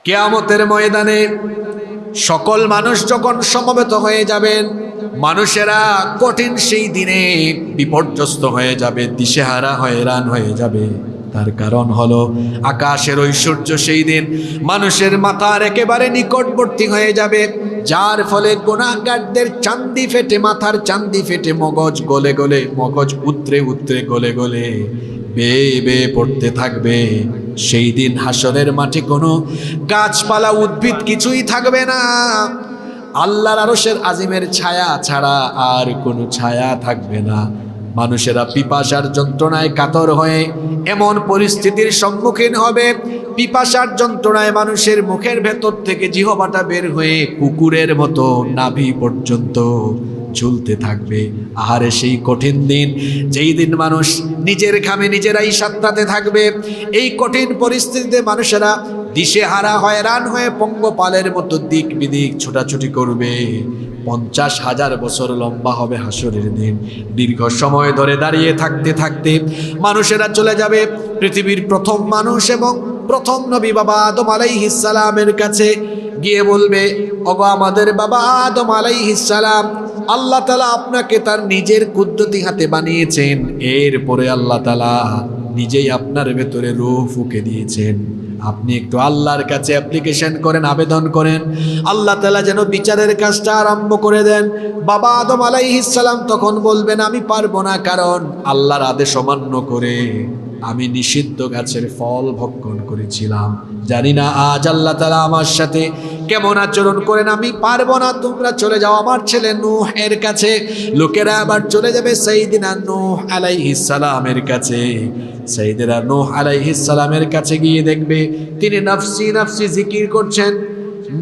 কিয়ামতের ময়দানে সকল মানুষ যখন সমবেত হয়ে যাবেন, মানুষেরা কঠিন সেই দিনে বিপর্যস্ত হয়ে যাবে, দিশেহারা হয়রান হয়ে যাবে। তার কারণ হলো আকাশের ঐশ্বর্য সেই দিন মানুষের মাথার একেবারে নিকটবর্তী হয়ে যাবে, যার ফলে গুনাহগারদের চান্দি ফেটে, মাথার চান্দি ফেটে মগজ গলে গলে, মগজ উতরে উতরে গলে গলে বেয়ে বেয়ে পড়তে থাকবে। সেই দিন হাসরের মাঠে কোনো গাছপালা উদ্ভিদ কিছুই থাকবে না, আল্লাহর আরশের আজিমের ছায়া ছাড়া আর কোনো ছায়া থাকবে না। মানুষেরা পিপাসার যন্ত্রণায় কাতর হয়ে এমন পরিস্থিতির সম্মুখীন হবে, পিপাসার যন্ত্রণায় মানুষের মুখের ভেতর থেকে জিহ্বাটা বের হয়ে কুকুরের মতো নাভি পর্যন্ত ঝুলতে থাকবে। আহারে সেই কঠিন দিন, যেই দিন মানুষ নিজের ঘামে নিজেরাই সাঁতরাতে থাকবে। এই কঠিন পরিস্থিতিতে মানুষেরা দিশেহারা হয়রান হয়ে পঙ্গপালের মতো দিক বিদিক ছোটাছুটি করবে। 50,000 বছর লম্বা হবে হাসরের দিন। দীর্ঘ সময় ধরে দাঁড়িয়ে থাকতে থাকতে মানুষেরা চলে যাবে পৃথিবীর প্রথম মানুষ এবং প্রথম নবী বাবা আদম আলাইহিস সালামের কাছে, গিয়ে বলবে, ওগো আমাদের বাবা আদম আলাইহিস সালাম, আল্লাহ তাআলা আপনাকে তার নিজের কুদরতি হাতে বানিয়েছেন, এরপরে আল্লাহ তাআলা নিজেই আপনার ভেতরে রূহ ফুঁকে দিয়েছেন। আপনি একটু আল্লাহর কাছে অ্যাপ্লিকেশন করেন, আবেদন করেন, আল্লাহ তাআলা যেন বিচারের কাজটা আরম্ভ করে দেন। বাবা আদম আলাইহিস সালাম তখন বলবেন, আমি পারবো না, কারণ আল্লাহর আদেশ অমান্য করে আমি নিষিদ্ধ গাছের ফল ভক্ষণ করেছিলাম। জানি না আজ আল্লাহ তাআলা আমার সাথে কেমন আচরণ করেন, আমি পারবো না, তোমরা চলে যাও আমার ছেলে নূহ এর কাছে। লোকেরা আবার চলে যাবে সাইয়েদিনা নূহ আলাইহিস সালামের কাছে। সাইয়েদিনা নূহ আলাইহিস সালামের কাছে গিয়ে দেখবে তিনি নফসি নফসি জিকির করছেন,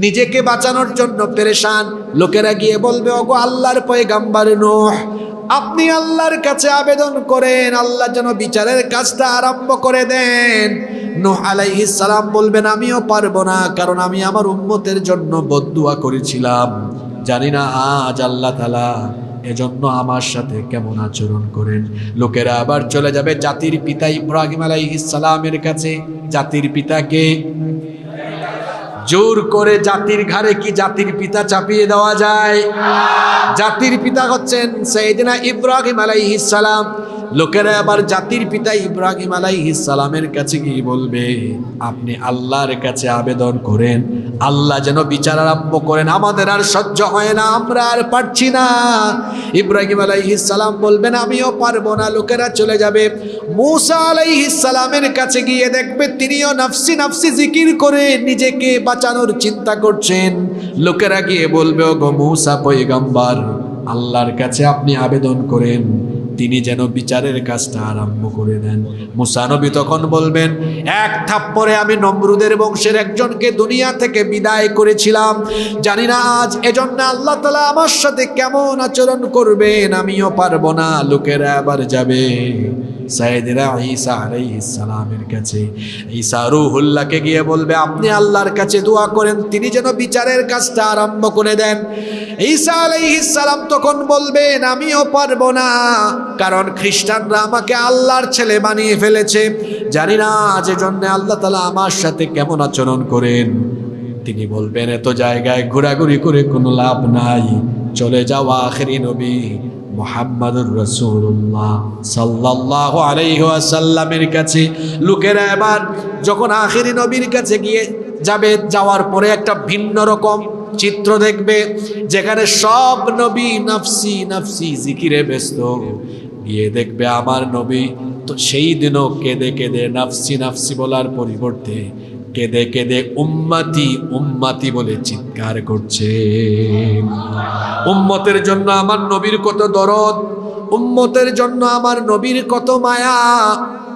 নিজেকে বাঁচানোর জন্য পেরেশান। লোকেরা গিয়ে বলবে, ওগো আল্লাহর পয়গম্বর নূহ, আপনি আল্লাহর কাছে আবেদন করেন, আল্লাহ যেন বিচারের কাজটা আরম্ভ করে দেন। নূহ আলাইহিস সালাম বলবেন, আমিও পারবো না, কারণ আমি আমার উম্মতের জন্য বদদুয়া করেছিলাম। জানি না আজ আল্লাহ তাআলা এজন্য আমার সাথে কেমন আচরণ করেন। লোকেরা আবার চলে যাবে জাতির পিতা ইব্রাহিম আলাইহিস সালামের কাছে। জাতির পিতাকে জোর করে জাতির ঘাড়ে কি জাতির পিতা চাপিয়ে দেওয়া যায়? জাতির পিতা হচ্ছেন সাইয়েদিনা ইব্রাহিম আলাইহিস সালাম। লোকেরা আবার জাতির পিতা ইব্রাহিম আলাইহিস সালামের কাছে গিয়ে বলবে, আপনি আল্লাহর কাছে আবেদন করেন, আল্লাহ যেন বিচার আরম্ভ করেন, আমাদের আর সহ্য হয় না, আমরা আর পারছি না। ইব্রাহিম আলাইহিস সালাম বলবেন, আমিও পারবো না। লোকেরা চলে যাবে মূসা আলাইহিস সালামের কাছে, গিয়ে দেখবে তিনিও নফসি নফসি জিকির করে নিজেকে বাঁচানোর চিন্তা করছেন। লোকেরা গিয়ে বলবে, ওগো মূসা পয়গম্বর, আল্লাহর কাছে আপনি আবেদন করেন, তিনি যেন বিচারের কাজটা আরম্ভ করে দেন। মুসা নবী তখন বলবেন, এক থাপ্পড়ে আমি নমরুদের বংশের একজনকে দুনিয়া থেকে বিদায় করেছিলাম, জানি না আজ এজন্য আল্লাহ তাআলা আমার সাথে কেমন আচরণ করবেন, আমিও পারবো না। লোকেরা আবার যাবে সাইয়েদিনা ঈসা আলাইহিস সালামের কাছে। ঈসা রূহুল্লাহকে গিয়ে বলবে, আপনি আল্লাহর কাছে দোয়া করেন, তিনি যেন বিচারের কাজটা আরম্ভ করে দেন। ঈসা আলাইহিস সালাম তখন বলবেন, আমিও পারবো না, কারণ খ্রিস্টানরা আমাকে আল্লাহর ছেলে বানিয়ে ফেলেছে, জানি না যে জন্য আল্লাহ তাআলা আমার সাথে কেমন আচরণ করেন। তিনি বলবেন, এত জায়গায় ঘোরাঘুরি করে কোনো লাভ নাই, চলে যাও আখেরি নবী মুহাম্মাদুর রাসূলুল্লাহ সাল্লাল্লাহু আলাইহি ওয়াসাল্লামের কাছে। লোকেরা এবার যখন আখেরি নবীর কাছে গিয়ে যাবে, যাওয়ার পরে একটা ভিন্ন রকম চিত্র দেখবে, যেখানে সব নবী নফসি নফসি জিকিরে ব্যস্ত। গিয়ে দেখবে আমার নবী তো সেই দিনও কেঁদে কেঁদে নফসি নফসি বলার পরিবর্তে কেঁদে কেঁদে উম্মতি উম্মতি বলে চিৎকার করছে। উম্মতের জন্য আমার নবীর কত দরদ, উম্মতের জন্য আমার নবীর কত মায়া।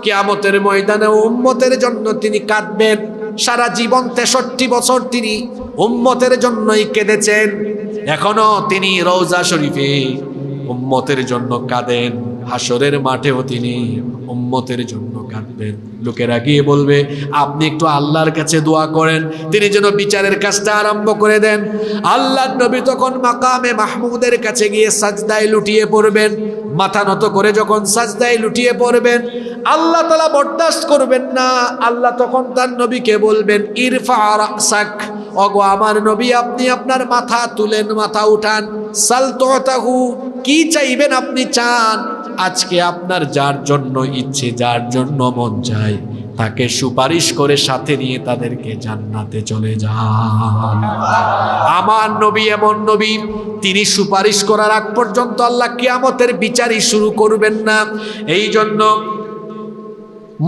কিয়ামতের ময়দানে উম্মতের জন্য তিনি কাঁদবেন। সারা জীবন 63 বছর তিনি উম্মতের জন্যই কেঁদেছেন। এখনো তিনি রওজা শরীফে উম্মতের জন্য কাঁদেন, হাসরের মাঠেও তিনি উম্মতের জন্য কাঁদবেন। লোকেরা গিয়ে বলবে, আপনি একটু আল্লাহর কাছে দোয়া করেন, তিনি যেন বিচারের কাজটা আরম্ভ করে দেন। আল্লাহর নবী তখন মাকামে মাহমুদের কাছে গিয়ে সাজদায় লুটিয়ে পড়বেন। মাথা নত করে যখন সাজদায় লুটিয়ে পড়বেন, আল্লাহ তাআলা বরদাস্ত করবেন না। আল্লাহ তখন তার নবীকে বলবেন, ইরফা রাসাক, ওগো আমার নবী আপনি আপনার মাথা তুলেন, মাথা উঠান। সাল তুতাহু, কি চাইবেন আপনি চান। আজকে আপনার যার জন্য ইচ্ছে, যার জন্য মন চায়, তাকে সুপারিশ করে সাথে নিয়ে তাদেরকে জান্নাতে চলে যান। আমার নবী এমন নবী, তিনি সুপারিশ করার আগ পর্যন্ত আল্লাহ কিয়ামতের বিচারই শুরু করবেন না। এই জন্য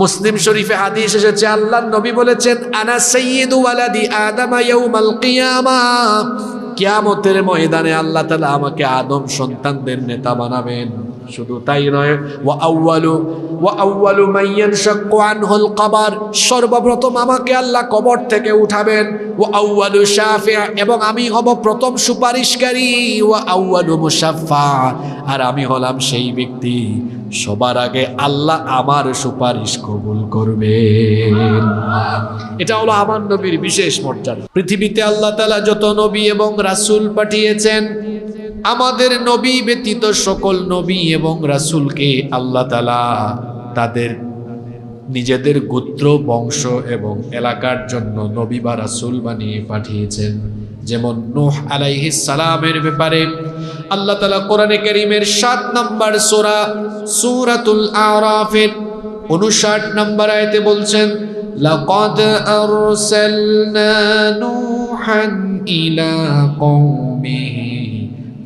মুসলিম শরীফে হাদিস এসেছে, আল্লাহর নবী বলেছেন, আনা সাইয়্যিদু ওয়ালাদি আদম ইয়াউমাল কিয়ামাহ, কিয়ামতের ময়দানে আল্লাহ তাআলা আমাকে আদম সন্তানদের নেতা বানাবেন। শুধু তাই নয়, ওয়া আউয়ালু মান ইয়ানশাক্কু আনহুল কবর, সর্বপ্রথম আমাকে আল্লাহ কবর থেকে উঠাবেন। ওয়া আউয়ালু শাফি', এবং আমি হব প্রথম সুপারিশকারী। ওয়া আউয়ালু মুশাফফা, আর আমি হলাম সেই ব্যক্তি সবার আগে আল্লাহ আমার সুপারিশ কবুল করবেন। এটা হলো আমার নবীর বিশেষ মর্যাদা। পৃথিবীতে আল্লাহ তাআলা যত নবী এবং রাসূল পাঠিয়েছেন, আমাদের নবী ব্যতীত সকল নবী এবং রাসূলকে আল্লাহ তাআলা তাদের নিজেদের গোত্র, বংশ এবং এলাকার জন্য নবী বা রাসূল বানিয়ে পাঠিয়েছেন। যেমন নূহ আলাইহিস সালামের ব্যাপারে আল্লাহ তাআলা কোরআনে কারীমের 7 নম্বর সূরা সূরাতুল আরাফের 59 নম্বর আয়াতে বলছেন, লাকাদ আরসালনা নূহান ইলা কওমিহি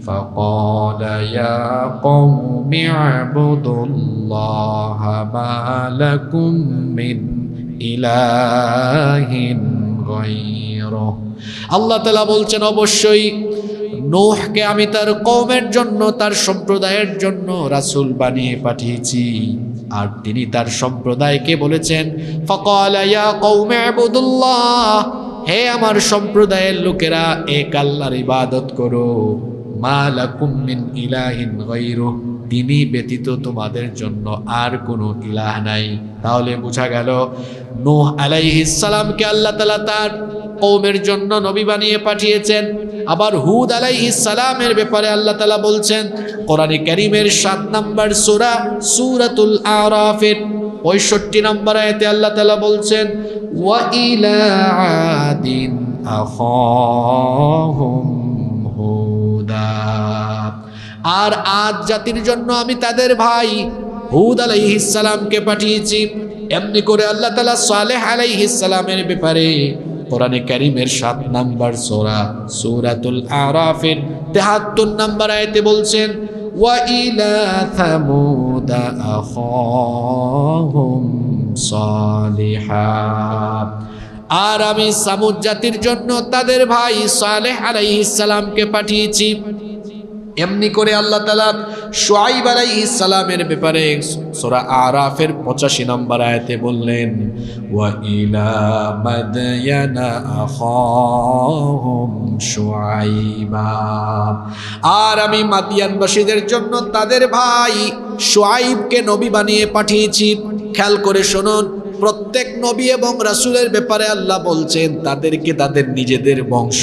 فقال يا قوم اعبدوا الله ما لكم من إله غيره। আল্লাহ তাআলা বলছেন, অবশ্যই নূহকে আমি তার কওমের জন্য, তার সম্প্রদায়ের জন্য রাসূল বানিয়ে পাঠিয়েছি। আর তিনি তার সম্প্রদায়কে বলেছেন, ফাকালা ইয়া কওমি ইবুদুল্লাহ, হে আমার সম্প্রদায়ের লোকেরা, এক আল্লাহর ইবাদত করো। মা লাকুম মিন ইলাহিন গায়রুহ, তিনি ব্যতীত তোমাদের জন্য আর কোনো ইলাহ নাই। তাহলে বোঝা গেল নূহ আলাইহিস সালামকে আল্লাহ তাআলা তার কওমের জন্য নবী বানিয়ে পাঠিয়েছেন। আবার হুদ আলাইহিস সালামের ব্যাপারে আল্লাহ তাআলা বলছেন কোরআনে কারীমের 7 নম্বর সূরা সূরাতুল আরাফের 65 নম্বর আয়াতে আল্লাহ তাআলা বলছেন, ওয়া ইলা আদিন আখাহুম হুদা, আর আদ জাতির জন্য আমি তাদের ভাই হুদ আলাইহিস সালামকে পাঠিয়েছি। এমনি করে আল্লাহ তাআলা সালেহ আলাইহিস সালামের ব্যাপারে কোরআনে কারীমের 7 নম্বর সূরা সূরাতুল আরাফের 73 নম্বর আয়াতে বলছেন, ওয়া ইলা থামুদ আখাহুম সালিহা, আর আমি সামুদ জাতির জন্য তাদের ভাই সালেহ আলাইহিস সালামকে পাঠিয়েছি। এমনি করে আল্লাহ তাআলা শুআইব আলাইহিস সালামের ব্যাপারে সূরা আরাফের 85 নম্বর আয়াতে বললেন, ওয়া ইলা মাদয়ানা আখাহুম শুআইবা, আর আমি মাদিয়ানবাসীদের জন্য তাদের ভাই শুআইবকে নবী বানিয়ে পাঠিয়েছি। খেয়াল করে শুনুন, প্রত্যেক নবী এবং রাসূলের ব্যাপারে আল্লাহ বলছেন তাদেরকে তাদের নিজেদের বংশ,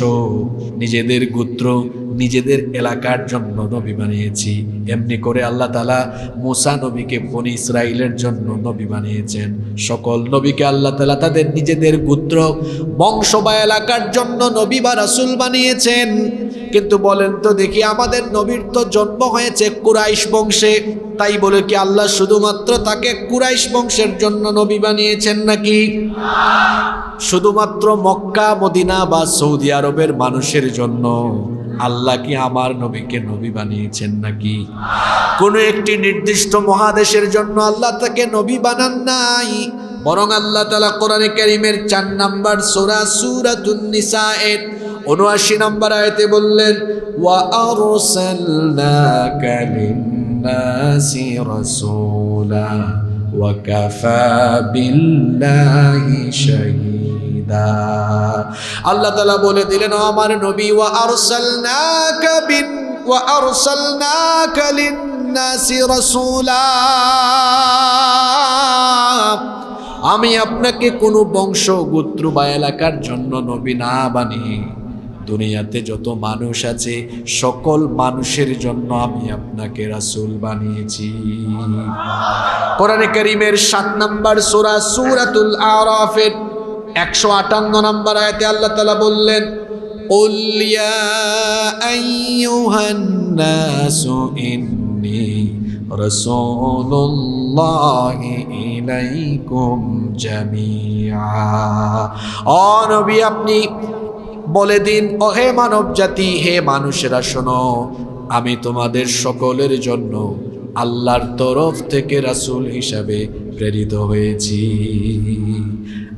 নিজেদের গোত্র, নিজেদের এলাকার জন্য নবী বানিয়েছি। এমনি করে আল্লাহ তাআলা মূসা নবীকে বনি ইসরাইলের জন্য নবী বানিয়েছেন। সকল নবীকে আল্লাহ তাআলা তাদের নিজেদের গোত্র, বংশ বা এলাকার জন্য নবী বা রাসূল বানিয়েছেন। কিন্তু বলেন তো দেখি, আমাদের নবীর তো জন্ম হয়েছে কুরাইশ বংশে, তাই বলে কি আল্লাহ শুধুমাত্র তাকে কুরাইশ বংশের জন্য নবী বানিয়েছেন নাকি? শুধুমাত্র মক্কা, মদিনা বা সৌদি আরবের মানুষের জন্য আল্লাহ কি আমার নবীকে নবী বানিয়েছেন নাকি? কোনো একটি নির্দিষ্ট মহাদেশের জন্য আল্লাহ তাকে নবী বানান নাই, বরং আল্লাহ তাআলা কোরআনে কারীমের 4 নম্বর সূরা সূরাতুন নিসা এর 79 নম্বর আয়াতে বললেন, ওয়া আরসালনাকা লিন-নাসি রাসূলা ওয়া কাফা বিল্লাহি শাহীদা। আল্লাহ তাআলা বলে দিলেন, আমার নবী, ওয়া আরসালনাকা লিন-নাসি রাসূলা, আমি আপনাকে কোনো বংশ, গোত্র বা এলাকার জন্য নবী না বানিয়ে দুনিয়াতে যত মানুষ আছে সকল মানুষের জন্য আমি আপনাকে রাসূল বানিয়েছি। কোরআনে কারীমের 7 নম্বর সূরা সূরাতুল আরাফের 158 নম্বর আয়াতে আল্লাহ তাআলা বললেন, قُلْ يَا أَيُّهَا النَّاسُ إِنِّي رَسُولُ اللَّهِ إِلَيْكُمْ جَمِيعًا। ও নবী, আপনি বলে দিন, ও হে মানব জাতি, হে মানুষেরা শোনো, আমি তোমাদের সকলের জন্য আল্লাহর তরফ থেকে রাসূল হিসাবে প্রেরিত হয়েছি।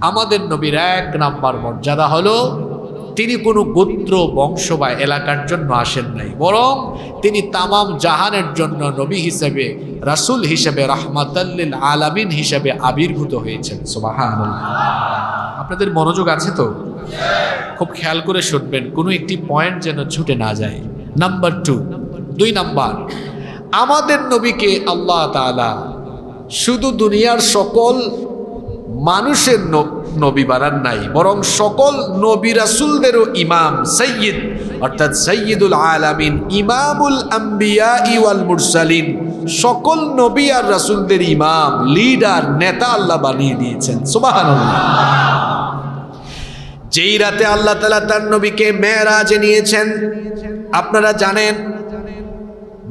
আমাদের নবীর 1 নাম্বার মর্যাদা হলো তিনি কোনো গোত্র বংশ বা এলাকার জন্য আসেন নাই, বরং তিনি তামাম জাহানের জন্য নবী হিসেবে, রাসূল হিসেবে, রাহমাতাল লিল আলামিন হিসেবে আবির্ভূত হয়েছেন। সুবহানাল্লাহ। আপনাদের মনোযোগ আছে তো? খুব খেয়াল করে শুনবেন, কোনো একটি পয়েন্ট যেন ছুটে না যায়। নাম্বার 2 নাম্বার, আমাদের নবীকে আল্লাহ তাআলা শুধু দুনিয়ার সকল মানুষের নবী বানান নাই, বরং সকল নবী রাসূলদেরও ইমাম, সাইয়্যিদ অর্থাৎ সাইয়্যিদুল আলামিন, ইমামুল আম্বিয়া ওয়াল মুরসালিন, সকল নবী আর রাসূলদের ইমাম, লিডার, নেতা আল্লাহ বানিয়ে দিয়েছেন। সুবহানাল্লাহ। যেই রাতে আল্লাহ তাআলা তার নবীকে মেরাজে নিয়েছেন, আপনারা জানেন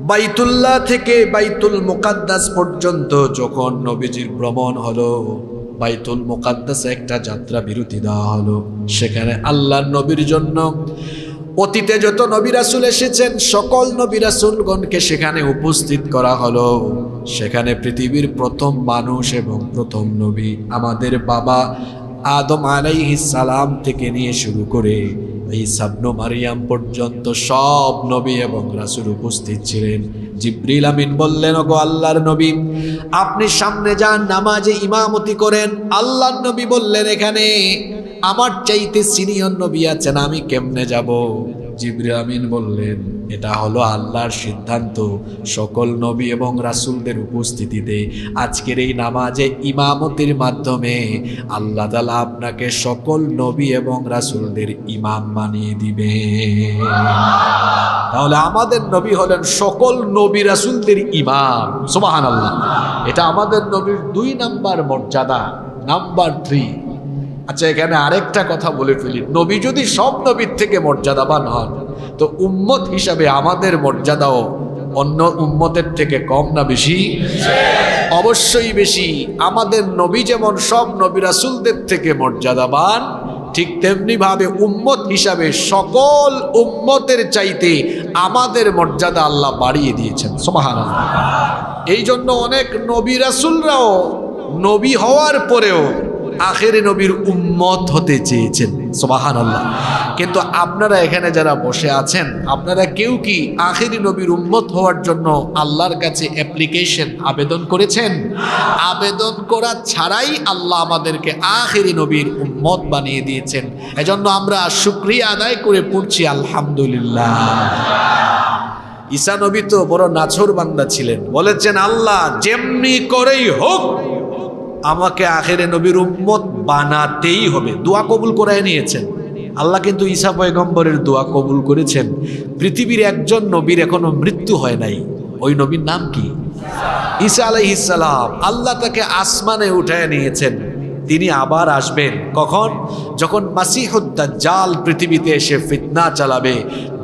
বাইতুল্লাহ থেকে বাইতুল মুকাদ্দাস পর্যন্ত যখন নবীজির ভ্রমণ হলো, বাইতুল মুকাদ্দাসে একটা যাত্রা বিরতি দেওয়া হলো। সেখানে আল্লাহর নবীর জন্য অতীতে যত নবী রাসূল এসেছেন সকল নবী রাসূলগণকে সেখানে উপস্থিত করা হলো। সেখানে পৃথিবীর প্রথম মানুষ এবং প্রথম নবী আমাদের বাবা আদম আলাইহিস সালাম থেকে নিয়ে শুরু করে ঈসা ইবনে মারইয়াম পর্যন্ত সব নবী এবং রাসূল উপস্থিত ছিলেন। জিবরিল আমিন বললেন, ওগো আল্লাহর নবী, আপনি সামনে যান, নামাজে ইমামতি করেন। আল্লাহর নবী বললেন, এখানে আমার চাইতে সিনিয়র নবী আছেন, আমি কেমনে যাব? জিবরিল আমিন বললেন, এটা হলো আল্লাহর সিদ্ধান্ত, সকল নবী এবং রাসূলদের উপস্থিতিতে আজকের এই নামাজে ইমামতির মাধ্যমে আল্লাহ তাআলা আপনাকে সকল নবী এবং রাসূলদের ইমাম বানিয়ে দিবে। তাহলে আমাদের নবী হলেন সকল নবী রাসূলদের ইমাম। সুবহানাল্লাহ। এটা আমাদের নবীর 2 নাম্বার মর্যাদা। নাম্বার 3, আচ্ছা এখানে আরেকটা কথা বলে ফেলি, নবী যদি সব নবীর থেকে মর্যাদাবান হন, তো উম্মত হিসাবে আমাদের মর্যাদাও অন্য উম্মতের থেকে কম না বেশি? অবশ্যই বেশি। আমাদের নবী যেমন সব নবী রাসূলদের থেকে মর্যাদাবান, ঠিক তেমনি ভাবে উম্মত হিসাবে সকল উম্মতের চাইতে আমাদের মর্যাদা আল্লাহ বাড়িয়ে দিয়েছেন। সুবহানাল্লাহ। এই জন্য অনেক নবী রাসূলরাও নবী হওয়ার পরেও আখেরি নবীর উম্মত হতে চেয়েছেন। সুবহানাল্লাহ। কিন্তু আপনারা এখানে যারা বসে আছেন, আপনারা কেউ কি আখেরি নবীর উম্মত হওয়ার জন্য আল্লাহর কাছে অ্যাপ্লিকেশন আবেদন করেছেন? আবেদন করা ছাড়াই আল্লাহ আমাদেরকে আখেরি নবীর উম্মত বানিয়ে দিয়েছেন। এজন্য আমরা শুকরিয়া আদায় করে পড়ছি আলহামদুলিল্লাহ। ঈসা নবী তো বড় নাছোড় বান্দা ছিলেন, বলেছেন, আল্লাহ যেমনি করেই হোক আমাকে আখেরে নবীর উম্মত বানাতেই হবে। দোয়া কবুল করায় নিয়েছেন আল্লাহ, কিন্তু ঈসা পয়গম্বরের দোয়া কবুল করেছেন। পৃথিবীর একজন নবীর এখনো মৃত্যু হয় নাই, ওই নবীর নাম কি? ঈসা আলাইহিস সালাম। আল্লাহ তাকে আসমানে উঠায় নিয়েছেন। তিনি আবার আসবেন কখন? যখন মাসিহুদ দাজ্জাল পৃথিবীতে এসে ফিতনা চালাবে।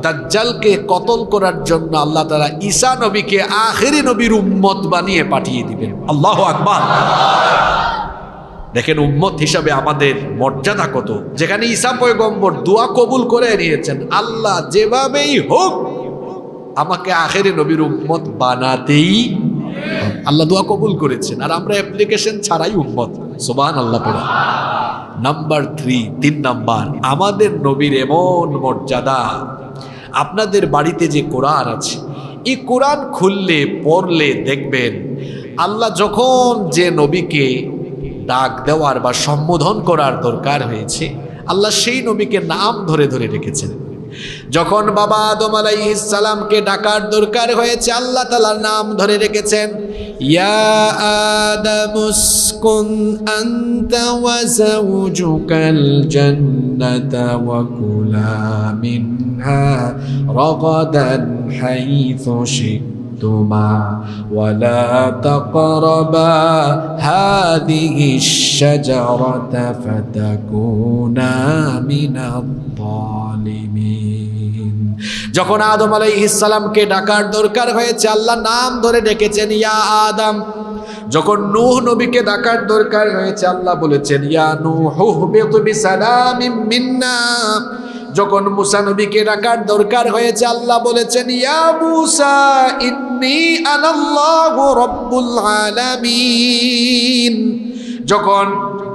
দাজ্জালকে কতল করার জন্য আল্লাহ তাআলা ঈসা নবীকে আখেরি নবীর উম্মত বানিয়ে পাঠিয়ে দিবেন। আল্লাহু আকবার। দেখেন উম্মত হিসাবে আমাদের মর্যাদা কত, যেখানে ঈসা পয়গম্বর দোয়া কবুল করে নিয়েছেন, আল্লাহ যেভাবেই হোক আমাকে আখেরি নবীর উম্মত বানাতেই, আল্লাহ দোয়া কবুল করেছেন, আর আমরা অ্যাপ্লিকেশন ছাড়াই উম্মত। সুবহানাল্লাহ পড়া। নাম্বার 3 নাম্বার, আমাদের নবীর এমন মর্যাদা, আপনাদের বাড়িতে যে কোরআন আছে, এই কোরআন খুললে পড়লে দেখবেন আল্লাহ যখন যে নবীকে ডাক দেওয়ার বা সম্বোধন করার দরকার হয়েছে, আল্লাহ সেই নবীকে নাম ধরে ধরে রেখেছেন। যখন বাবা আদম আলাইহিস সালামকে ডাকার দরকার হয়েছে আল্লাহ তাআলার নাম ধরে রেখেছেন, ইয়া আদামুসকুন আনতা ওয়া যাওজুকাল জান্নাতা ওয়া কুলা মিনহা রাগাদান হাইথু শি'তুমা ওয়া লা তাকরাবা হাযিহিশ শাজারাতা ফাতাকুনা মিনাল যালিমিন। যখন আদম আলাইহিস সালামকে ডাকার দরকার হয়েছে আল্লাহ নাম ধরে ডেকেছেন ইয়া আদম। যখন নূহ নবীকে ডাকার দরকার হয়েছে আল্লাহ বলেছেন ইয়া নূহু হুবিতু বিসালামিন মিন্না। যখন মুসা নবীকে ডাকার দরকার হয়েছে আল্লাহ বলেছেন ইয়া মুসা ইন্নী আনাল্লাহু রাব্বুল আলামিন। যখন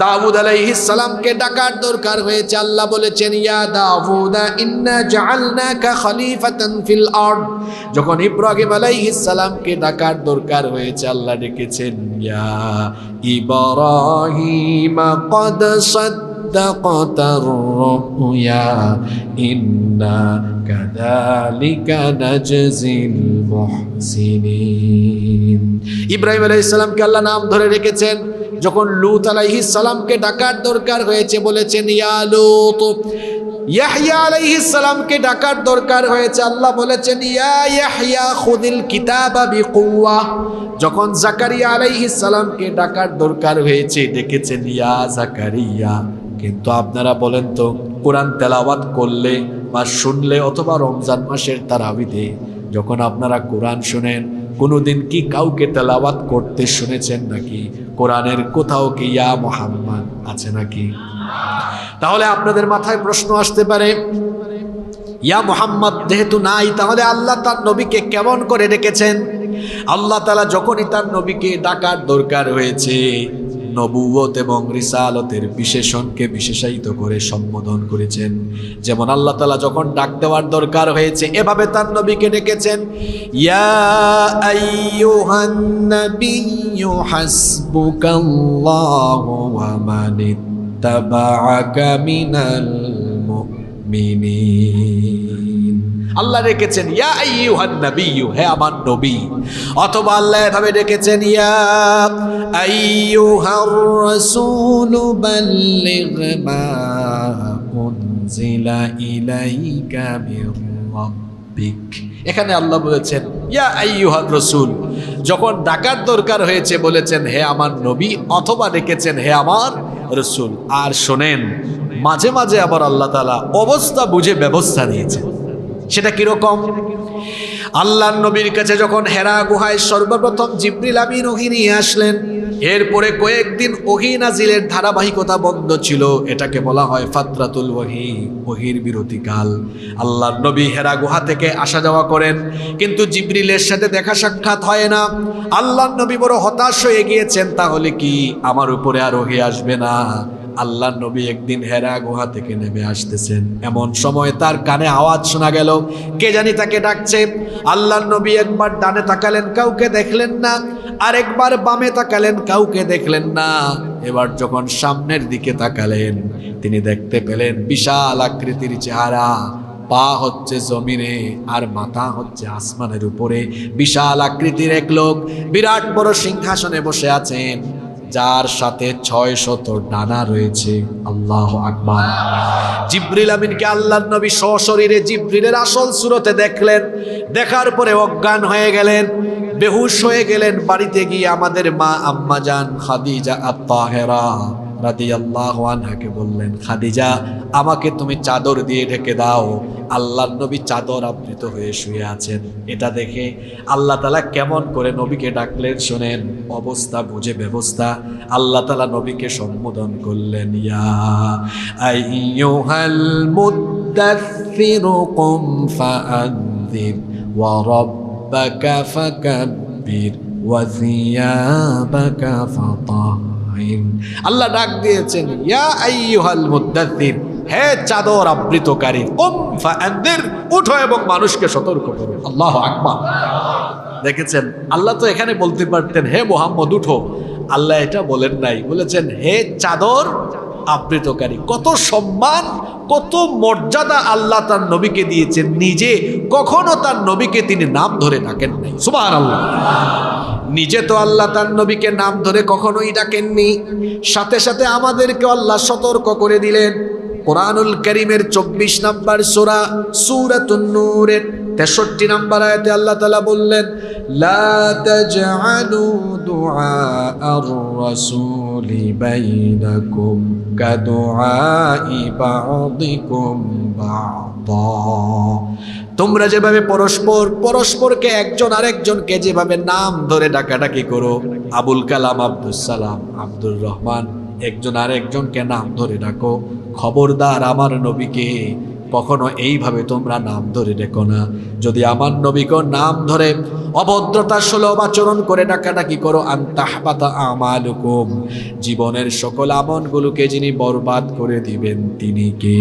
দাউদ আলাইহিস সালামকে ডাকার দরকার হয়েছে আল্লাহ বলেছেন ইয়া দাউদ ইন্না জাআলনাকা খলিফাতান ফিল আরদ। যখন ইব্রাহিম আলাইহিস সালামকে ডাকার দরকার হয়েছে আল্লাহ ডেকেছেন ইয়া ইব্রাহিম ক্বাদ সাদ্দাকতার রুয়া ইন্না কাযালিকা নাজজিল মুহসিনিন। ইব্রাহিম আলাইহিস সালামকে আল্লাহ নাম ধরে রেখেছেন। যখন লূত আলাইহিস সালামকে ডাকার দরকার হয়েছে বলেছেন ইয়া লূত। ইয়াহইয়া আলাইহিস সালামকে ডাকার দরকার হয়েছে আল্লাহ বলেছেন ইয়া ইয়াহইয়া খুযিল কিতাবা বিকুওয়া। যখন জাকারিয়া আলাইহিস সালামকে ডাকার দরকার হয়েছে ডেকেছেন ইয়া জাকারিয়া। কিন্তু আপনারা বলেন তো কোরআন তেলাওয়াত করলে বা শুনলে অথবা রমজান মাসের তারাবিতে যখন আপনারা কোরআন শুনেন কোনোদিন কি কাউকে তেলাওয়াত করতে শুনেছেন নাকি? কোরআনের কোথাও কি ইয়া মুহাম্মদ আছে নাকি? তাহলে আপনাদের মাথায় প্রশ্ন আসতে পারে ইয়া মুহাম্মদ যেহেতু নাই তাহলে আল্লাহ তার নবীকে কেমন করে ডেকেছেন? আল্লাহ তাআলা যখনই তার নবীকে ডাকার দরকার হয়েছে নবুয়ত এবং রিসালতের বিশেষণকে বিশেষায়িত করে সম্বোধন করেছেন। যেমন আল্লাহ তাআলা যখন ডাক দেওয়ার দরকার হয়েছে এভাবে তার নবীকে ডেকেছেন ইয়া আইয়ুহান নাবিয়্যু হাসবুকাল্লাহু ওয়া মানিত্তাবা'আকা মিনাল মুমিনিন। আল্লাহ ডেকেছেন ইয়া আইয়ুহান নাবিয়্যু, হে আমার নবী। অথবা আল্লাহ এভাবে ডেকেছেন ইয়া আইয়ুহার রাসূলু বাল্লিগ মা উনজিলা ইলাইকা মির রাব্বিক। এখানে আল্লাহ বলেছেন ইয়া আইয়ুহার রাসূল। যখন ডাকার দরকার হয়েছে বলেছেন হে আমার নবী, অথবা ডেকেছেন হে আমার রাসূল। আর শোনেন মাঝে মাঝে আবার আল্লাহ তাআলা অবস্থা বুঝে ব্যবস্থা নিয়েছেন। সেটা কিরকম? আল্লাহর নবীর কাছে যখন হেরা গুহায় সর্বপ্রথম জিবরিল আমিন ওহী নিয়ে আসলেন, এরপরে কয়েকদিন ওহী নাজিলের ধারাবাহিকতা বন্ধ ছিল। এটাকে বলা হয় ফাতরাতুল ওহী, ওহীর বিরতিকাল। আল্লাহর নবী হেরা গুহা থেকে আসা যাওয়া করেন, কিন্তু জিবরিলের সাথে দেখা সাক্ষাৎ হয় না। আল্লাহর নবী বড় হতাশ হয়ে গিয়েছেন, তাহলে কি আমার উপরে আর ওহী আসবে না? আল্লাহর নবী একদিন হেরা গুহা থেকে নেমে আসতেছেন, এমন সময় তার কানে আওয়াজ শোনা গেল, কে জানি তাকে ডাকছে। আল্লাহর নবী একবার ডানে তাকালেন, কাউকে দেখলেন না। আরেকবার বামে তাকালেন, কাউকে দেখলেন না। এবার যখন সামনের দিকে তাকালেন তিনি দেখতে পেলেন বিশাল আকৃতির চেহারা, পা হচ্ছে জমিনে আর মাথা হচ্ছে আসমানের উপরে। বিশাল আকৃতির এক লোক বিরাট বড় সিংহাসনে বসে আছেন, যার সাথে 600 ডানা রয়েছে। আল্লাহু আকবার। জিবরিল আমিনকে আল্লাহর নবী সশরীরে জিবরিলের আসল সুরতে দেখলেন। দেখার পরে অজ্ঞান হয়ে গেলেন, বেহুশ হয়ে গেলেন। বাড়িতে গিয়ে আমাদের মা আম্মা জান খাদিজা আত-তাহেরা রাদিয়াল্লাহু আনহাকে বললেন, খাদিজা আমাকে তুমি চাদর দিয়ে ঢেকে দাও। আল্লাহর নবী চাদর আবৃত হয়ে শুয়ে আছেন। এটা দেখে আল্লাহ তাআলা কেমন করে নবীকে ডাকলেন শোনেন, অবস্থা বুঝে ব্যবস্থা। আল্লাহ তাআলা নবীকে সম্বোধন করলেন ইয়া আইয়ুহাল মুদ্দাথিরু কুম ফাআনযির ওয়া রাব্বাকা ফাকাব্বির ওয়া সিয়াবাকা ফাতাহির। আল্লাহ ডাক দিয়েছেন ইয়া আইয়ুহাল মুদ্দাথির, হে চাদর আবৃতকারী, কুম ফাআনযির, উঠো এবং মানুষকে সতর্ক করো। আল্লাহু আকবার। দেখেছেন আল্লাহ তো এখানে বলতে পারতেন হে মুহাম্মদ উঠো, আল্লাহ এটা বলেন নাই, বলেছেন হে চাদর আবৃতকারী। কত সম্মান, কত মর্যাদা আল্লাহ তার নবীকে দিয়েছেন, নিজে কখনো তার নবীকে তিনি নাম ধরে ডাকেন নাই। সুবহানাল্লাহ। নিজে তো আল্লাহ তার নবীকে নাম ধরে কখনোই ডাকেননি, সাথে সাথে আমাদেরকে আল্লাহ সতর্ক করে দিলেন। কোরআনুল কারীমের 24 নম্বর সূরা সূরাতুন নূরের 63 নম্বর আয়াতে আল্লাহ তাআলা বললেন, লা তাজআলু দুআআর রাসূলি বাইনাকুম কাদুআই বা'দিকুম বা'দা। তোমরা যেভাবে পরস্পরকে একজন আরেকজনকে যেভাবে নাম ধরে ডাকাডাকি করো, আবুল কালাম, আব্দুল সালাম, আব্দুর রহমান, একজন আরেকজনকে নাম ধরে ডাকো, খবরদার আমার নবীকে কখনো এইভাবে তোমরা নাম ধরে ডেকো না। যদি আমার নবীকে নাম ধরে অভদ্রতা সুলভ আচরণ করে ডাকাডাকি করো, আনতাহবাতা আমালুকুম, জীবনের সকল আমলগুলোকে যিনি বরবাদ করে দিবেন তিনি কে?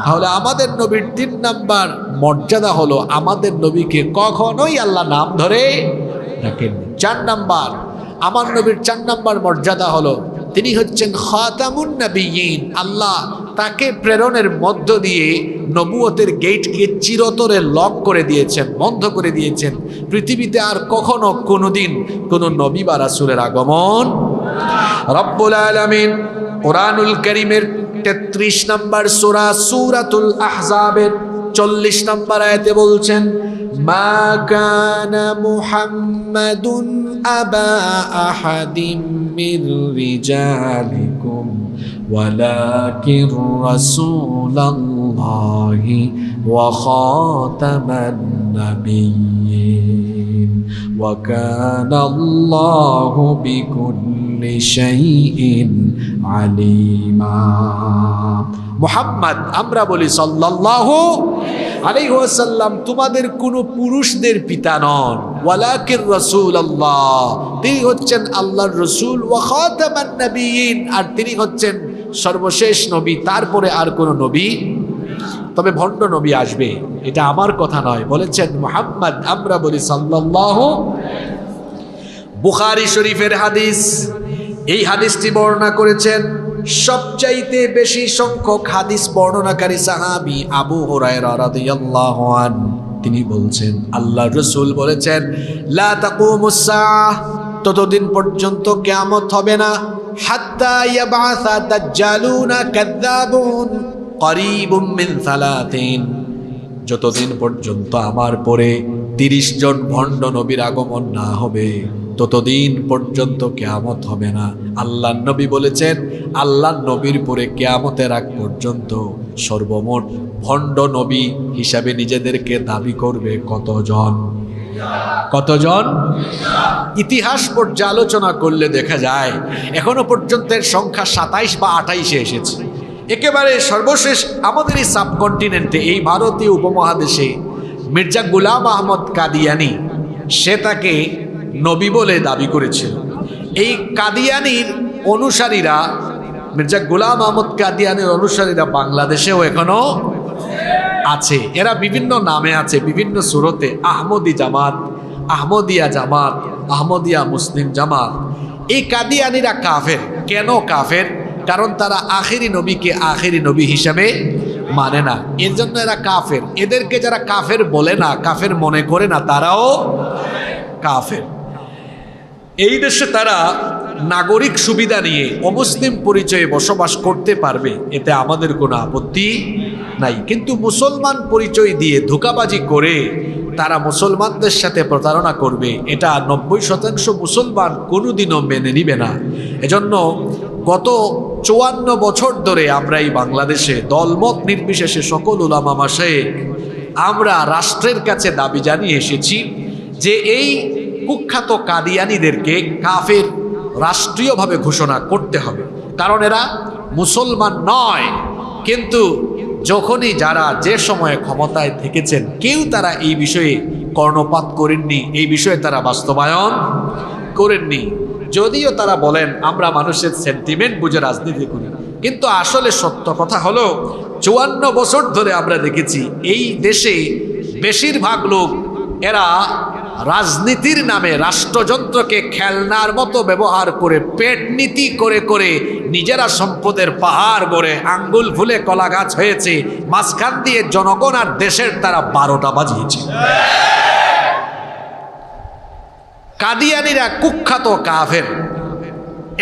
তাহলে আমাদের নবীর 3 নাম্বার মর্যাদা হলো আমাদের নবীকে কখনোই আল্লাহ নাম ধরে ডাকেন। 4 নাম্বার, আমার নবীর 4 নাম্বার মর্যাদা হলো তিনি হচ্ছেন খাতামুন নবিয়্যিন। আল্লাহ তাকে প্রেরণের মধ্য দিয়ে নবুয়তের গেটকে চিরতরে লক করে দিয়েছেন, বন্ধ করে দিয়েছেন। পৃথিবীতে আর কখনো কোনোদিন কোনো নবী বা রাসূলের আগমন। রব্বুল আলামিন কোরআনুল কারীমের 33 নম্বর সূরা সূরাতুল আহজাবের 40 নম্বর আয়াতে বলছেন, মা কানা মুহাম্মাদুন আবা আহাদিম মির রিজালিকুম ওয়ালাকিন রাসূলুল্লাহি ওয়া খাতামান নাবিয়্যিন ওয়া কানা আল্লাহু বিকুল্লি শাইইন আলিমা। মুহাম্মদ, আমরা বলি সাল্লাল্লাহু আলাইহি ওয়াসাল্লাম, তোমাদের কোনো পুরুষদের পিতা নন, ওয়ালাকিন রাসূলুল্লাহ, তিনি হচ্ছেন আল্লাহর রাসূল, ওয়া খাতামান নাবিয়্যিন, আর তিনি হচ্ছেন সর্বশেষ নবী, তারপরে আর কোনো নবী। তবে ভণ্ড নবী আসবে, এটা আমার কথা নয়, বলেছেন মুহাম্মদ, আমরা বলি সাল্লাল্লাহু। বুখারী শরীফের হাদিস, এই হাদিসটি বর্ণনা করেছেন সবচাইতে বেশি সংখ্যক হাদিস বর্ণনাকারী সাহাবী আবু হুরায়রা রাদিয়াল্লাহু আনহু। তিনি বলছেন, আল্লাহর রাসূল বলেছেন, লা তাকুমুস সাআহ, ততদিন পর্যন্ত কিয়ামত হবে না, হাত্তা ইয়াবআসা দাজ্জালুনা কাযযাবুন করিবুম মিন 30, যতদিন পর্যন্ত আমার পরে 30 জন ভণ্ড নবীর আগমন না হবে ততদিন পর্যন্ত কিয়ামত হবে না। আল্লাহর নবী বলেছেন, আল্লাহর নবীর পরে কিয়ামতের আগ পর্যন্ত সর্বমোট ভণ্ড নবী হিসাবে নিজেদেরকে দাবি করবে কতজন? কতজন? ইতিহাস পর্যালোচনা করলে দেখা যায় এখনো পর্যন্ত এর সংখ্যা 27 বা 28-এ এসেছে। একেবারে সর্বশেষ আমাদের এই সাবকন্টিনেন্টে, এই ভারতীয় উপমহাদেশে মির্জা গোলাম আহমদ কাদিয়ানি, সে তাকে নবী বলে দাবি করেছিল। এই কাদিয়ানির অনুসারীরা, মির্জা গোলাম আহমদ কাদিয়ানির অনুসারীরা বাংলাদেশেও এখনো আছে। এরা বিভিন্ন নামে আছে, বিভিন্ন সুরতে, আহমদি জামাত, আহমদিয়া জামাত, আহমদিয়া মুসলিম জামাত। এই কাদিয়ানিরা কাফের। কেন কাফের? কারণ তারা আখেরি নবীকে আখেরি নবী হিসাবে মানে না, এর জন্য এরা কাফের। এদেরকে যারা কাফের বলে না, কাফের মনে করে না, তারাও কাফের। এই দেশে তারা নাগরিক সুবিধা নিয়ে অমুসলিম পরিচয়ে বসবাস করতে পারবে, এতে আমাদের কোনো আপত্তি নাই। কিন্তু মুসলমান পরিচয় দিয়ে ধোঁকাবাজি করে তারা মুসলমানদের সাথে প্রতারণা করবে, এটা 90% মুসলমান কোনোদিনও মেনে নিবে না। এজন্য গত 54 বছর ধরে আমরা এই বাংলাদেশে দলমত নির্বিশেষে সকল উলামা মাশায়েখ আমরা রাষ্ট্রের কাছে দাবি জানিয়ে এসেছি যে এই কুখ্যাত কাদিয়ানীদেরকে কাফের রাষ্ট্রীয়ভাবে ঘোষণা করতে হবে, কারণ এরা মুসলমান নয়। কিন্তু যখনই যারা যে সময়ে ক্ষমতায় থেকেছেন, কেউ তারা এই বিষয়ে কর্ণপাত করেননি, এই বিষয়ে তারা বাস্তবায়ন করেননি। যদিও তারা বলেন আমরা মানুষের সেন্টিমেন্ট বুঝে রাজনীতি করি, কিন্তু আসলে সত্য কথা হলো 54 বছর ধরে আমরা দেখেছি এই দেশে বেশিরভাগ লোক এরা রাজনীতির নামে রাষ্ট্রযন্ত্রকে খেলনার মতো ব্যবহার করে পেট নীতি করে করে নিজেরা সম্পদের পাহাড় গড়ে আঙ্গুল ফুলে কলা গাছ হয়েছে, মাঝখান দিয়ে জনগণ আর দেশের তারা 12টা বাজিয়েছে। কাদিয়ানীরা কুখ্যাত কাফের,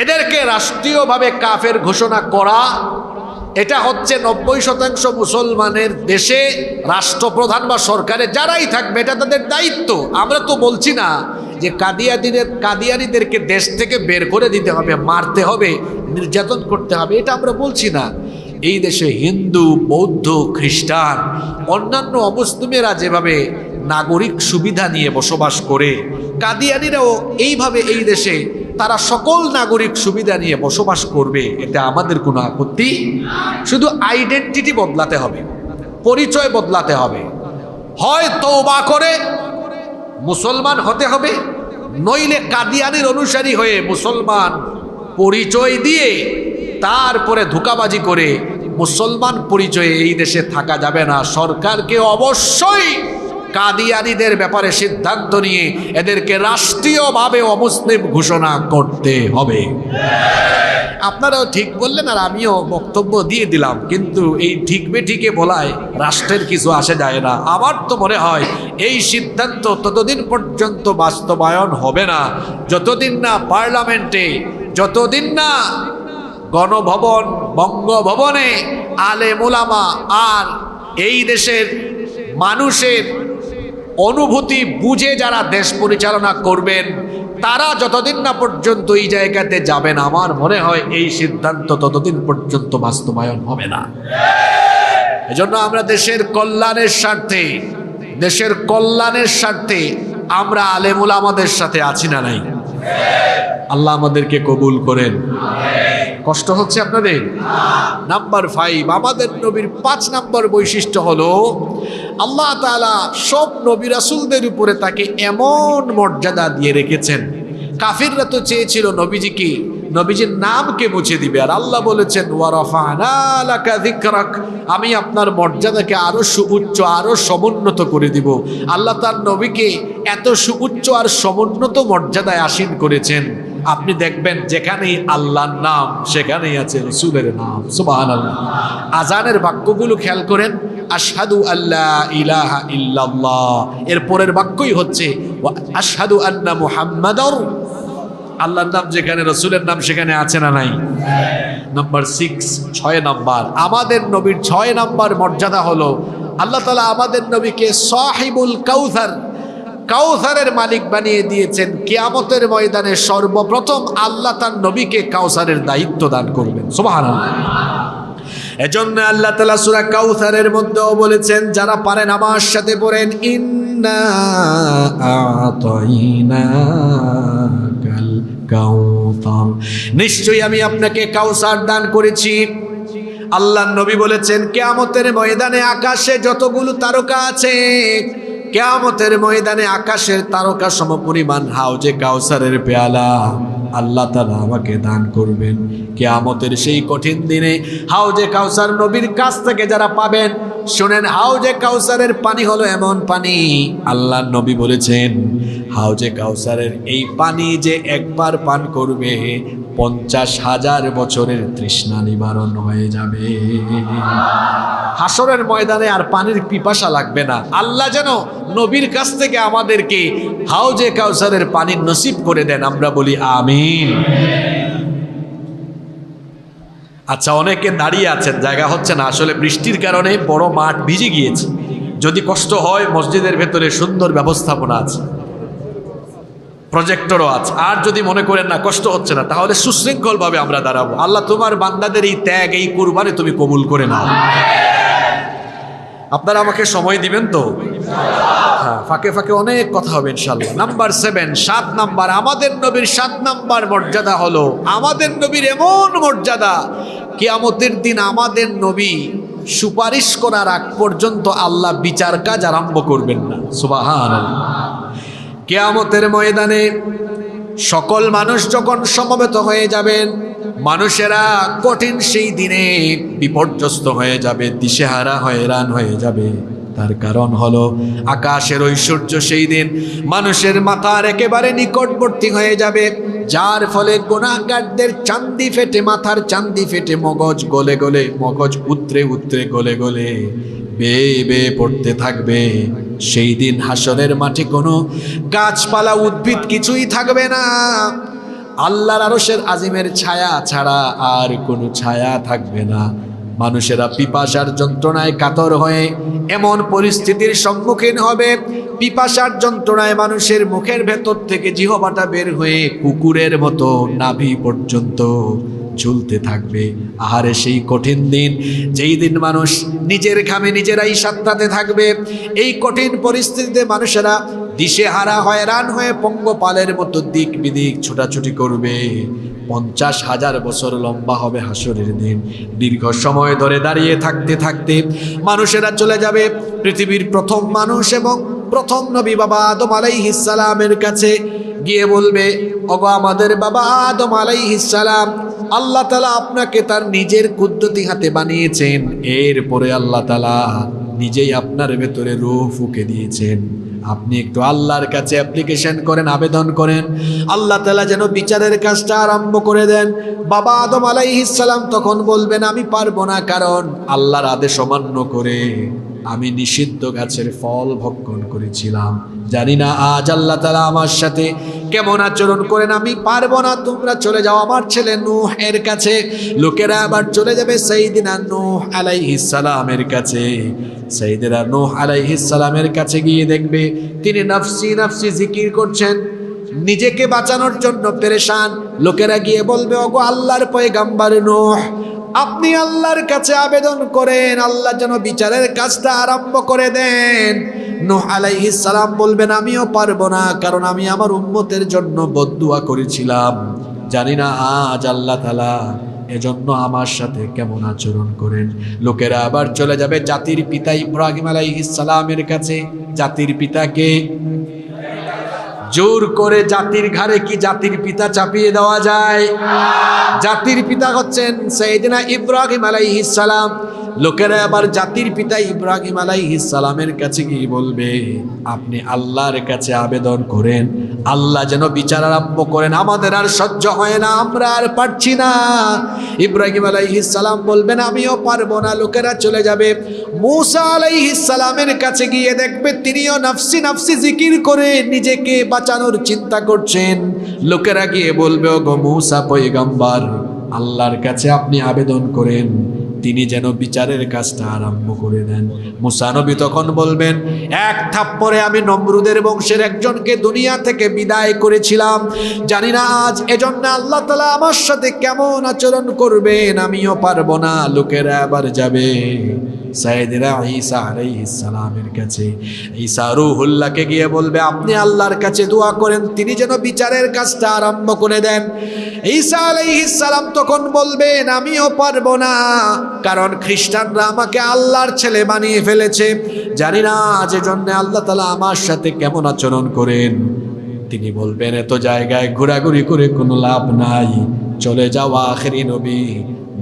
এদেরকে রাষ্ট্রীয়ভাবে কাফের ঘোষণা করা, এটা হচ্ছে 90% মুসলমানের দেশে রাষ্ট্রপ্রধান বা সরকারে যারাই থাকবে এটা তাদের দায়িত্ব। আমরা তো বলছি না যে কাদিয়ানীদেরকে দেশ থেকে বের করে দিতে হবে, মারতে হবে, নির্যাতন করতে হবে, এটা আমরা বলছি না। এই দেশে হিন্দু, বৌদ্ধ, খ্রিস্টান, অন্যান্য অমুসলিমেরা যেভাবে নাগরিক সুবিধা নিয়ে বসবাস করে, কাদিয়ানীরাও এইভাবে এই দেশে তারা সকল নাগরিক সুবিধা নিয়ে বসবাস করবে, এতে আমাদের কোনো আপত্তি। শুধু আইডেন্টিটি বদলাতে হবে, পরিচয় বদলাতে হবে। হয় তওবা করে মুসলমান হতে হবে, নইলে কাদিয়ানীর অনুসারী হয়ে মুসলমান পরিচয় দিয়ে তারপরে ধোঁকাবাজি করে মুসলমান পরিচয়ে এই দেশে থাকা যাবে না। সরকারকে অবশ্যই কাদিয়ানীদের ব্যাপারে সিদ্ধান্ত নিয়ে এদেরকে রাষ্ট্রীয়ভাবে অমুসলিম ঘোষণা করতে হবে। আপনারাও ঠিক বললেন আর আমিও বক্তব্য দিয়ে দিলাম, কিন্তু এই ঠিক বেঠিকে বলায় রাষ্ট্রের কিছু আসে যায় না। আমার তো মনে হয় এই সিদ্ধান্ত ততদিন পর্যন্ত বাস্তবায়ন হবে না যতদিন না পার্লামেন্টে, যতদিন না গণভবন, বঙ্গভবনে আলেম ওলামা আর এই দেশের মানুষের অনুভূতি বুঝে যারা দেশ পরিচালনা করবেন তারা যতদিন না পর্যন্ত এই জায়গাতে যাবেন, আমার মনে হয় এই সিদ্ধান্ত ততদিন পর্যন্ত বাস্তবায়ন হবে না। এজন্য আমরা দেশের কল্যাণের স্বার্থে আমরা আলেম ওলামাদের সাথে আছি না নাই? আল্লাহ আমাদেরকে কবুল করেন। কষ্ট হচ্ছে আপনাদের? নাম্বার 5, আমাদের নবীর 5 নম্বর বৈশিষ্ট্য হলো আল্লাহ তাআলা সব নবী রাসূলদের উপরে তাকে এমন মর্যাদা দিয়ে রেখেছেন। কাফিররা তো চেয়েছিল নবীজির নামকে মুছে দিবে, আর আল্লাহ বলেছেন ওয়ারাফা'না লাকা যিকরাক, আমি আপনার মর্যাদাকে আরো সুউচ্চ, আরো সমুন্নত করে দিব। আল্লাহ তার নবীকে এত সুউচ্চ আর সমুন্নত মর্যাদায় আসীন করেছেন। আপনি দেখবেন যেখানেই আল্লাহর নাম সেখানেই আছে রাসূলের নাম। সুবহানাল্লাহ। আজানের বাক্যগুলো খেয়াল করেন, আশহাদু আল্লা ইলাহা ইল্লাল্লাহ, এর পরের বাক্যই হচ্ছে আশহাদু আন্না মুহাম্মাদার। আল্লাহর নাম যেখানে, রাসূলের নাম সেখানে আছে না নাই? নাম্বার 6 নাম্বার, আমাদের নবীর 6 নাম্বার মর্যাদা হলো আল্লাহ তাআলা আমাদের নবীকে সাহিবুল কাউসার, কাউসারের মালিক বানিয়ে দিয়েছেন। কিয়ামতের ময়দানে সর্বপ্রথম আল্লাহ তার নবীকে কাউসারের দায়িত্ব দান করবেন। সুবহানাল্লাহ। এজন্য আল্লাহ তাআলা সূরা কাউসারের মধ্যেও বলেছেন, যারা পারেন আমার সাথে পড়েন, ইন্না আতাইনাকাল কাউসার, নিশ্চয়ই আমি আপনাকে কাউসার দান করেছি। আল্লাহর নবী বলেছেন, কিয়ামতের ময়দানে আকাশে যতগুলো তারকা আছে, কিয়ামতের ময়দানে আকাশের তারকা সমপরিমাণ হাউজে কাউসারের পেয়ালা আল্লাহ তাআলা আমাকে দান করবেন। কিয়ামতের সেই কঠিন দিনে হাউজে কাউসার নবীর কাছ থেকে যারা পাবেন, শুনেন, হাউজে কাউসারের পানি হলো এমন পানি, আল্লাহর নবী বলেছেন হাউজে কাউসারের এই পানি যে একবার পান করবে 50,000 বছরের তৃষ্ণা নিবারণ হয়ে যাবে। হাসরের ময়দানে আর পানির পিপাসা লাগবে না। আল্লাহ যেন নবীর কাছ থেকে আমাদেরকে হাউজে কাউসারের পানি নসিব করে দেন, আমরা বলি আমিন। আচ্ছা, অনেকে দাঁড়িয়ে আছেন, জায়গা হচ্ছে না, আসলে বৃষ্টির কারণে বড় মাঠ ভিজে গিয়েছে। যদি কষ্ট হয়, মসজিদের ভেতরে সুন্দর ব্যবস্থাপনা আছে, প্রজেক্টরও আছে। আর যদি মনে করেন না কষ্ট হচ্ছে না, তাহলে সুশৃঙ্খলভাবে আমরা দাঁড়াবো। আল্লাহ তোমার বান্দাদের এই ত্যাগ, এই কুরবানি তুমি কবুল করে নাও। আপনারা আমাকে সময় দিবেন তো? হ্যাঁ, ফাঁকে ফাঁকে অনেক কথা হবে ইনশাআল্লাহ। নাম্বার 7 নাম্বার, আমাদের নবীর 7 নাম্বার মর্যাদা হলো, আমাদের নবীর এমন মর্যাদা, কিয়ামতের দিন আমাদের নবী সুপারিশ করার আগ পর্যন্ত আল্লাহ বিচার কাজ আরম্ভ করবেন না। সুবহানাল্লাহ। কিয়ামতের ময়দানে সকল মানুষ যখন সমবেত হয়ে যাবেন, মানুষেরা কঠিন সেই দিনে বিপর্যস্ত হয়ে যাবে, দিশেহারা হয়রান হয়ে যাবে। তার কারণ হলো আকাশের ঐশ্বর্য সেই দিন মানুষের মাথার একেবারে নিকটবর্তী হয়ে যাবে, যার ফলে গুনাহগারদের চান্দি ফেটে, মাথার চান্দি ফেটে মগজ গলে গলে, মগজ উতরে উতরে গলে গলে বেয়ে বেয়ে পড়তে থাকবে। সেই দিন হাসরের মাঠে কোনো গাছপালা উদ্ভিদ কিছুই থাকবে না, আল্লাহর আরশের আজিমের ছায়া ছাড়া আর কোনো ছায়া থাকবে না। মানুষেরা পিপাসার যন্ত্রণায় কাতর হয়ে এমন পরিস্থিতির সম্মুখীন হবে, পিপাসার যন্ত্রণায় মানুষের মুখের ভেতর থেকে জিহ্বাটা বের হয়ে কুকুরের মতো নাভি পর্যন্ত ঝুলতে থাকবে। আহারে সেই কঠিন দিন, যেই দিন মানুষ নিজের ঘামে নিজেরাই সাঁতরাতে থাকবে। এই কঠিন পরিস্থিতিতে মানুষেরা দিশেহারা হয়রান হয়ে পঙ্গপালের মতো দিক বিদিক ছোটাছুটি করবে। 50,000 বছর লম্বা হবে হাসরের দিন। দীর্ঘ সময় ধরে দাঁড়িয়ে থাকতে থাকতে মানুষেরা চলে যাবে পৃথিবীর প্রথম মানুষ এবং প্রথম নবী বাবা আদম আলাইহিস সালামের কাছে, গিয়ে বলবে, ওগো আমাদের বাবা আদম আলাইহিস সালাম, আল্লাহ তাআলা আপনাকে তার নিজের কুদরতি হাতে বানিয়েছেন, এরপরে আল্লাহ তাআলা নিজেই আপনার ভেতরে রূহ ফুঁকে দিয়েছেন। আপনি একটু আল্লাহর কাছে অ্যাপ্লিকেশন করেন, আবেদন করেন, আল্লাহ তাআলা যেন বিচারের কাজটা আরম্ভ করে দেন। বাবা আদম আলাইহিস সালাম তখন বলবেন, আমি পারবো না, কারণ আল্লাহর আদেশ অমান্য করে আমি নিষিদ্ধ গাছের ফল ভক্ষণ করেছিলাম। জানি না আজ আল্লাহ তাআলা আমার সাথে কেমন আচরণ করেন, আমি পারবো না, তোমরা চলে যাও আমার ছেলে নূহ এর কাছে। লোকেরা আবার চলে যাবে সাইয়্যিদিনা নূহ আলাইহিস সালামের কাছে। সাইয়্যিদিনা নূহ আলাইহিস সালামের কাছে গিয়ে দেখবে তিনি নফসি নফসি জিকির করছেন, নিজেকে বাঁচানোর জন্য পেরেশান। লোকেরা গিয়ে বলবে, ওগো আল্লাহর পয়গম্বর নূহ, আপনি আল্লাহর কাছে আবেদন করেন, আল্লাহ যেন বিচারের কাজটা আরম্ভ করে দেন। নূহ আলাইহিস সালাম বলবেন, আমিও পারবো না, কারণ আমি আমার উম্মতের জন্য বদদুয়া করেছিলাম। জানি না আজ আল্লাহ তাআলা এজন্য আমার সাথে কেমন আচরণ করেন। লোকেরা আবার চলে যাবে জাতির পিতা ইব্রাহিম আলাইহিস সালামের কাছে। জাতির পিতাকে জোর করে জাতির ঘাড়ে কি জাতির পিতা চাপিয়ে দেওয়া যায়? জাতির পিতা হচ্ছেন সাইয়্যিদিনা ইব্রাহিম আলাইহিস সালাম। লোকেরা আবার জাতির পিতা ইব্রাহিম আলাইহিস সালামের কাছে গিয়ে বলবে, আপনি আল্লাহর কাছে আবেদন করেন, আল্লাহ যেন বিচার আরম্ভ করেন, আমাদের আর সহ্য হয় না, আমরা আর পারছি না। ইব্রাহিম আলাইহিস সালাম বলবেন, আমিও পারবো না। লোকেরা চলে যাবে মূসা আলাইহিস সালামের কাছে, গিয়ে দেখবে তিনিও নফসি নফসি জিকির করে নিজেকে বাঁচানোর চিন্তা করছেন। লোকেরা গিয়ে বলবে, ওগো মূসা পয়গম্বর, আল্লাহর কাছে আপনি আবেদন করেন, তিনি যেন বিচারের কাজটা আরম্ভ করে দেন। মূসা নবী তখন বলবেন, এক থাপ্পড়ে আমি নমরুদের বংশের একজনকে দুনিয়া থেকে বিদায় করেছিলাম, জানি না আজ এজন্য আল্লাহ তাআলা আমার সাথে কেমন আচরণ করবেন, আমিও পারবো না। লোকেরা আবার যাবে সাইয়্যিদিনা ঈসা আলাইহিস সালামের কাছে। ঈসা রূহুল্লাহকে গিয়ে বলবে, আপনি আল্লাহর কাছে দোয়া করেন, তিনি যেন বিচারের কাজটা আরম্ভ করে দেন। ঈসা আলাইহিস সালাম তখন বলবেন, আমিও পারবো না, কারণ খ্রিস্টানরা আমাকে আল্লাহর ছেলে বানিয়ে ফেলেছে, জানি না আজ এজন্য আল্লাহ তাআলা আমার সাথে কেমন আচরণ করেন। তিনি বলবেন, এত জায়গায় ঘোরাঘুরি করে কোনো লাভ নাই, চলে যাও আখেরি নবী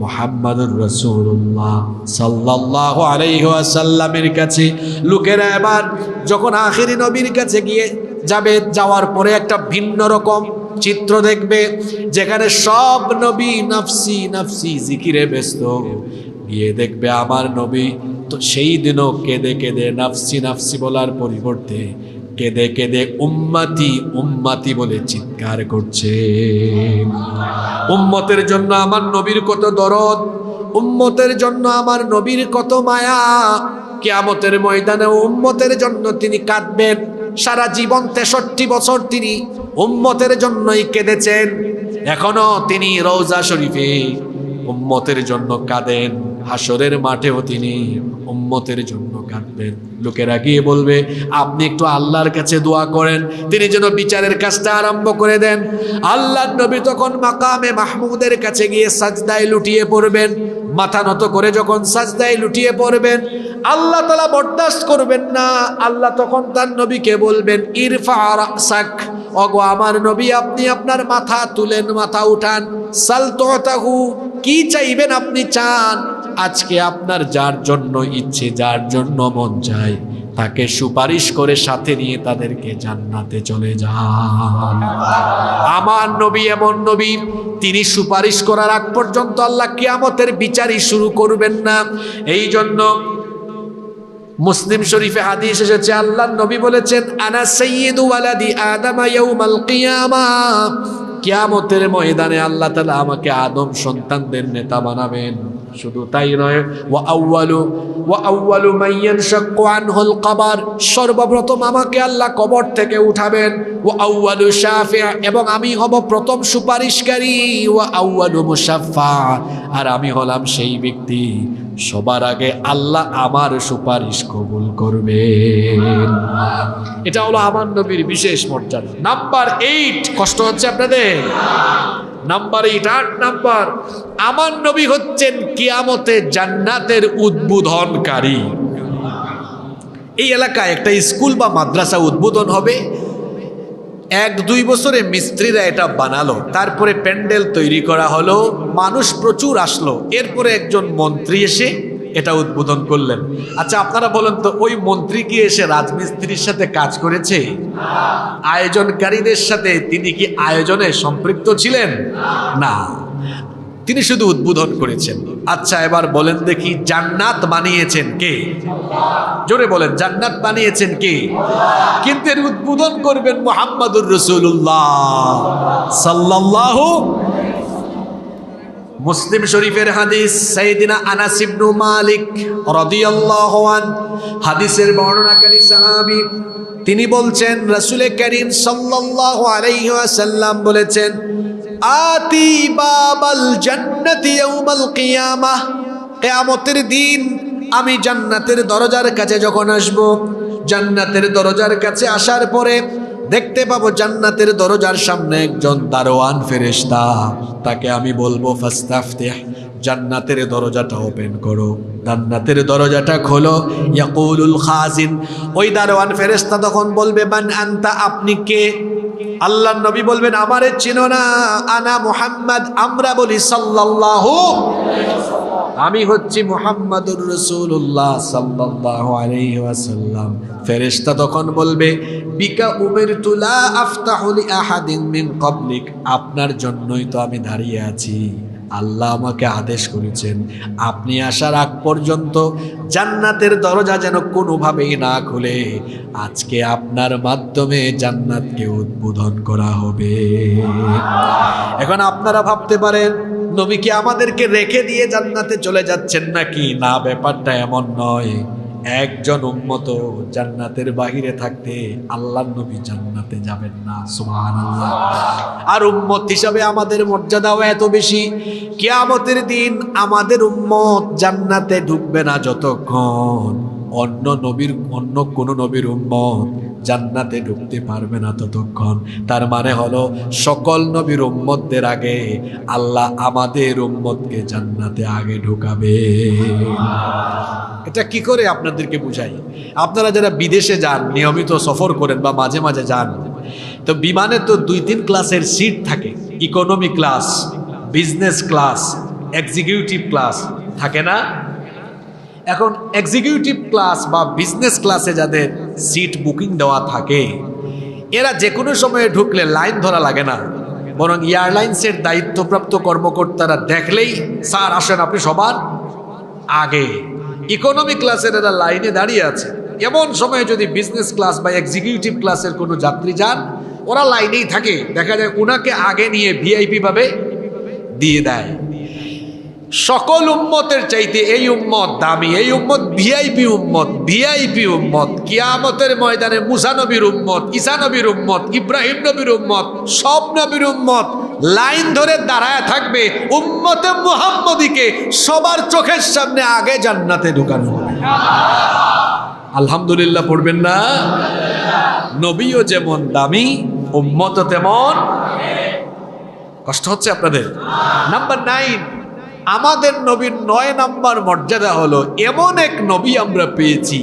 মুহাম্মাদুর রাসূলুল্লাহ সাল্লাল্লাহু আলাইহি ওয়াসাল্লামের কাছে। লোকেরা এবার যখন আখেরি নবীর কাছে গিয়ে যাবে, যাওয়ার পরে একটা ভিন্ন রকম চিত্র দেখবে, যেখানে সব নবী নফসি নফসি জিকিরে ব্যস্ত। গিয়ে দেখবে আমার নবী তো সেই দিনও কেঁদে কেঁদে নফসি নফসি বলার পরিবর্তে কেঁদে কেঁদে উম্মতি উম্মতি বলে চিৎকার করছে। উম্মতের জন্য আমার নবীর কত দরদ, উম্মতের জন্য আমার নবীর কত মায়া। কিয়ামতের ময়দানে উম্মতের জন্য তিনি কাঁদবেন। সারা জীবন 63 বছর তিনি উম্মতের জন্যই কেঁদেছেন। এখনো তিনি রওজা শরীফে উম্মতের জন্য কাঁদেন, হাসরের মাঠেও তিনি উম্মতের জন্য কাঁদবেন। লোকেরা গিয়ে বলবে, আপনি একটু আল্লাহর কাছে দোয়া করেন, তিনি যেন বিচারের কাজটা আরম্ভ করে দেন। আল্লাহর নবী তখন মাকামে মাহমুদের কাছে গিয়ে সাজদায় লুটিয়ে পড়বেন। মাথা নত করে যখন সাজদায় লুটিয়ে পড়বেন, আল্লাহ তাআলা বরদাস্ত করবেন না। আল্লাহ তখন তার নবীকে বলবেন, ইরফা রাসাক, ওগো আমার নবী, আপনি আপনার মাথা তুলেন, মাথা উঠান। সাল তুতাহু, কি চাইবেন আপনি চান। আজকে আপনার যার জন্য ইচ্ছে, যার জন্য মন চায়, তাকে সুপারিশ করে সাথে নিয়ে তাদেরকে জান্নাতে চলে যান। আমার নবী এমন নবী, তিনি সুপারিশ করার আগ পর্যন্ত আল্লাহ কিয়ামতের বিচারই শুরু করবেন না। এই জন্য মুসলিম শরীফে হাদিস এসেছে, আল্লাহর নবী বলেছেন, আনা সাইয়্যিদু ওয়ালাদি আদম ইয়াউমাল কিয়ামাহ, কিয়ামতের ময়দানে আল্লাহ তাআলা আমাকে আদম সন্তানদের নেতা বানাবেন। শুধু তাই নয়, ওয়া আউয়ালু মান ইয়ানশাক্কু আনহুল কবর, সর্বপ্রথম আমাকে আল্লাহ কবর থেকে উঠাবেন। ওয়া আউয়ালু শাফি', এবং আমি হব প্রথম সুপারিশকারী। ওয়া আউয়ালু মুশাফফা, আর আমি হলাম সেই ব্যক্তি সবার আগে আল্লাহ আমার সুপারিশ কবুল করবেন। এটা হলো আমার নবীর বিশেষ মর্যাদা। নাম্বার 8, কষ্ট হচ্ছে আপনাদের? নাম্বার 8 নাম্বার, আমার নবী হচ্ছেন কিয়ামতে জান্নাতের উদ্বোধনকারী। এই এলাকায় একটা স্কুল বা মাদ্রাসা উদ্বোধন হবে, 1-2 বছরে মিস্ত্রিরা এটা বানালো, তারপরে প্যান্ডেল তৈরি করা হলো, মানুষ প্রচুর আসলো, এরপরে একজন মন্ত্রী এসে এটা উদ্বোধন করলেন। আচ্ছা আপনারা বলেন তো, ওই মন্ত্রী কি এসে রাজমিস্ত্রির সাথে কাজ করেছে? আয়োজনকারীদের সাথে তিনি কি আয়োজনে সম্পৃক্ত ছিলেন? না, তিনি শুধু উদ্বোধন করেছেন। আচ্ছা এবার বলেন দেখি, জান্নাত বানিয়েছেন কে? জোরে বলেন, জান্নাত বানিয়েছেন কে? কিন্তু এর উদ্বোধন করবেন মুহাম্মাদুর রাসূলুল্লাহ সাল্লাল্লাহু। মুসলিম শরীফের হাদিস, সাইয়েদিনা আনাস ইবনে মালিক রাদিয়াল্লাহু আনহু হাদিসের বর্ণনাকারী সাহাবী, তিনি বলছেন রাসূল করিম সাল্লাল্লাহু আলাইহি ওয়াসাল্লাম বলেছেন, আতি বাবাল জান্নাতি ইয়াউমাল কিয়ামাহ, কিয়ামতের দিন আমি জান্নাতের দরজার কাছে যখন আসব, জান্নাতের দরজার কাছে আসার পরে দেখতে পাবো জান্নাতের দরজার সামনে একজন দারোয়ান ফেরেশতা। তাকে আমি বলবো ফাস্তাফতিহ, জান্নাতের দরজাটা ওপেন করো, জান্নাতের দরজাটা খোলো। ইয়াকুলুল খাজিন, ওই দারোয়ান ফেরেশতা তখন বলবে, মান আনতা, আপনি কে? আল্লাহর নবী বলবেন, আমারে চিনো না? আনা মুহাম্মদ, আমরা বলি সাল্লাল্লাহু, আমি হচ্ছি মুহাম্মাদুর রাসূলুল্লাহ সাল্লাল্লাহু আলাইহি ওয়াসাল্লাম। ফেরেশতা তখন বলবে, বিকা উমিরতু লা আফতাহু লি আহাদিন মিন ক্বাবলিক, আপনার জন্যই তো আমি দাঁড়িয়ে আছি, আল্লাহ আমাকে আদেশ করেছেন আপনি আসার আগ পর্যন্ত জান্নাতের দরজা যেন কোনোভাবেই না খুলে, আজকে আপনার মাধ্যমে জান্নাতকে উদ্বোধন করা হবে। এখন আপনারা ভাবতে পারেন, নবী কি আমাদেরকে রেখে দিয়ে জান্নাতে চলে যাচ্ছেন নাকি? না, ব্যাপারটা এমন নয়। একজন উম্মত জান্নাতের বাহিরে থাকতে আল্লাহর নবী জান্নাতে যাবেন না। সুবহানাল্লাহ। আর উম্মত হিসাবে আমাদের মর্যাদাও এত বেশি, কিয়ামতের দিন আমাদের উম্মত জান্নাতে ঢুকবে না যতক্ষণ অন্য কোন নবীর উম্মত জান্নাতে ঢুকতে পারবে না ততক্ষণ। তার মানে হলো সকল নবীর উম্মতদের আগে আল্লাহ আমাদের উম্মতকে জান্নাতে আগে ঢুকাবে। এটা কি করে আপনাদেরকে বুঝাই? আপনারা যারা বিদেশে যান, নিয়মিত সফর করেন বা মাঝে মাঝে যান, তো বিমানে তো 2-3 ক্লাসের সিট থাকে, economy class, business class, executive class থাকে না? এখন এক্সিকিউটিভ ক্লাস বা বিজনেস ক্লাসে যাদের সিট বুকিং দেওয়া থাকে, এরা যে কোনো সময়ে ঢুকলে লাইন ধরা লাগে না, বরং এয়ারলাইন্সের দায়িত্বপ্রাপ্ত কর্মকর্তারা দেখলেই, স্যার আসেন আপনি সবার আগে। ইকোনমি ক্লাসের এরা লাইনে দাঁড়িয়ে আছে। এমন সময় যদি বিজনেস ক্লাস বা এক্সিকিউটিভ ক্লাসের কোনো যাত্রী যান, ওরা লাইনেই থাকে, দেখা যায় ওনাকে আগে নিয়ে ভিআইপি ভাবে দিয়ে দেয়। সকল উম্মতের চাইতে এই উম্মত দামি, এই উম্মত ভিআইপি উম্মত, ভিআইপি উম্মত। কিয়ামতের ময়দানে মুসা নবীর উম্মত, ঈসা নবীর উম্মত, ইব্রাহিম নবীর উম্মত, সব নবীর উম্মত লাইন ধরে দাঁড়ায় থাকবে উম্মতে মুহাম্মদীকে সবার চোখের সামনে আগে জান্নাতে ঢুকানো হবে। আলহামদুলিল্লাহ পড়বেন না? নবীও যেমন দামি, উম্মত তেমন। কষ্ট হচ্ছে আপনাদের? নাম্বার 9, আমাদের নবীর 9 নাম্বার মর্যাদা হলো, এমন এক নবী আমরা পেয়েছি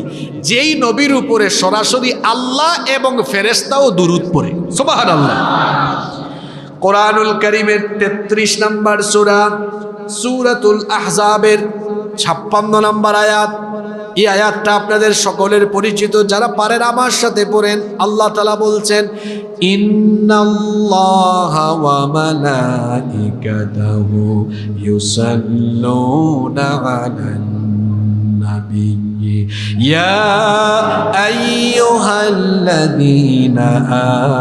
যেই নবীর উপরে সরাসরি আল্লাহ এবং ফেরেশতাও দুরূদ পড়ে। সুবহানাল্লাহ। কোরআনুল কারীমের 33 নাম্বার সূরা, সূরাতুল আহজাবের 56 নম্বর আয়াত। এই আয়াতটা আপনাদের সকলের পরিচিত, যারা পারেন আমার সাথে পড়েন। আল্লাহ তাআলা বলছেন, ইন্নাল্লাহা ওয়া মালাইকাতাহু ইউসাল্লুনা আলান নাবিয়্যি ইয়া আইয়ুহাল্লাযীনা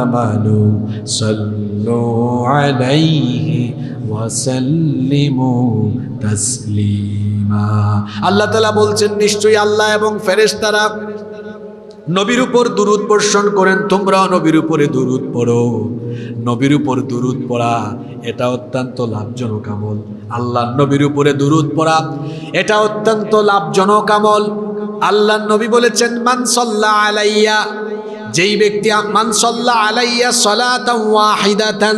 আমানু সাল্লু আলাইহি ওয়া সাল্লিমু তাসলিমা। আল্লাহ তাআলা বলছেন, নিশ্চয়ই আল্লাহ এবং ফেরেশতারা নবীর উপর দুরূদ বর্ষণ করেন, তোমরাও নবীর উপরে দুরূদ পড়ো। নবীর উপর দুরূদ পড়া এটা অত্যন্ত লাভজনক আমল। আল্লাহর নবীর উপরে দুরূদ পড়া এটা অত্যন্ত লাভজনক আমল। আল্লাহর নবী বলেছেন, মান সাল্লা আলাইয়া, যেই ব্যক্তি মান সাল্লা আলাইয়া সালাতান ওয়াহিদাতান,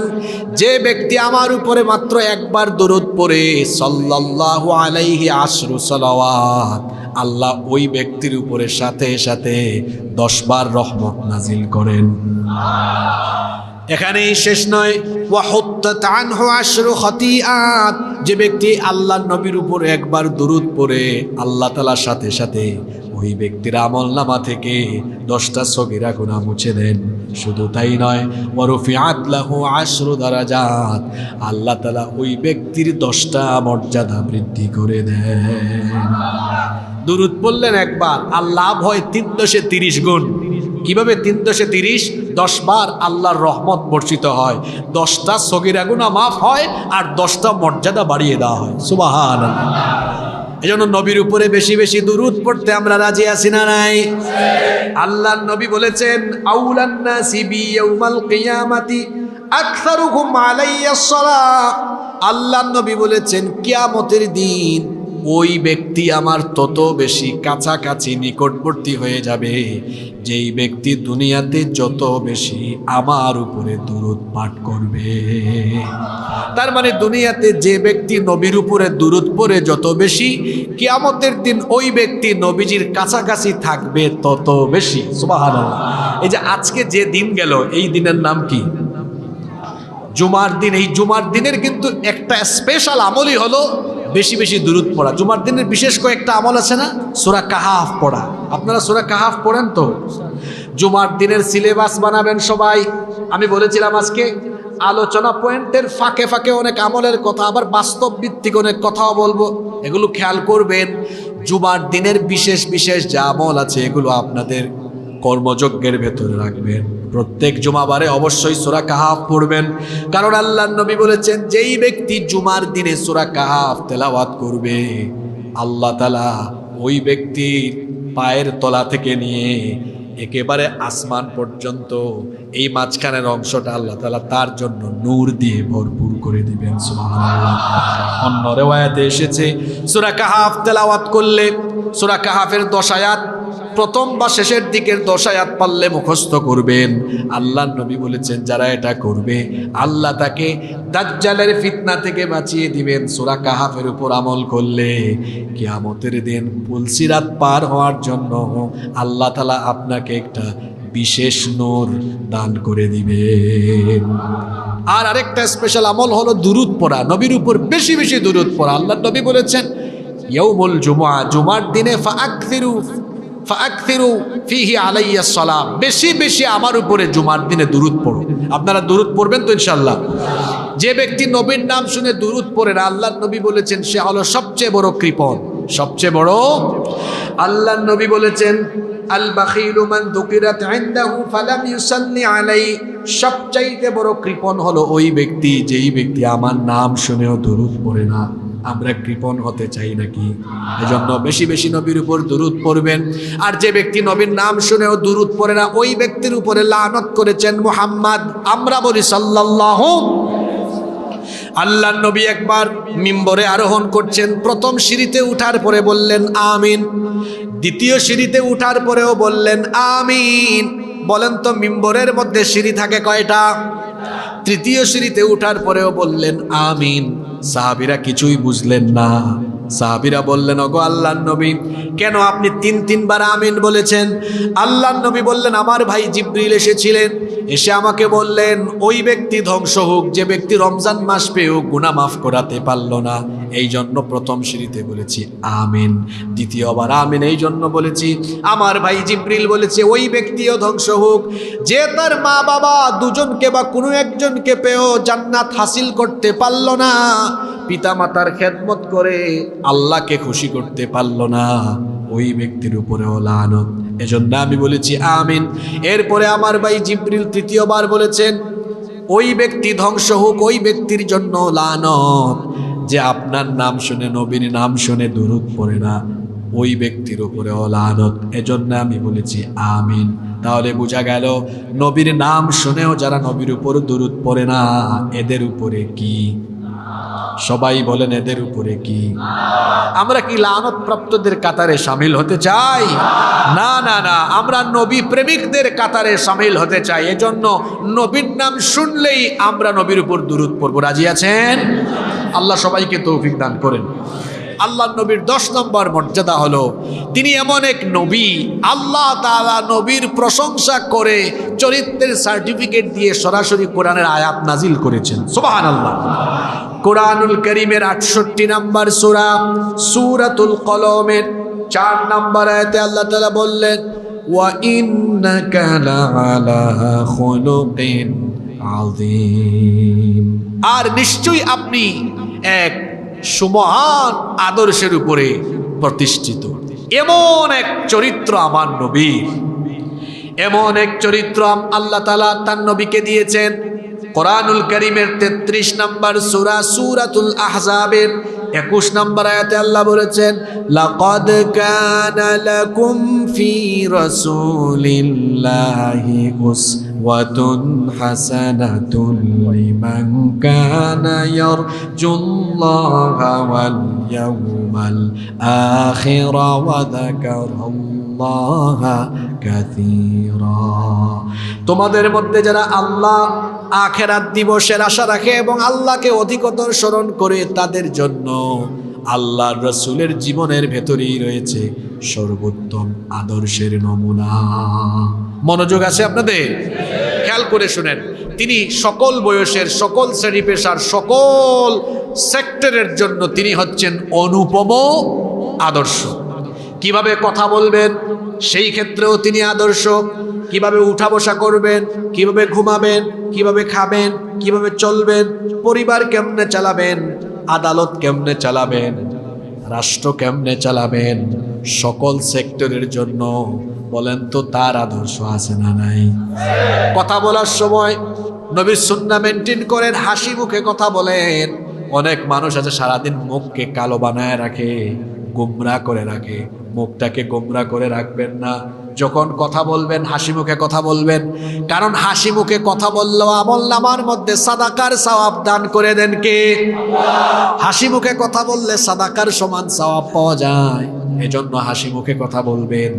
যে ব্যক্তি আমার উপরে মাত্র একবার দুরূদ পড়ে, সাল্লাল্লাহু আলাইহি আশরু সালাওয়াত, আল্লাহ ওই ব্যক্তির উপরে সাথে সাথে 10 বার রহমত নাজিল করেন। এখানেই শেষ নয়, ওয়া হুত্তাত আনহু আশরু খাতিআত, যে ব্যক্তি আল্লাহর নবীর উপর একবার দুরূদ পড়ে, আল্লাহ তাআলা সাথে সাথে ওই ব্যক্তির আমলনামা থেকে 10টা সগীরা গুনাহ মুছে দেন। শুধু তাই নয়, ওয়া রুফিআত লাহু আশরু দারাজাত, আল্লাহ তাআলা ওই ব্যক্তির 10টা মর্যাদা বৃদ্ধি করে দেন। দুরূদ পড়লেন একবার, আল্লাহ হয় 330 গুণ। কিভাবে 330? 10 বার আল্লাহর রহমত বর্ষিত হয়, 10টা সগীরা গুনাহ মাফ হয়, আর 10টা মর্যাদা বাড়িয়ে দেওয়া হয়। সুবহানাল্লাহ। এজন্য নবীর উপরে বেশি বেশি দুরূদ পড়তে আমরা রাজি আছি না নাই? আল্লাহর নবী বলেছেন, আউলান নাসি বি ইয়াউমাল কিয়ামাতি আকসারুহুম আলাইয়াস সালাহ। আল্লাহর নবী বলেছেন, কিয়ামতের দিন ওই ব্যক্তি আমার তত বেশি কাছাকাছি নিকটবর্তী হয়ে যাবে যেই ব্যক্তি দুনিয়াতে যত বেশি আমার উপরে দুরূদ পাঠ করবে। তার মানে দুনিয়াতে যে ব্যক্তি নবীর উপরে দুরূদ পড়ে যত বেশি, কিয়ামতের দিন ওই ব্যক্তি নবীজির কাছাকাছি থাকবে তত বেশি। সুবহানাল্লাহ। এই যে আজকে যে দিন গেল, এই দিনের নাম কি? জুমার দিন। এই জুমার দিনের কিন্তু একটা স্পেশাল আমলই হলো বেশি বেশি দুরূদ পড়া। জুমার দিনের বিশেষ কয়েকটা আমল আছে না? সূরা কাহাফ পড়া। আপনারা সূরা কাহাফ পড়েন তো? জুমার দিনের সিলেবাস বানাবেন সবাই। আমি বলেছিলাম আজকে আলোচনা পয়েন্টের ফাঁকে ফাঁকে অনেক আমলের কথা, আবার বাস্তব ভিত্তিক অনেক কথাও বলবো, এগুলো খেয়াল করবেন। জুমার দিনের বিশেষ বিশেষ যা আমল আছে এগুলো আপনাদের কর্মযজ্ঞের ভেতরে রাখবেন। প্রত্যেক জুমাবারে অবশ্যই সূরা কাহাফ পড়বেন, কারণ আল্লাহর নবী বলেছেন, যেই ব্যক্তি জুমার দিনে সূরা কাহাফ তেলাওয়াত করবে, আল্লাহ তাআলা ওই ব্যক্তির পায়ের তলা থেকে নিয়ে একেবারে আসমান পর্যন্ত এই মাঝখানের অংশটা আল্লাহ তাআলা তার জন্য নূর দিয়ে ভরপুর করে দিবেন। সুবহানাল্লাহ। অন্য রিওয়ায়াতে এসেছে, সূরা কাহাফ তেলাওয়াত করলে, সূরা কাহাফের 10 আয়াত প্রথম বা শেষের দিকের 10 আয়াত পারলে মুখস্থ করবেন। আল্লাহর নবী বলেছেন, যারা এটা করবে আল্লাহ তাকে দাজ্জালের ফিতনা থেকে বাঁচিয়ে দিবেন সূরা কাহাফের উপর আমল করলে। কিয়ামতের দিন পুলসিরাত পার হওয়ার জন্য আল্লাহ তাআলা আপনাকে একটা বিশেষ নূর দান করে দিবেন। আর আরেকটা স্পেশাল আমল হলো দুরূদ পড়া, নবীর উপর বেশি বেশি দুরূদ পড়া। আল্লাহর নবী বলেছেন, ইয়াউমুল জুমআ, জুমার দিনে ফাআকসিরু ফিহি আলাইয়াস সালাম, বেশি বেশি আমার উপরে জুমার দিনে দুরূদ পড়ো। আপনারা দুরূদ পড়বেন তো ইনশাআল্লাহ? যে ব্যক্তি নবীর নাম শুনে দুরূদ পড়ে না, আল্লাহর নবী বলেছেন সে হলো সবচেয়ে বড় কৃপণ, সবচেয়ে বড়। আল্লাহর নবী বলেছেন, আল বাখিলু মান যুকিরাত ইনদাহু ফালাম ইউসাল্লি আলাইহি, সবচাইতে বড় কৃপণ হলো ওই ব্যক্তি যেই ব্যক্তি আমার নাম শুনেও দুরূদ পড়ে না। আমরা কৃপণ হতে চাই নাকি? এজন্য বেশি বেশি নবীর উপর দুরূদ পড়বেন। আর যে ব্যক্তি নবীর নাম শুনেও দুরূদ পড়ে না, ওই ব্যক্তির উপরে লানত করেছেন মুহাম্মদ। আমরা বলি সাল্লাল্লাহু। আল্লাহর নবী একবার মিম্বরে আরোহণ করছেন, প্রথম সিঁড়িতে উঠার পরে বললেন আমিন, দ্বিতীয় সিঁড়িতে উঠার পরেও বললেন আমিন। বলেন তো মিম্বরের মধ্যে সিঁড়ি থাকে কয়টা? তৃতীয় সিঁড়িতে উঠার পরেও বললেন আমিন। সাহাবীরা কিছুই বুঝলেন না। সাহাবীরা বললেন, ওগো আল্লাহর নবী, কেন আপনি 3 বার আমিন বলেছেন? আল্লাহর নবী বললেন, আমার ভাই জিবরিল এসেছিলেন, এসে আমাকে বললেন ওই ব্যক্তি ধ্বংস হোক যে ব্যক্তি রমজান মাস পেয়েও গুনাহ মাফ করাতে পারল না। এই জন্য প্রথম সিঁড়িতে বলেছি আমিন, দ্বিতীয়বার আমিন এই জন্য বলেছি আমার ভাই জিবরিল বলেছে ওই ব্যক্তিও ধ্বংস হোক যে তার মা বাবা দুজনকে বা কোনো একজনকে পেয়েও জান্নাত হাসিল করতে পারল না, পিতামাতার খেদমত করে আল্লাহকে খুশি করতে পারল না, ওই ব্যক্তির উপরেও লানত। এজন্য আমি বলেছি আমিন। এরপরে আমার ভাই জিবরিল তৃতীয়বার বলেছেন ওই ব্যক্তি ধ্বংস হোক, ওই ব্যক্তির জন্য লানত যে আপনার নাম শুনে নবীর নাম শুনে দুরূদ পড়ে না, ওই ব্যক্তির উপরেও লানত। এজন্য আমি বলেছি আমিন। তাহলে বোঝা গেল নবীর নাম শুনেও যারা নবীর উপর দুরূদ পড়ে না এদের উপরে কি? সবাই বলেন এদের উপরে কি? আমরা কি লানত প্রাপ্তদের কাতারে শামিল হতে চাই? না না না, আমরা নবী প্রেমিকদের কাতারে শামিল হতে চাই। এজন্য নবীর নাম শুনলেই আমরা নবীর উপর দুরূদ পড়ব। রাজি আছেন? আল্লাহ সবাইকে তৌফিক দান করেন। আল্লাহ নবীর 10 নম্বর মর্যাদা হলো তিনি এমন এক নবী, আল্লাহ তাআলা নবীর প্রশংসা করে চরিত্রের সার্টিফিকেট দিয়ে সরাসরি কোরআনের আয়াত নাজিল করেছেন। সুবহানাল্লাহ। কোরআনুল কারীমের 68 নম্বর সূরা সূরাতুল কলমের 4 নম্বর আয়াতে আল্লাহ তাআলা বললেন ওয়া ইন্নাকা লাআলা খুলুকিন আযীম, আর নিশ্চয়ই আপনি এক সুমহান আদর্শের উপরে প্রতিষ্ঠিত। এমন এক চরিত্র আমার নবীর, এমন এক চরিত্র আল্লাহ তাআলা তার নবীকে দিয়েছেন। কোরআনুল কারীমের 33 নম্বর সূরা সূরাতুল আহজাবের 21 নম্বর আয়াতে আল্লাহ বলেছেন লাকাদ কানা লাকুম ফি রাসূলিল্লাহি উসওয়াতুন হাসানাতুন লিমান কানা ইয়ারজুল্লাহা ওয়াল ইয়াওমাল আখির ওয়া যাকারাল্লাহা কাসীরা। তোমাদের মধ্যে যারা আল্লাহ আখিরাত দিবসের আশা রাখে এবং আল্লাহকে অধিকতর স্মরণ করে তাদের জন্য আল্লাহর রাসূলের জীবনের ভেতরেই রয়েছে সর্বোত্তম আদর্শের নমুনা। মনোযোগ আছে আপনাদের? খেয়াল করে শুনেন, তিনি সকল বয়সের, সকল শ্রেণী পেশার, সকল সেক্টরের জন্য তিনি হচ্ছেন অনুপম আদর্শ। কিভাবে কথা বলবেন সেই ক্ষেত্রেও তিনি আদর্শ, কিভাবে উঠা বসা করবেন, কিভাবে ঘুমাবেন, কিভাবে খাবেন, কিভাবে চলবেন, পরিবার কেমনে চালাবেন, আদালত কেমনে চালাবেন, রাষ্ট্র কেমনে চালাবেন, সকল সেক্টরের জন্য বলেন তো তার আদর্শ আছে না নাই? কথা বলার সময় নবীর সুন্নাহ মেনটেন করেন, হাসি মুখে কথা বলেন। অনেক মানুষ আছে সারাদিন মুখকে কালো বানায় রাখে, গোমরা করে রাখে। মুখটাকে গোমরা করে রাখবেন না, যখন কথা বলবেন হাসি মুখে কথা বলবেন, কারণ হাসি মুখে কথা বললেও আমলনামার মধ্যে সাদাকার সওয়াব দান করে দেন কে? হাসি মুখে কথা বললে সাদাকার সমান সওয়াব পাওয়া যায়। এজন্য হাসি মুখে কথা বলবেন।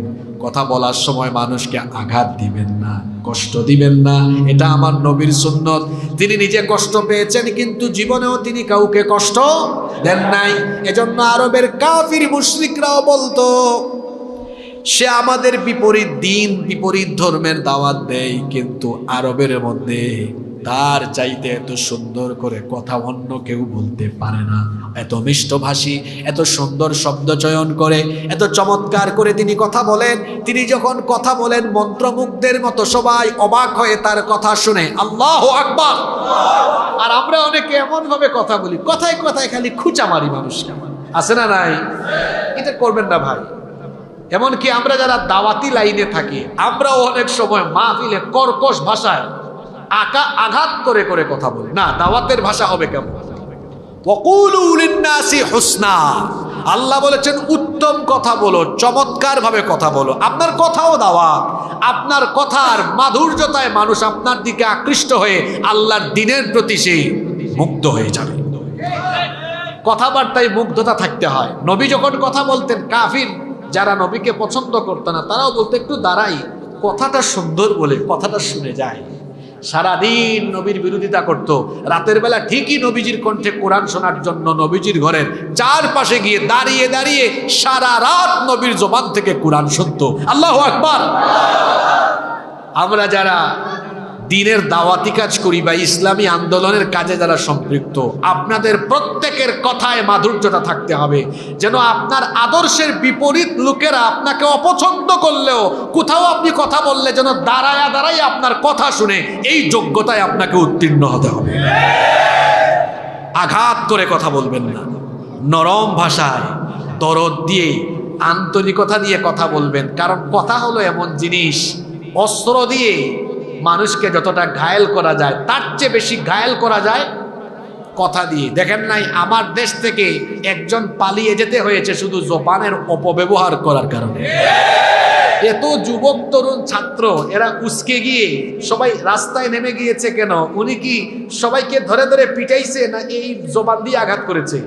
কথা বলার সময় মানুষকে আঘাত দিবেন না, কষ্ট দিবেন না, এটা আমার নবীর সুন্নত। তিনি নিজে কষ্ট পেয়েছেন কিন্তু জীবনেও তিনি কাউকে কষ্ট দেন নাই। এজন্য আরবের কাফির মুশরিকরাও বলতো সে আমাদের বিপরীত দিন, বিপরীত ধর্মের দাওয়াত দেয়, কিন্তু আরবের মধ্যে তার চাইতে এত সুন্দর করে কথা অন্য কেউ বলতে পারে না। এত মিষ্টভাষী, এত সুন্দর শব্দ চয়ন করে, এত চমৎকার করে তিনি কথা বলেন। তিনি যখন কথা বলেন মন্ত্রমুগ্ধের মতো সবাই অবাক হয়ে তার কথা শুনে। আল্লাহু আকবার। আর আমরা অনেকে এমন ভাবে কথা বলি, কথায় কথায় খালি খুঁচা মারি মানুষকে, আছে না নাই? এটা করবেন না ভাই। এমনকি আমরা যারা দাওয়াতি লাইনে থাকি, আমরাও অনেক সময় মাহফিলে কর্কশ ভাষায় আঘাত করে করে কথা বলি। না, দাওয়াতের ভাষা হবে কেমন? ওয়াকুলু লিন-নাসি হুসনা। আল্লাহ বলেছেন উত্তম কথা বলো, চমৎকার ভাবে কথা বলো। আপনার কথাও দাওয়াত, আপনার কথার মাধুর্যতায় মানুষ আপনার দিকে আকৃষ্ট হয়ে আল্লাহর দ্বীনের প্রতি সেই মুগ্ধ হয়ে যাবে। কথাবার্তায় মুগ্ধতা থাকতে হয়। নবী যখন কথা বলতেন, কাফির যারা নবীকে পছন্দ করতো না তারাও বলতো একটু দাঁড়াই, কথাটা সুন্দর বলে কথাটা শুনে যায়। সারাদিন নবীর বিরোধিতা করত, রাতের বেলা ঠিকই নবীজির কণ্ঠে কোরআন শোনার জন্য নবীজির ঘরের চারপাশে গিয়ে দাঁড়িয়ে দাঁড়িয়ে সারা রাত নবীর জবান থেকে কোরআন শুনতো। আল্লাহু আকবার। আমরা যারা দ্বীনের দাওয়াতি কাজ করি বা ইসলামী আন্দোলনের কাজে যারা সম্পৃক্ত, আপনাদের প্রত্যেকের কথায় মাধুর্যতা থাকতে হবে, যেন আপনার আদর্শের বিপরীত লোকেরা আপনাকে অপছন্দ করলেও কোথাও আপনি কথা বললে যেন দাঁড়ায় আপনার কথা শুনে এই যোগ্যতায় আপনাকে উত্তীর্ণ হতে হবে। আঘাত করে কথা বলবেন না, নরম ভাষায় দরদ দিয়ে আন্তরিকতা দিয়ে কথা বলবেন। কারণ কথা হলো এমন জিনিস, অস্ত্র দিয়ে মানুষকে যতটা ঘায়েল করা যায় তার চেয়ে বেশি ঘায়েল করা যায় কথা দিয়ে। দেখেন নাই, আমার দেশ থেকে একজন পালিয়ে যেতে হয়েছে শুধু জবানের অপব্যবহার করার কারণে। এত যুবক তরুণ ছাত্র এরা উস্কে গিয়ে সবাই রাস্তায় নেমে গিয়েছে কেন? উনি কি সবাইকে ধরে ধরে পিটাইছে না এই জবান দিয়ে আঘাত করেছে?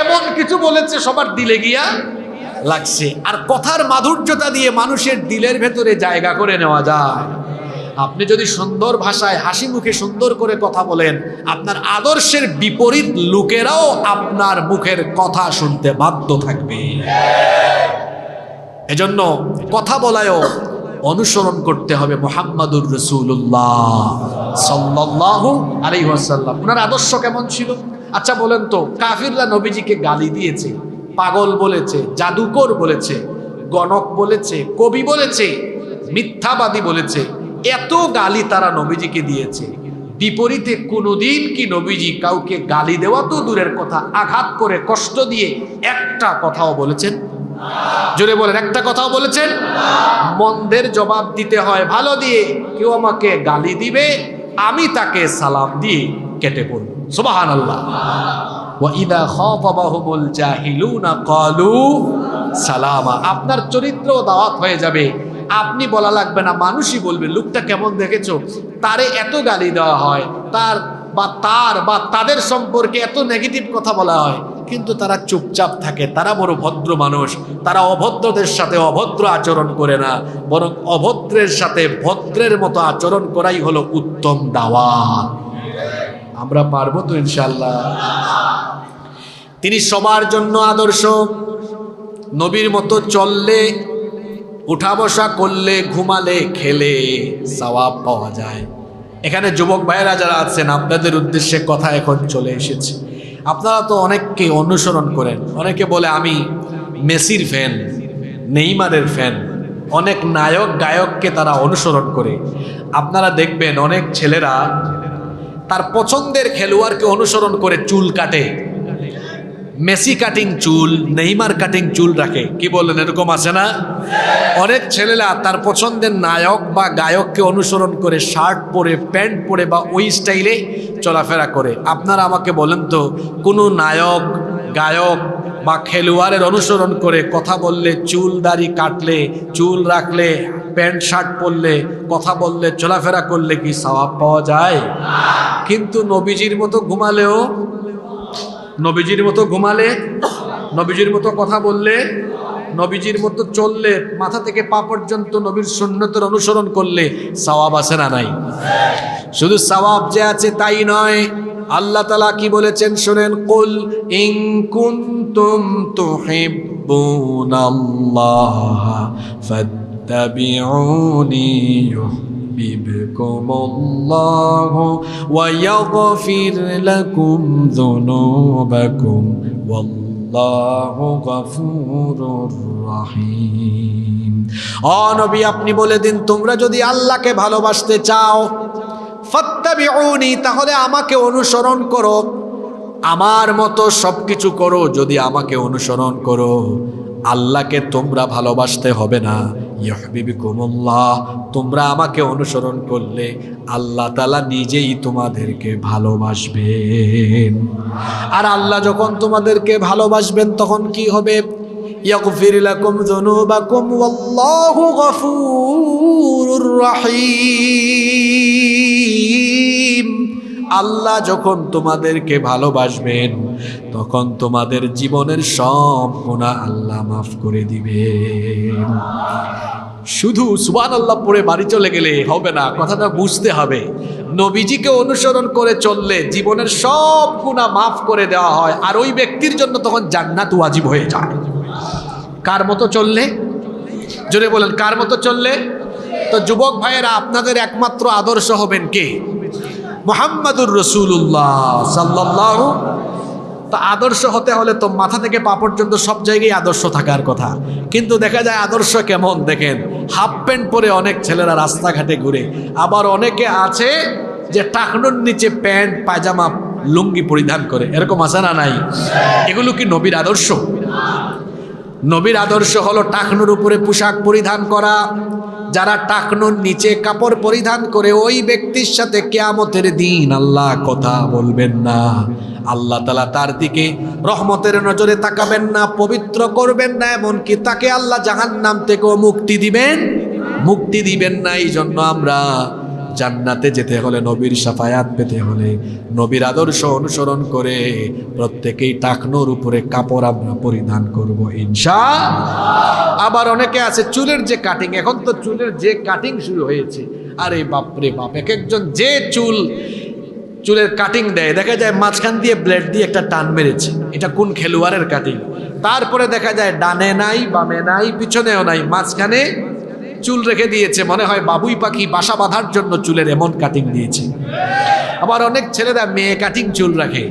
এমন কিছু বলেছে সবার দিলে গিয়া লাগছে। আর কথার মাধুর্যতা দিয়ে মানুষের দিলের ভেতরে জায়গা করে নেওয়া যায়। আপনি যদি সুন্দর ভাষায় হাসি মুখে সুন্দর করে কথা বলেন, আপনার আদর্শের বিপরীত লোকেরাও আপনার মুখের কথা শুনতে বাধ্য থাকবে। এজন্য কথা বলায়ও অনুসরণ করতে হবে মুহাম্মাদুর রাসূলুল্লাহ সাল্লাল্লাহু আলাইহি ওয়াসাল্লাম। ওনার আদর্শ কেমন ছিল? আচ্ছা বলেন তো, কাফিররা নবীজিকে গালি দিয়েছে, পাগল বলেছে, জাদুকর বলেছে, গণক বলেছে, কবি বলেছে, মিথ্যাবাদী বলেছে, এত গালি তারা নবীজিকে দিয়েছে। বিপরীতে কোনোদিন কি নবীজি কাউকে গালি দেওয়া তো দূরের কথা, আঘাত করে কষ্ট দিয়ে একটা কথাও বলেছেন? জোরে বলেন, একটা কথাও বলেছেন? মন্দের জবাব দিতে হয় ভালো দিয়ে। কেউ আমাকে গালি দিবে, আমি তাকে সালাম দিয়ে কেটে পড়ব। সুবহানাল্লাহ। ওয়া ইযা খাতাবাহুমুল জাহিলুনা ক্বালু সালামা। আপনার চরিত্র দাওয়াত হয়ে যাবে। আপনি বলা লাগবে না, মানুষই বলবে লোকটা কেমন দেখেছো, তারে এত গালি দেওয়া হয়, তার বা তাদের সম্পর্কে এত নেগেটিভ কথা বলা হয়, কিন্তু তারা চুপচাপ থাকে। তারা বড় ভদ্র মানুষ, তারা অভদ্রদের সাথে অভদ্র আচরণ করে না, বরং অভদ্রের সাথে ভদ্রের মতো আচরণ করাই হলো উত্তম দাওয়াত। আমরা পারবো তো ইনশাআল্লাহ। তিনি সবার জন্য আদর্শ। নবীর মতো চললে, উঠা বসা করলে, ঘুমালে, খেলে সওয়াব পাওয়া যায়। এখানে যুবক ভাইয়েরা যারা আছেন, আপনাদের উদ্দেশ্যে কথা এখন চলে এসেছে। আপনারা তো অনেককে অনুসরণ করেন। অনেকে বলে আমি মেসির ফ্যান, নেইমারের ফ্যান। অনেক নায়ক গায়ককে তারা অনুসরণ করে। আপনারা দেখবেন অনেক ছেলেরা তার পছন্দের খেলোয়াড়কে অনুসরণ করে চুল কাটে। মেসি কাটিং চুল, নেইমার কাটিং চুল রাখে। কি বলেন, এরকম আছে না? অনেক ছেলেরা তার পছন্দের নায়ক বা গায়ককে অনুসরণ করে শার্ট পরে, প্যান্ট পরে বা ওই স্টাইলে চলাফেরা করে। আপনারা আমাকে বলেন তো, কোনো নায়ক, গায়ক বা খেলোয়াড়ের অনুসরণ করে কথা বললে, চুল দাড়ি কাটলে, চুল রাখলে, প্যান্ট শার্ট পরলে, কথা বললে, চলাফেরা করলে কি সওয়াব পাওয়া যায়? কিন্তু নবীজির মতো ঘুমালেও, নবীজির মতো ঘুমালে, নবীজির মতো কথা বললে, নবীজির মতো চললে, মাথা থেকে পা পর্যন্ত নবীর সুন্নতের অনুসরণ করলে সওয়াব আছে না নাই? শুধু সওয়াব যে আছে তাই নয়, আল্লাহ তাআলা কি বলেছেন শুনেন, কুল ইন কুনতুম তুহিব্বুনাল্লাহ ফাত্তাবিউনি يحببكم ويغفر لكم ذنوبكم والله غفور رحيم। ও নবী, আপনি বলে দিন, তোমরা যদি আল্লাহকে ভালোবাসতে চাও, ফাত্তাবিউনি, তাহলে আমাকে অনুসরণ করো, আমার মতো সবকিছু করো। যদি আমাকে অনুসরণ করো, আল্লাহকে তোমরা ভালোবাসতে হবে না। ইউহিব্বুকুমুল্লাহ, তোমরা আমাকে অনুসরণ করলে আল্লাহ তাআলা নিজেই তোমাদেরকে ভালোবাসবেন। আর আল্লাহ যখন তোমাদেরকে ভালোবাসবেন তখন কি হবে? ইয়াগফির লাকুম যুনুবাকুম ওয়াল্লাহু গফুরুর রহিম। আল্লাহ যখন তোমাদেরকে ভালোবাসবেন তখন তোমাদের জীবনের সব গুনাহ আল্লাহ মাফ করে দিবেন। শুধু সুবহানাল্লাহ পড়ে বাড়ি চলে গেলে হবে না, কথাটা বুঝতে হবে। নবীজিকে অনুসরণ করে চললে জীবনের সব গুনাহ মাফ করে দেওয়া হয়, আর ওই ব্যক্তির জন্য তখন জান্নাত ওয়াজিব হয়ে যায়। কার মতো চললে? জোরে বলেন, কার মতো চললে? তো যুবক ভাইয়েরা, আপনাদের একমাত্র আদর্শ হবেন কে? মুহাম্মাদুর রাসূলুল্লাহ সাল্লাল্লাহু। তো আদর্শ হতে হলে তো মাথা থেকে পা পর্যন্ত সব জায়গায় আদর্শ থাকার কথা। কিন্তু দেখা যায় আদর্শ কেমন দেখেন, হাফ প্যান্ট পরে অনেক ছেলেরা রাস্তাঘাটে ঘুরে, আবার অনেকে আছে যে টাকনুর নিচে প্যান্ট পায়জামা লুঙ্গি পরিধান করে, এরকম আছে না নাই? এগুলো কি নবীর আদর্শ? নবীর আদর্শ হলো টাকনুর উপরে পোশাক পরিধান করা। যারা টাকনুর নিচে কাপড় পরিধান করে, ওই ব্যক্তির সাথে কিয়ামতের দিন আল্লাহ কথা বলবেন না। আল্লাহ তাআলা তার দিকে রহমতের নজরে তাকাবেন না, পবিত্র করবেন না, এমনকি তাকে আল্লাহ জাহান্নাম থেকেও মুক্তি দিবেন না। এই জন্য আমরা জান্নাতে যেতে হলে, নবীর শাফায়াত পেতে হলে, নবীর আদর্শ অনুসরণ করে প্রত্যেকেই টাকনোর উপরে কাপড় আমরা পরিধান করব ইনশাআল্লাহ। আবার অনেকে আছে চুলের যে কাটিং, এখন তো চুলের যে কাটিং শুরু হয়েছে, আরে বাপরে বাপ, এক একজন যে চুলের কাটিং দেয়, দেখা যায় মাঝখান দিয়ে ব্লেড দিয়ে একটা টান মেরেছে, এটা কোন খেলোয়াড়ের কাটিং। তারপরে দেখা যায় ডানে নাই, বামে নাই, পিছনেও নাই, মাঝখানে চুল রেখে দিয়েছে, মনে হয় বাবুই পাখি বাসা বাঁধার জন্য চুলের এমন কাটিং দিয়েছে। আবার অনেক ছেলেরা মেয়ে কাটিং চুল রাখে।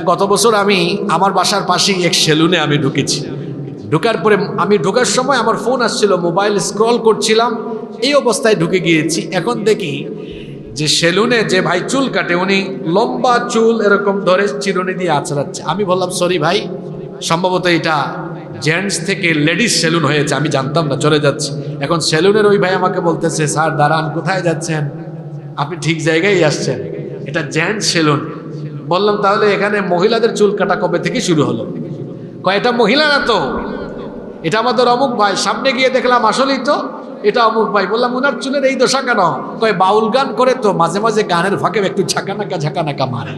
গত বছর আমি আমার বাসার পাশেই এক সেলুনে আমি ঢুকেছি। ঢোকার পরে আমি ঢোকার সময় আমার ফোন আসছিল, মোবাইল স্ক্রল করছিলাম, এই অবস্থায় ঢুকে গিয়েছি। এখন দেখি যে সেলুনে যে ভাই চুল কাটে, উনি লম্বা চুল এরকম ধরে চিরুনি দিয়ে আঁচড়াচ্ছে। আমি বললাম সরি ভাই, সম্ভবত এটা জেন্টস থেকে লেডিস সেলুন হয়েছে, আমি জানতাম না, চলে যাচ্ছি। এখন সেলুনের ওই ভাই আমাকে বলতেছে, স্যার দাঁড়ান, কোথায় যাচ্ছেন? আপনি ঠিক জায়গায় আসছেন, এটা জেন্টস সেলুন। বললাম তাহলে এখানে মহিলাদের চুল কাটা কবে থেকে শুরু হলো? এটা মহিলা না তো, এটা আমাদের অমুক ভাই। সামনে গিয়ে দেখলাম আসলেই তো এটা অমুক ভাই। বললাম উনার চুলের এই দশা কেন? বাউল গান করে তো, মাঝে মাঝে গানের ফাঁকে একটু ঝাঁকানাকা মারে।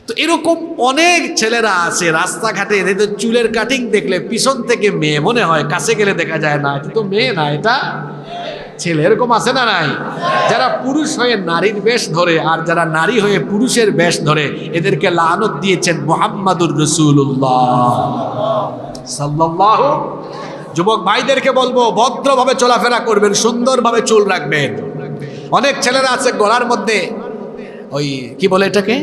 তো এরকম অনেক ছেলেরা আছে রাস্তাঘাটে, এদের চুলের কাটিং দেখলে পিছন থেকে মেয়ে মনে হয়, কাছে গেলে দেখা যায় না এটা তো মেয়ে না, এটা ছেলে। এরকম আছে না নাই? যারা পুরুষ হয়ে নারীর বেশ ধরে আর যারা নারী হয়ে পুরুষের বেশ ধরে, এদেরকে লানত দিয়েছেন মুহাম্মাদুর রাসূলুল্লাহ সাল্লাল্লাহু। যুবক ভাইদেরকে বলবো, ভদ্রভাবে চলাফেরা করবেন, সুন্দরভাবে চুল রাখবেন। অনেক ছেলেরা আছে গলার মধ্যে ওই কি বলে এটাকে,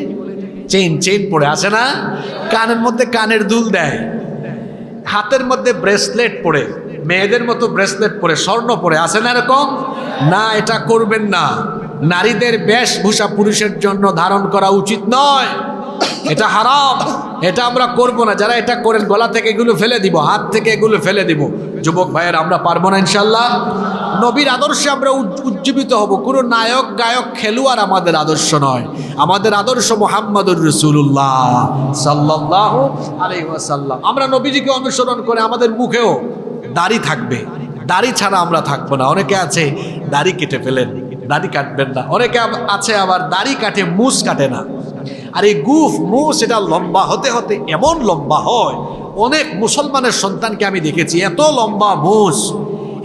চেইন পরে আসে না, কানের মধ্যে কানের দুল দেয়, হাতের মধ্যে ব্রেসলেট পরে, মেয়েদের মতো ব্রেসলেট পরে, স্বর্ণ পরে, আসে না এরকম? না, এটা করবেন না। নারীদের বেশভূষা পুরুষের জন্য ধারণ করা উচিত নয়, এটা হারাম, এটা আমরা করব না। যারা এটা করেন গলা থেকে এগুলো ফেলে দিব, হাত থেকে এগুলো ফেলে দিব। যুবক ভাইয়ের, আমরা পারবো না ইনশাল্লাহ। নবীর আদর্শে আমরা উজ্জীবিত হব। কোনো নায়ক গায়ক খেলোয়াড় আমাদের আদর্শ নয়, আমাদের আদর্শ মুহাম্মাদুর রাসূলুল্লাহ সাল্লাল্লাহু আলাইহি ওয়াসাল্লাম। আমরা নবীজিকে অনুসরণ করে আমাদের মুখেও দাড়ি থাকবে, দাড়ি ছাড়া আমরা থাকবো না। অনেকে আছে দাড়ি কেটে ফেলেন, দাড়ি কাটবেন না। অনেকে আছে আবার দাড়ি কাটে, মুছ কাটে না। আর এই মুছ এটা লম্বা হতে হতে এমন লম্বা হয়, অনেক মুসলমানের সন্তানকে আমি দেখেছি এত লম্বা মুছ।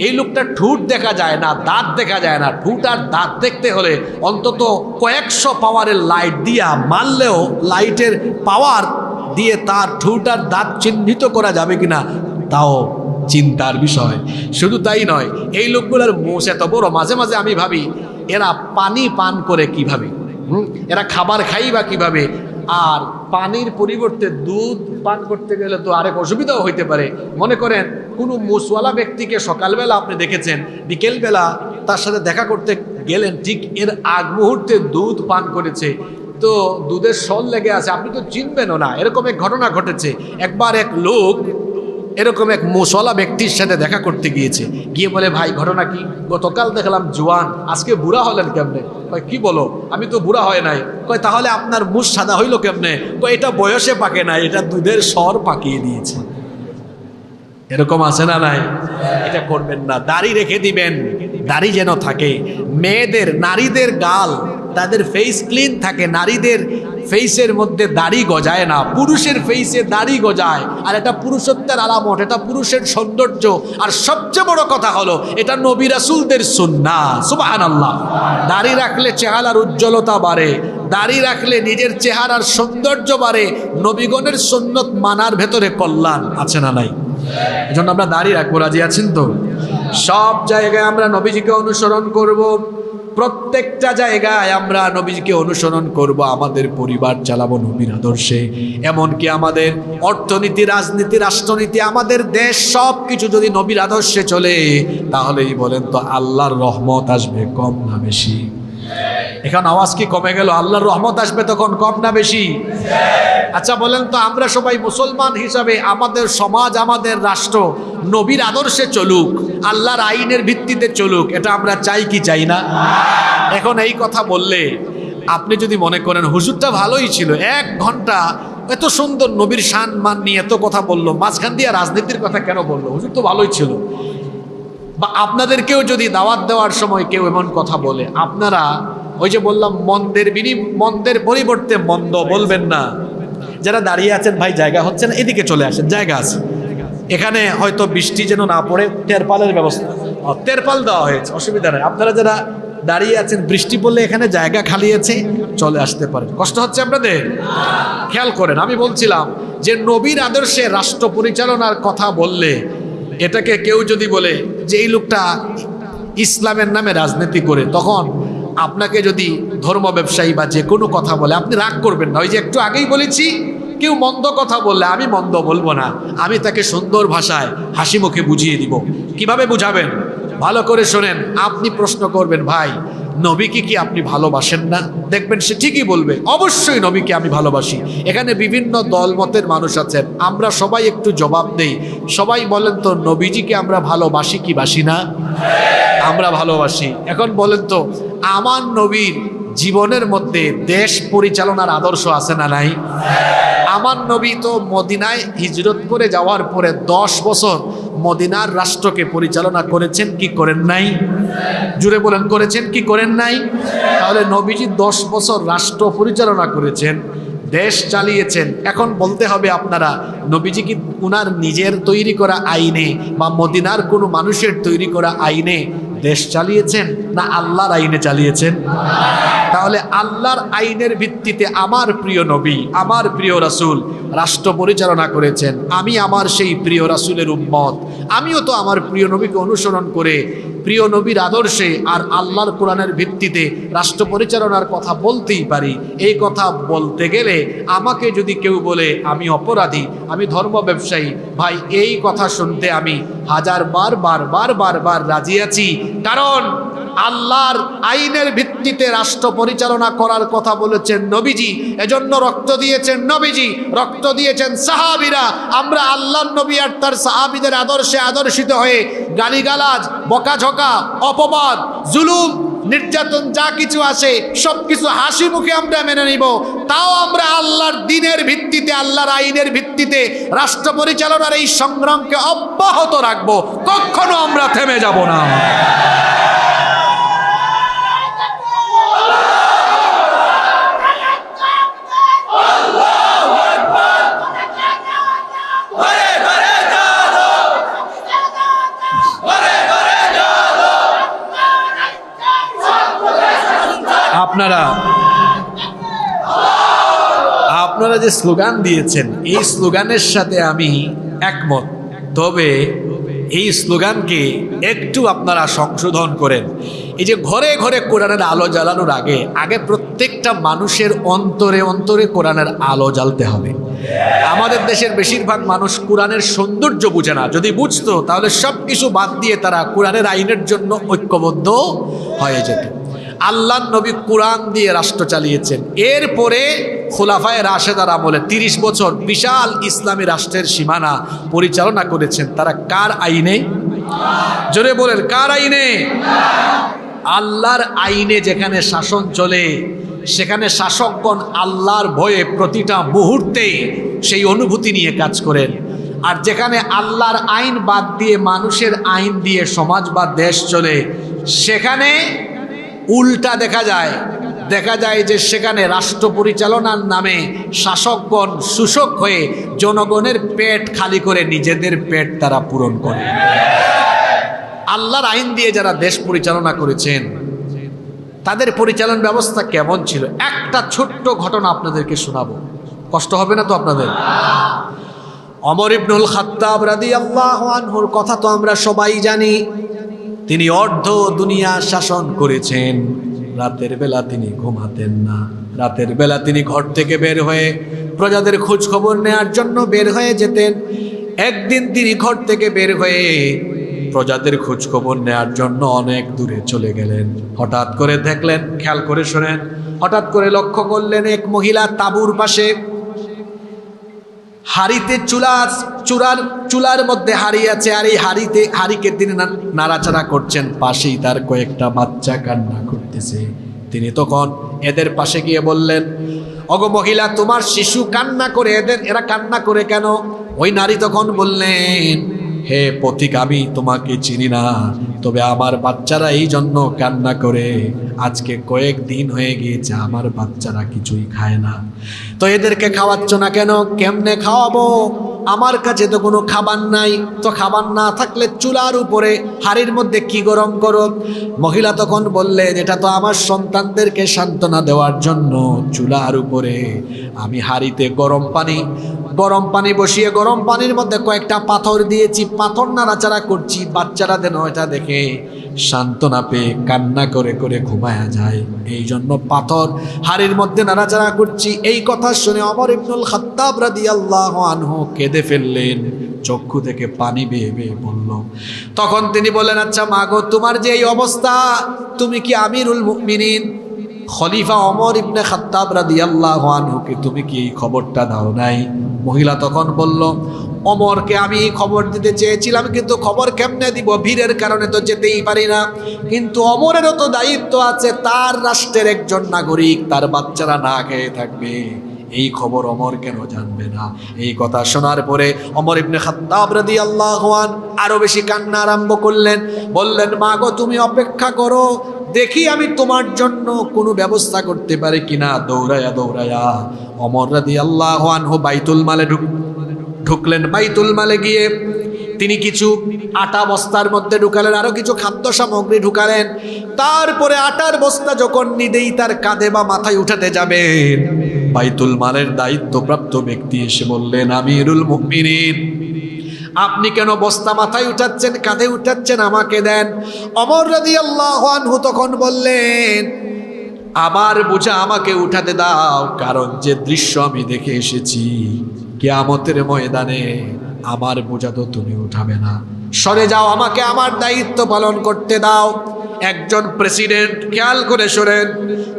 এই লোকটা ঠুট দেখা যায় না, দাঁত দেখা যায় না। ঠুট আর দাঁত দেখতে হলে অন্তত কয়েকশো পাওয়ারের লাইট দিয়া মারলেও লাইটের পাওয়ার দিয়ে তার ঠুট আর দাঁত চিহ্নিত করা যাবে কিনা তাও চিন্তার বিষয়। শুধু তাই নয়, এই লোকগুলোর মুছ এত বড়, মাঝে মাঝে আমি ভাবি এরা পানি পান করে কিভাবে, এরা খাবার খাই বা কিভাবে। আর পানির পরিবর্তে দুধ পান করতে গেলে তো আরেক অসুবিধাও হইতে পারে। মনে করেন কোনো মুসওয়ালা ব্যক্তিকে সকালবেলা আপনি দেখেছেন, বিকেলবেলা তার সাথে দেখা করতে গেলেন, ঠিক এর আগ মুহূর্তে দুধ পান করেছে, তো দুধের সল লেগে আছে, আপনি তো চিনবেনও না। এরকম এক ঘটনা ঘটেছে। একবার এক লোক এরকম এক মুসওয়ালা ব্যক্তির সাথে দেখা করতে গিয়েছে, গিয়ে বলে, ভাই ঘটনা কি? গতকাল দেখলাম জোয়ান, আজকে বুড়া হলেন কেমনে? কয় কি বলো, আমি তো বুড়া হয় নাই। কয় তাহলে আপনার মুখ সাদা হইল কেমনে? কয় এটা বয়সে পাকে নাই, এটা দুধের স্বর পাকিয়ে দিয়েছে। এরকম আছে না নাই? এটা করবেন না। দাড়ি রেখে দিবেন, দাড়ি যেন থাকে। মেয়েদের, নারীদের গাল, তাদের ফেস ক্লিন থাকে। নারীদের ফেসের মধ্যে দাড়ি গজায় না, পুরুষের ফেসে দাড়ি গজায়। আর এটা পুরুষত্বের আলামত, এটা পুরুষের সৌন্দর্য। আর সবচেয়ে বড় কথা হলো এটা নবী রাসূলদের সুন্নাহ। সুবহানাল্লাহ। দাড়ি রাখলে চেহারার উজ্জ্বলতা বাড়ে, দাড়ি রাখলে নিজের চেহারার সৌন্দর্য বাড়ে। নবীগণের সুন্নত মানার ভেতরে কল্যাণ আছে না নাই? এজন্য আমরা দাড়ি রাখবো। রাজি আছেন তো? সব জায়গায় আমরা নবীজিকে অনুসরণ করব, প্রত্যেকটা জায়গায় আমরা নবীজিকে অনুসরণ করব, আমাদের পরিবার চালাবো নবীর আদর্শে। এমনকি আমাদের অর্থনীতি, রাজনীতি, রাষ্ট্রনীতি, আমাদের দেশ সব কিছু যদি নবীর আদর্শে চলে, তাহলেই বলেন তো আল্লাহর রহমত আসবে কম না বেশি? এখন আওয়াজ কি কমে গেল? আল্লাহর রহমত আসবে তখন কম না বেশি? আচ্ছা বলেন তো, আমরা সবাই মুসলমান হিসাবে আমাদের সমাজ, আমাদের রাষ্ট্র নবীর আদর্শে চলুক, আল্লাহর আইনের ভিত্তিতে চলুক, এটা আমরা চাই কি চাই না? এখন এই কথা বললে আপনি যদি মনে করেন হুজুরটা ভালোই ছিল, 1 ঘন্টা এত সুন্দর নবীর শান মান নিয়ে এত কথা বললো, মাঝখান দিয়ে রাজনীতির কথা কেন বললো? হুজুর তো ভালোই ছিল। বা আপনাদেরকেও যদি দাওয়াত দেওয়ার সময় কেউ এমন কথা বলে, আপনারা ওই যে বললাম মন্দের পরিবর্তে মন্দ বলবেন না। যারা দাঁড়িয়ে আছেন, ভাই জায়গা হচ্ছে না, এদিকে চলে আসেন, জায়গা আছে এখানে, হয়তো বৃষ্টি যেন না পড়ে তেরপালের ব্যবস্থা, তেরপাল দেওয়া হয়েছে, অসুবিধা নেই। আপনারা যারা দাঁড়িয়ে আছেন, বৃষ্টি পড়লে এখানে জায়গা খালি আছে, চলে আসতে পারেন। কষ্ট হচ্ছে আপনাদের? খেয়াল করেন, আমি বলছিলাম যে নবীর আদর্শে রাষ্ট্র পরিচালনার কথা বললে, এটাকে কেউ যদি বলে যে এই লোকটা ইসলামের নামে রাজনীতি করে, তখন আপনাকে যদি ধর্ম ব্যবসায়ী বা যে কোনো কথা বলে, আপনি রাগ করবেন না। ওই যে একটু আগেই বলেছি, কেউ মন্দ কথা বললে আমি মন্দ বলবো না, আমি তাকে সুন্দর ভাষায় হাসি মুখে বুঝিয়ে দিব। কিভাবে বুঝাবেন? ভালো করে শোনেন। আপনি প্রশ্ন করবেন, ভাই নবীকে কি আপনি ভালোবাসেন না? দেখবেন সে ঠিকই বলবে, অবশ্যই নবীকে আমি ভালোবাসি। এখানে বিভিন্ন দলমতের মানুষ আছেন, আমরা সবাই একটু জবাব দেই। সবাই বলেন তো, নবীজিকে আমরা ভালোবাসি কি বাসি না? আমরা ভালোবাসি। এখন বলেন তো, আমার নবীর জীবনের মধ্যে দেশ পরিচালনার আদর্শ আছে না নাই? আমার নবী তো মদিনায় হিজরত করে যাওয়ার পরে 10 বছর মদিনার রাষ্ট্রকে পরিচালনা করেছেন কি করেন নাই? জুড়ে বলেন, করেছেন কি করেন নাই? তাহলে নবীজি 10 বছর রাষ্ট্র পরিচালনা করেছেন, দেশ চালিয়েছেন। এখন বলতে হবে আপনারা, নবীজি কি উনার নিজের তৈরি করা আইনে বা মদিনার কোনো মানুষের তৈরি করা আইনে দেশ চালিয়েছেন, না আল্লাহর আইনে চালিয়েছেন? তাহলে আল্লাহর আইনের ভিত্তিতে আমার প্রিয় নবী, আমার প্রিয় রাসূল রাষ্ট্র পরিচালনা করেছেন। আমি আমার সেই প্রিয় রাসূলের উম্মত, আমিও তো আমার প্রিয় নবীকে অনুসরণ করে প্রিয় নবীর আদর্শে আর আল্লাহর কোরআনের ভিত্তিতে রাষ্ট্র পরিচালনার কথা বলতেই পারি। এই কথা বলতে গেলে আমাকে যদি কেউ বলে আমি অপরাধী, আমি ধর্ম ব্যবসায়ী, ভাই এই কথা শুনতে আমি বার রাজি আছি। কারণ আল্লাহর আইনের ভিত্তিতে রাষ্ট্র পরিচালনা করার কথা বলেছেন নবীজি, এজন্য রক্ত দিয়েছেন নবীজি, রক্ত দিয়েছেন সাহাবীরা। আমরা আল্লাহর নবী আর তার সাহাবীদের আদর্শে আদর্শিত হয়ে গালিগালাজ, বকাঝকা, অপবাদ, জুলুম, নির্যাতন যা কিছু আছে সব কিছু হাসি মুখে আমরা মেনে নিব। তাও আমরা আল্লাহর দ্বীনের ভিত্তিতে, আল্লাহর আইনের ভিত্তিতে রাষ্ট্র পরিচালনার এই সংগ্রামকে অব্যাহত রাখবো, কখনো আমরা থেমে যাব না। আপনারা যে স্লোগান দিয়েছেন, এই স্লোগানের সাথে আমি একমত, তবে এই স্লোগানকে একটু আপনারা সংশোধন করেন। এই যে ঘরে ঘরে কোরআনের আলো জ্বালানোর আগে প্রত্যেকটা মানুষের অন্তরে অন্তরে কোরআনের আলো জ্বালতে হবে। আমাদের দেশের বেশিরভাগ মানুষ কোরআনের সৌন্দর্য বুঝে না। যদি বুঝতো তাহলে সব কিছু বাদ দিয়ে তারা কোরআনের আইনের জন্য ঐক্যবদ্ধ হয়ে যেত। আল্লাহর নবী কোরআন দিয়ে রাষ্ট্র চালিয়েছেন। এরপরে খোলাফায়ে রাশেদার আমলে 30 বছর বিশাল ইসলামী রাষ্ট্রের সীমানা পরিচালনা করেছেন। তারা কার আইনে? জোরে বলেন, কার আইনে? আল্লাহর আইনে। যেখানে শাসন চলে সেখানে শাসকগণ আল্লাহর ভয়ে প্রতিটা মুহূর্তে সেই অনুভূতি নিয়ে কাজ করেন। আর যেখানে আল্লাহর আইন বাদ দিয়ে মানুষের আইন দিয়ে সমাজ বা দেশ চলে, সেখানে উল্টা দেখা যায় যে সেখানে রাষ্ট্র পরিচালনার নামে শাসকগণ শোষক হয়ে জনগণের পেট খালি করে নিজেদের পেট তারা পূরণ করে। আল্লাহর আইন দিয়ে যারা দেশ পরিচালনা করেছেন তাদের পরিচালন ব্যবস্থা কেমন ছিল? একটা ছোট্ট ঘটনা আপনাদেরকে শোনাবো, কষ্ট হবে না তো আপনাদের? ওমর ইবনুল খাত্তাব রাদিয়াল্লাহু আনহুর কথা তো আমরা সবাই জানি। তিনি অর্ধ দুনিয়া শাসন করেছেন। রাতের বেলা তিনি ঘুমাতেন না। রাতের বেলা তিনি ঘর থেকে বের হয়ে প্রজাদের খোঁজ খবর নেওয়ার জন্য বের হয়ে যেতেন। একদিন তিনি ঘর থেকে বের হয়ে প্রজাদের খোঁজ খবর নেওয়ার জন্য অনেক দূরে চলে গেলেন। হঠাৎ করে দেখলেন, খেয়াল করে শোনেন, হঠাৎ করে লক্ষ্য করলেন এক মহিলা তাঁবুর পাশে হাড়িতে চুলার মধ্যে হাড়ি আছে, আর এই হাড়িকে তিনি নাড়াচাড়া করছেন। পাশেই তার কয়েকটা বাচ্চা কান্না করতেছে। তিনি তখন এদের পাশে গিয়ে বললেন, ওগো মহিলা, তোমার শিশু কান্না করে, এরা কান্না করে কেন? ওই নারী তখন বললেন, হে পথিক, আমি তোমাকে চিনি না, তবে আমার বাচ্চারা এই জন্য কান্না করে, আজকে কয়েকদিন হয়ে গিয়েছে আমার বাচ্চারা কিছুই খায় না, তো এদেরকে খাওয়াচ্ছ না কেন? কেমনে খাওয়াবো? আমার কাছে তো কোনো খাবার নাই। তো খাবার না থাকলে চুলার উপরে হাড়ির মধ্যে কি গরম করো? মহিলা তখন বললেন, এটা তো আমার সন্তানদেরকে সান্ত্বনা দেওয়ার জন্য চুলার উপরে আমি হাড়িতে গরম পানি বসিয়ে গরম পানির মধ্যে কয়েকটা পাথর দিয়েছি, পাথর নাড়াচাড়া করছি, বাচ্চারা যেন এটা দেখে সান্ত্বনা পেয়ে কান্না করে করে ঘুমায়া যায়, এই জন্য পাথর হাড়ির মধ্যে নাড়াচাড়া করছি। এই কথা শুনে ওমর ইবনুল খাত্তাব রাদিয়াল্লাহু আনহু কেঁদে ফেললেন, চক্ষু থেকে পানি বেয়ে বেয়ে বলল। তখন তিনি বললেন, আচ্ছা মা গো, তোমার যে এই অবস্থা, তুমি কি আমিরুল মুমিনিন খলিফা ওমর ইবনে খাত্তাব রাদিয়াল্লাহু আনহুকে তুমি কি এই খবরটা দাও নাই? মহিলা তখন বলল, ওমরকে আমি খবর দিতে চেয়েছিলাম, কিন্তু খবর কেমনে দিব? ভিড়ের কারণে তো যেতেই পারি না। কিন্তু ওমরেরও তো দায়িত্ব আছে, তার রাষ্ট্রের একজন নাগরিক, তার বাচ্চারা না খেয়ে থাকবে, এই খবর ওমর কেন জানবে না? এই কথা শোনার পরে ওমর ইবনে খাত্তাব রাদিয়াল্লাহু আনহু আরো বেশি কান্না আরম্ভ করলেন। বললেন, মা গো, তুমি অপেক্ষা করো, দেখি আমি তোমার জন্য কোনো ব্যবস্থা করতে পারি কিনা। দৌড়ায়া ওমর রাদিয়াল্লাহু আনহু বাইতুল মালে ঢুকলেন। বাইতুল মালে গিয়ে তিনি কিছু আটা বস্তার মধ্যে ঢুকালেন, আরো কিছু খাদ্য সামগ্রী ঢুকালেন। তারপরে আটার বস্তা যখন নিদেই তার কাঁধে বা মাথায় উঠাতে যাবেন, বাইতুল মালের দায়িত্বপ্রাপ্ত ব্যক্তি এসে বললেন, আমিরুল মুমিনিন, আপনি কেন বস্তা মাথায় উঠাচ্ছেন, কাঁধে উঠাচ্ছেন? আমাকে দেন। ওমর রাদিয়াল্লাহু আনহু তখন বললেন, আমার বোঝা আমাকে উঠাতে দাও, কারণ যে দৃশ্য আমি দেখে এসেছি কিয়ামতের ময়দানে আমার বোঝা তো তুমি উঠাবে না, সরে যাও, আমাকে আমার দায়িত্ব পালন করতে দাও। একজন প্রেসিডেন্ট, খেয়াল করে শোনেন,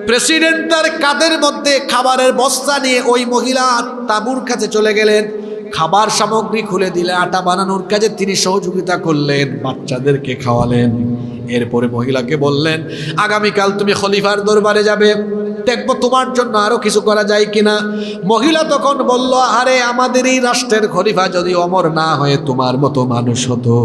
প্রেসিডেন্ট তার কাঁধের মধ্যে খাবারের বস্তা নিয়ে ওই মহিলার তাঁবুর কাছে চলে গেলেন। খাবার সামগ্রী খুলে দিলে আটা বানানোর কাজে তিনি সহযোগিতা করলেন, বাচ্চাদেরকে খাওয়ালেন। এরপরে মহিলাকে বললেন, আগামীকাল তুমি খলিফার দরবারে যাবে, দেখবো তোমার জন্য আরো কিছু করা যায় কিনা। মহিলা তখন বলল, আরে আমাদের এই রাষ্ট্রের খলিফা যদি ওমর না হয়ে তোমার মতো মানুষ হতো,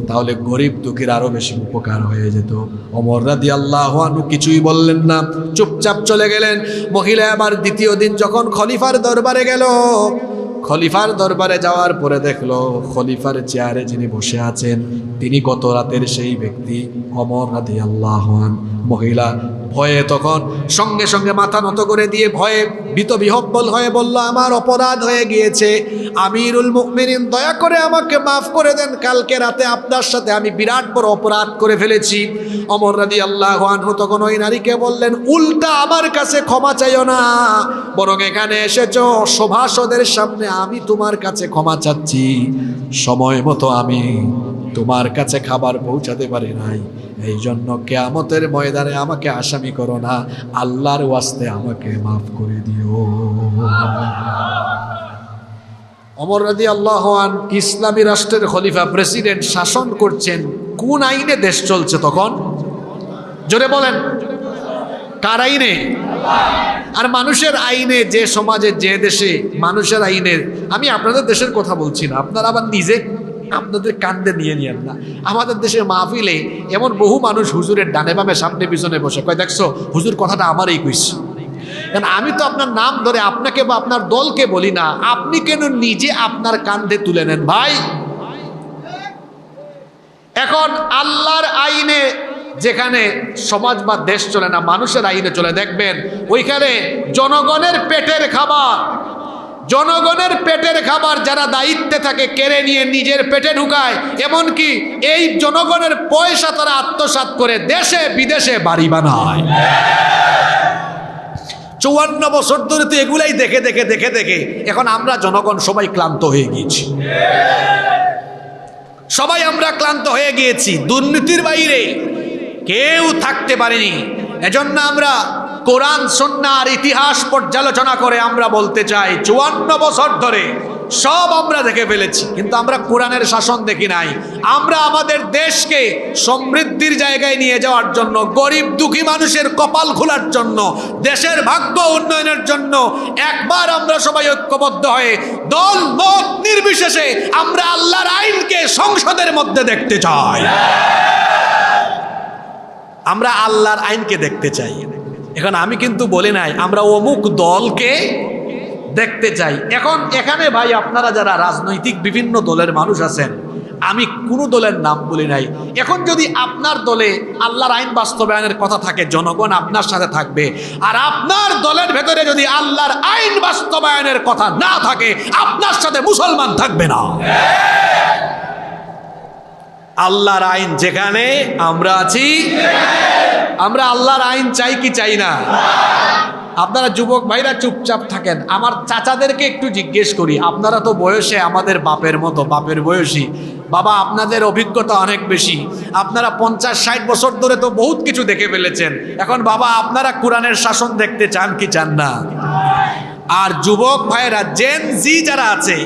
তাহলে গরিব দুঃখীর আরো বেশি উপকার হয়ে যেত। ওমর রাদিয়াল্লাহু আনহু কিছুই বললেন না, চুপচাপ চলে গেলেন। মহিলা আবার দ্বিতীয় দিন যখন খলিফার দরবারে গেল, খলিফার দরবারে যাওয়ার পরে দেখলো খলিফার চেয়ারে যিনি বসে আছেন তিনি গত রাতের সেই ব্যক্তি ওমর রাদিয়াল্লাহু আনহু। মহিলা ভয়ে তখন সঙ্গে সঙ্গে মাথা নত করে দিয়ে ভয়ে বিহ্বল হয়ে বলল, আমার অপরাধ হয়ে গিয়েছে, আমিরুল মুমিনিন, দয়া করে আমাকে মাফ করে দেন, কালকে রাতে আপনার সাথে আমি বিরাট বড় অপরাধ করে ফেলেছি। ওমর রাদিয়াল্লাহু আনহু তখন ওই নারীকে বললেন, উল্টা আমার কাছে ক্ষমা চাইও না, বরং এখানে এসেছো সভাসদের সামনে আমি তোমার কাছে ক্ষমা চাচ্ছি, সময় মতো আমি তোমার কাছে খাবার পৌঁছাতে পারি নাই, এই জন্য কিয়ামতের ময়দানে আমাকে আসামি করো না, আল্লাহর ওয়াস্তে আমাকে মাফ করে দিও। ওমর রাদিয়াল্লাহু আনহু ইসলামী রাষ্ট্রের খলিফা, প্রেসিডেন্ট, শাসন করছেন। কোন আইনে দেশ চলছে তখন? জোরে বলেন, কার আইনে? আর মানুষের আইনে, যে সমাজে যে দেশে মানুষের আইনের, আমি আপনাদের দেশের কথা বলছি না, আপনারা আবার নিজে আপনাদের কান্দে নিয়ে নিয়েন না। আমাদের দেশের মাহফিলে এমন বহু মানুষ হুজুরের ডানে বামে সামনে পিছনে বসে কয়, দেখছো হুজুর কথাটা আমারই কইছে। কারণ আমি তো আপনার নাম ধরে আপনাকে বা আপনার দলকে বলি না, আপনি কেন নিজে আপনার কান্ধে তুলে নেন ভাই? এখন আল্লাহর আইনে যেখানে সমাজ বা দেশ চলে না, মানুষের আইনে চলে, দেখবেন ওইখানে জনগণের পেটের খাবার, জনগণের পেটের খাবার যারা দায়িত্বে থাকে কেড়ে নিয়ে নিজের পেটে ঢুকায়, এমনকি এই জনগণের পয়সা তারা আত্মসাৎ করে দেশে বিদেশে বাড়ি বানায়। 54 বছর ধরে তো এগুলাই দেখে দেখে দেখে দেখে এখন আমরা জনগণ সবাই ক্লান্ত হয়ে গিয়েছি। সবাই আমরা ক্লান্ত হয়ে গিয়েছি, দুর্নীতির বাইরে কেউ থাকতে পারেনি। এজন্য আমরা কোরআন সুন্নাহ আর ইতিহাস পর্যালোচনা করে আমরা বলতে চাই 54 বছর ধরে সব আমরা দেখে ফেলেছি, কিন্তু আমরা কোরআনের শাসন দেখি নাই। আমরা আমাদের দেশকে সমৃদ্ধির জায়গায় নিয়ে যাওয়ার জন্য, গরিব দুঃখী মানুষের কপাল খোলার জন্য, দেশের ভাগ্য উন্নয়নের জন্য একবার আমরা সবাই ঐক্যবদ্ধ হয়ে দল মত নির্বিশেষে আমরা আল্লাহর আইনকে সংসদের মধ্যে দেখতে চাই। আমরা আল্লাহর আইনকে দেখতে চাই। এখন আমি কিন্তু বলি নাই আমরা অমুক দলকে দেখতে চাই। এখন এখানে ভাই আপনারা যারা রাজনৈতিক বিভিন্ন দলের মানুষ আছেন, আমি কোনো দলের নাম বলি নাই। এখন যদি আপনার দলে আল্লাহর আইন বাস্তবায়নের কথা থাকে, জনগণ আপনার সাথে থাকবে। আর আপনার দলের ভেতরে যদি আল্লাহর আইন বাস্তবায়নের কথা না থাকে, আপনার সাথে মুসলমান থাকবে না। আল্লাহর আইন যেখানে আমরা আছি, আমরা আল্লাহর আইন চাই কি চাই না? আপনারা যুবক ভাইরা চুপচাপ থাকেন। আমার চাচাদেরকে একটু জিজ্ঞেস করি, আপনারা তো বয়সে আমাদের বাপের মতো, বাপের বয়সী। বাবা, আপনাদের অভিজ্ঞতা অনেক বেশি, আপনারা 50-60 বছর ধরে তো বহুত কিছু দেখে ফেলেছেন। এখন বাবা, আপনারা কোরআনের শাসন দেখতে চান কি চান না? আর যুবক ভাইরা জেন জি যারা আছে,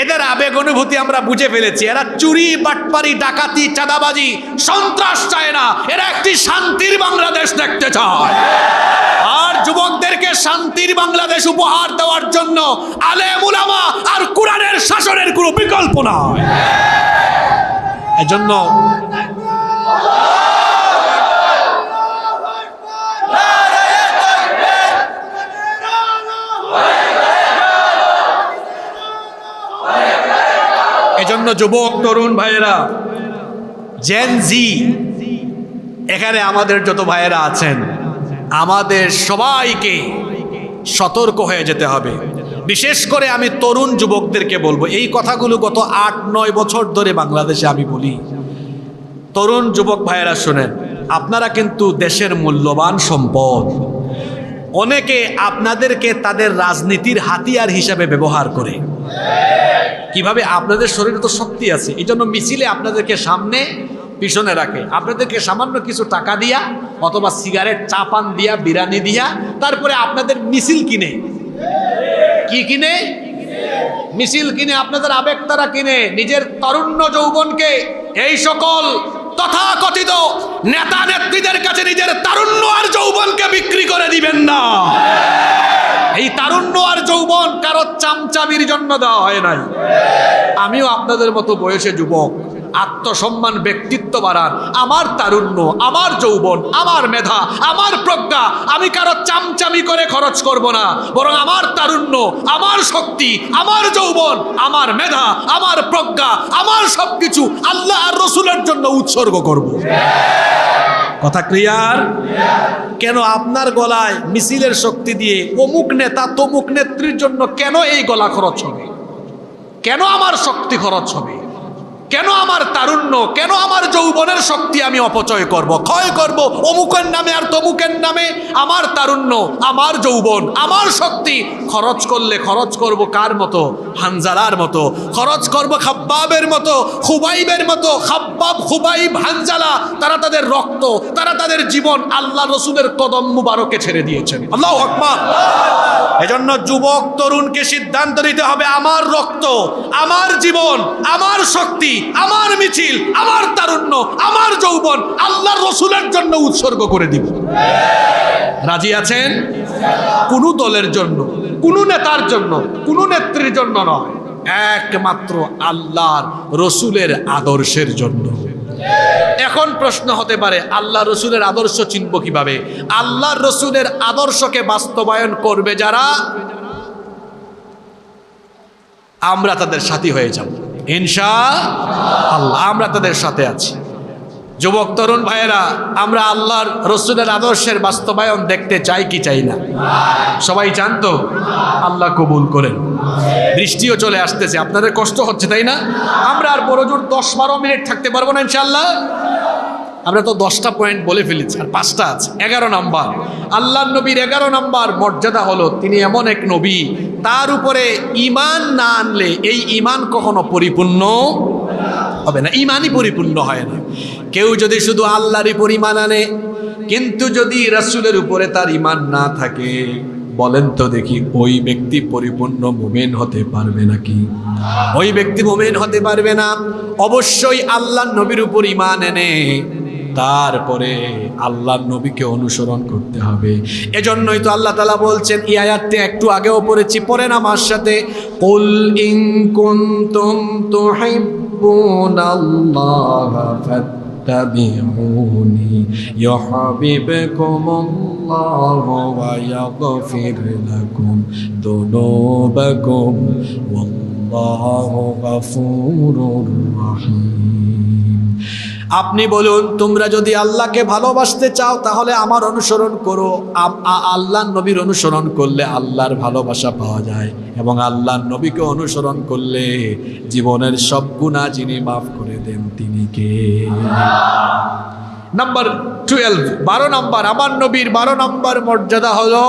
এদের আবেগ অনুভূতি আমরা বুঝে ফেলেছি। এরা চুরি, বাটপারি, ডাকাতি, চাঁদাবাজি, সন্ত্রাস চায় না। এরা একটি শান্তির বাংলাদেশ দেখতে চায়। আর যুবকদেরকে শান্তির বাংলাদেশ উপহার দেওয়ার জন্য আলেম উলামা আর কোরআনের শাসনের কোনো বিকল্প নয়। এজন্য যুবক তরুণ ভাইয়েরা, জেন জি, এখানে আমাদের যত ভাইয়েরা আছেন, আমাদের সবাইকে সতর্ক হয়ে যেতে হবে। বিশেষ করে আমি তরুণ যুবকদেরকে বলবো, এই কথাগুলো গত 8-9 বছর ধরে বাংলাদেশে আমি বলি। তরুণ যুবক ভাইয়েরা শুনেন, আপনারা কিন্তু দেশের মূল্যবান সম্পদ। অনেকে আপনাদেরকে তাদের রাজনীতির হাতিয়ার হিসাবে ব্যবহার করে। কিভাবে? আপনাদের শরীরে তো শক্তি আছে, এই জন্য মিছিলে আপনাদেরকে সামনে পিছনে রাখে। আপনাদেরকে সামান্য কিছু টাকা দিয়া অথবা সিগারেট, চা পান দিয়া, বিরিয়ানি দিয়া, তারপরে আপনাদের মিছিল কিনে, কি কিনে? মিছিল কিনে, আপনাদের আবেগ তারা কিনে, নিজের তারুণ্য যৌবনকে এই সকল তথাকথিত নেতা নেত্রীদের কাছে নিজের তারুণ্য আর যৌবনকে বিক্রি করে দিবেন না। এই তারুণ্য আর যৌবন কারো চামচামির জন্য দেওয়া হয় নাই। আমিও আপনাদের মতো বয়সে যুবক, আত্মসম্মান, ব্যক্তিত্ব বাড়ান। আমার তারুণ্য, আমার যৌবন, আমার মেধা, আমার প্রজ্ঞা আমি কারো চামচামি করে খরচ করব না, বরং আমার তারুণ্য, আমার শক্তি, আমার যৌবন, আমার মেধা, আমার প্রজ্ঞা, আমার সবকিছু আল্লাহ আর রসুলের জন্য উৎসর্গ করব। কথা ক্লিয়ার? কেন আপনার গলায় মিছিলের শক্তি দিয়ে অমুক নেতা তমুক নেত্রীর জন্য কেন এই গলা খরচ হবে? কেন আমার শক্তি খরচ হবে? কেন আমার তারুণ্য, কেন আমার যৌবনের শক্তি আমি অপচয় করব, ক্ষয় করব অমুকের নামে আর তমুকের নামে? আমার তারুণ্য, আমার যৌবন, আমার শক্তি খরচ করলে খরচ করব কার মতো? হানজালার মতো। খরচ করব খাব্বাবের মতো, খুবাইবের মতো। খাব্বাব, খুবাইব, হানজালা, তারা তাদের রক্ত, তারা তাদের জীবন আল্লাহ রসুলের কদম মুবারকে ছেড়ে দিয়েছেন। আল্লাহু আকবার। এজন্য যুবক তরুণকে সিদ্ধান্ত নিতে হবে, আমার রক্ত, আমার জীবন, আমার শক্তি, আমার মিছিল, আমার তারুণ্য, আমার যৌবন আল্লাহর রসুলের জন্য উৎসর্গ করে দিব। রাজি আছেন? কোন দলের জন্য, কোন নেতার জন্য, কোন নেত্রীর জন্য নয়, একমাত্র আল্লাহর রসুলের আদর্শের জন্য। এখন প্রশ্ন হতে পারে, আল্লাহ রসুলের আদর্শ চিনব কিভাবে? আল্লাহর রসুলের আদর্শকে বাস্তবায়ন করবে যারা, আমরা তাদের সাথী হয়ে যাব ইনশাআল্লাহ। আমরা তাদের সাথে আছি। যুবক তরুণ ভাইয়েরা, আমরা আল্লাহর রসুলের আদর্শের বাস্তবায়ন দেখতে চাই কি চাই না? সবাই চান তো? আল্লাহ কবুল করেন। বৃষ্টিও চলে আসতেছে, আপনাদের কষ্ট হচ্ছে তাই না? আমরা আর বড় জোর 10-12 মিনিট থাকতে পারবো না ইনশাআল্লাহ। আমরা তো 10টা পয়েন্ট বলে ফেলেছি, আর 5টা আছে। 11 নম্বর, আল্লাহর নবীর 11 নম্বর মর্যাদা হলো তিনি এমন এক নবী, তার উপরে ঈমান না আনলে এই ঈমান কখনো পরিপূর্ণ হবে না। ঈমানই পরিপূর্ণ হয় না। কেউ যদি শুধু আল্লাহর উপর ঈমান আনে, কিন্তু যদি রাসূলের উপরে তার ঈমান না থাকে, বলেন তো দেখি ওই ব্যক্তি পরিপূর্ণ মুমিন হতে পারবে নাকি? ওই ব্যক্তি মুমিন হতে পারবে না। অবশ্যই আল্লাহর নবীর উপর ঈমান এনে তারপরে আল্লাহর নবীকে অনুসরণ করতে হবে। এজন্যই তো আল্লাহ তাআলা বলছেন, এই আয়াতটি একটু আগেও পড়েছি, পড়েন আমার সাথে, কুল ইন কুনতুম তুহিব্বুনাল্লাহা ফাত্তাবিউনি ইউহিব্বুকুমুল্লাহু ওয়া ইয়াগফির লাকুম যুনুবাকুম ওয়াল্লাহু গফুরুর রহিম। আপনি বলুন, তোমরা যদি আল্লাহকে ভালোবাসতে চাও তাহলে আমার অনুসরণ করো। আল্লাহর নবীর অনুসরণ করলে আল্লাহর ভালোবাসা পাওয়া যায়, এবং আল্লাহর নবীকে অনুসরণ করলে জীবনের সব গুনাহ যিনি মাফ করে দেন তিনি কে? নাম্বার 12, 12 নম্বর, আমার নবীর 12 নম্বর মর্যাদা হলো,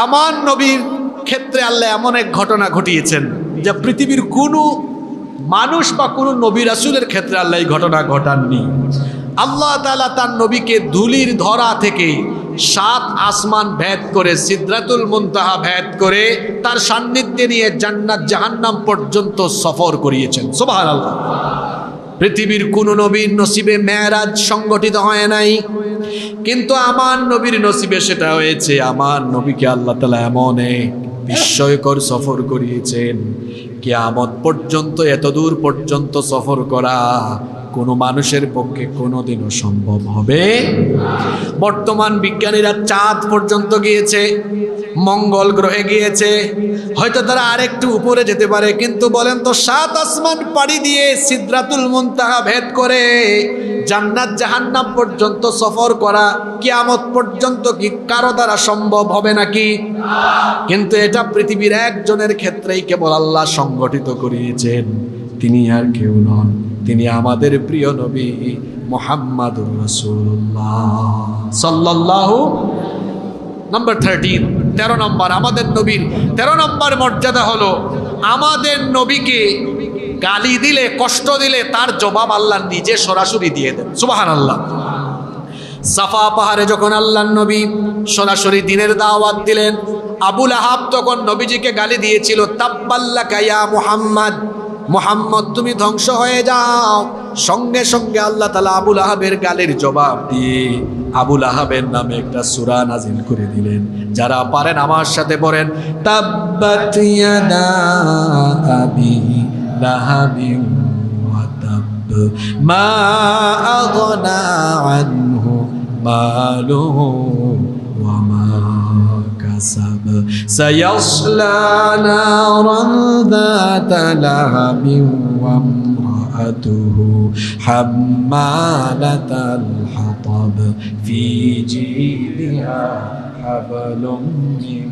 আমার নবীর ক্ষেত্রে আল্লাহ এমন এক ঘটনা ঘটিয়েছেন যা পৃথিবীর কোনো মানুষ বা কোনো নবী রাসূলের ক্ষেত্রে আল্লাহ এই ঘটনা ঘটাননি। আল্লাহ তাআলা তার নবীকে ধুলির ধরা থেকে 7 আসমান ভেদ করে, সিদরাতুল মুনতাহা ভেদ করে তার সান্নিধ্যে নিয়ে জান্নাত জাহান্নাম পর্যন্ত সফর করিয়েছেন। সুবহানাল্লাহ। পৃথিবীর কোনো নবীর নসিবে মেরাজ সংগঠিত হয় নাই, কিন্তু আমার নবীর নসিবে সেটা হয়েছে। আমার নবীকে আল্লাহ তাআলা এমন এক বিস্ময়কর সফর করিয়েছেন, কিয়ামত পর্যন্ত এত দূর পর্যন্ত সফর করা কোনো মানুষের পক্ষে কোনোদিনও সম্ভব হবে। বর্তমান বিজ্ঞানীরা চাঁদ পর্যন্ত গিয়েছে, মঙ্গল গ্রহে গিয়েছে, হয়তো তারা আরেকটু উপরে যেতে পারে, কিন্তু বলেন তো 7 আসমান পাড়ি দিয়ে সিদরাতুল মুনতাহা ভেদ করে জান্নাত জাহান্নাম পর্যন্ত সফর করা কিয়ামত পর্যন্ত কি কারো দ্বারা সম্ভব হবে নাকি? কিন্তু এটা পৃথিবীর একজনের ক্ষেত্রেই কেবল আল্লাহ সংগঠিত করিয়েছেন। তিনি আর কেউ নন, তিনি আমাদের প্রিয় নবী মুহাম্মাদুর রাসূলুল্লাহ সাল্লাল্লাহু। নাম্বার 13, 13 নম্বর, আমাদের নবীর 13 নম্বর মর্যাদা হলো, আমাদের নবীকে গালি দিলে, কষ্ট দিলে তার জবাব আল্লাহ নিজে সরাসরি দিয়ে দেন। সুবহানাল্লাহ। সাফা পাহাড়ে যখন আল্লাহর নবী সরাসরি দ্বীনের দাওয়াত দিলেন, আবু লাহাব তখন নবীজিকে গালি দিয়েছিল, তাব্বাল্লাকা ইয়া মুহাম্মদ, মুহাম্মদ তুমি ধ্বংস হয়ে যাও। সঙ্গে সঙ্গে আল্লাহ তাআলা আবু লাহাবের গালির জবাব দিয়ে আবু লাহাবের নামে একটা সূরা নাজিল করে দিলেন। যারা পারেন আমার সাথে পড়েন, তাব্বাত ইয়াদা আবি লাহাবিন ওয়া তাব মা আগনা আনহু মালুহু ওয়া মা কাসাব সায়াসলা নারান যাতা লাহাবিন ওয়া ইমরাআতুহু হাম্মালাতাল হাতাব ফি জিদিহা হাবলুম মিন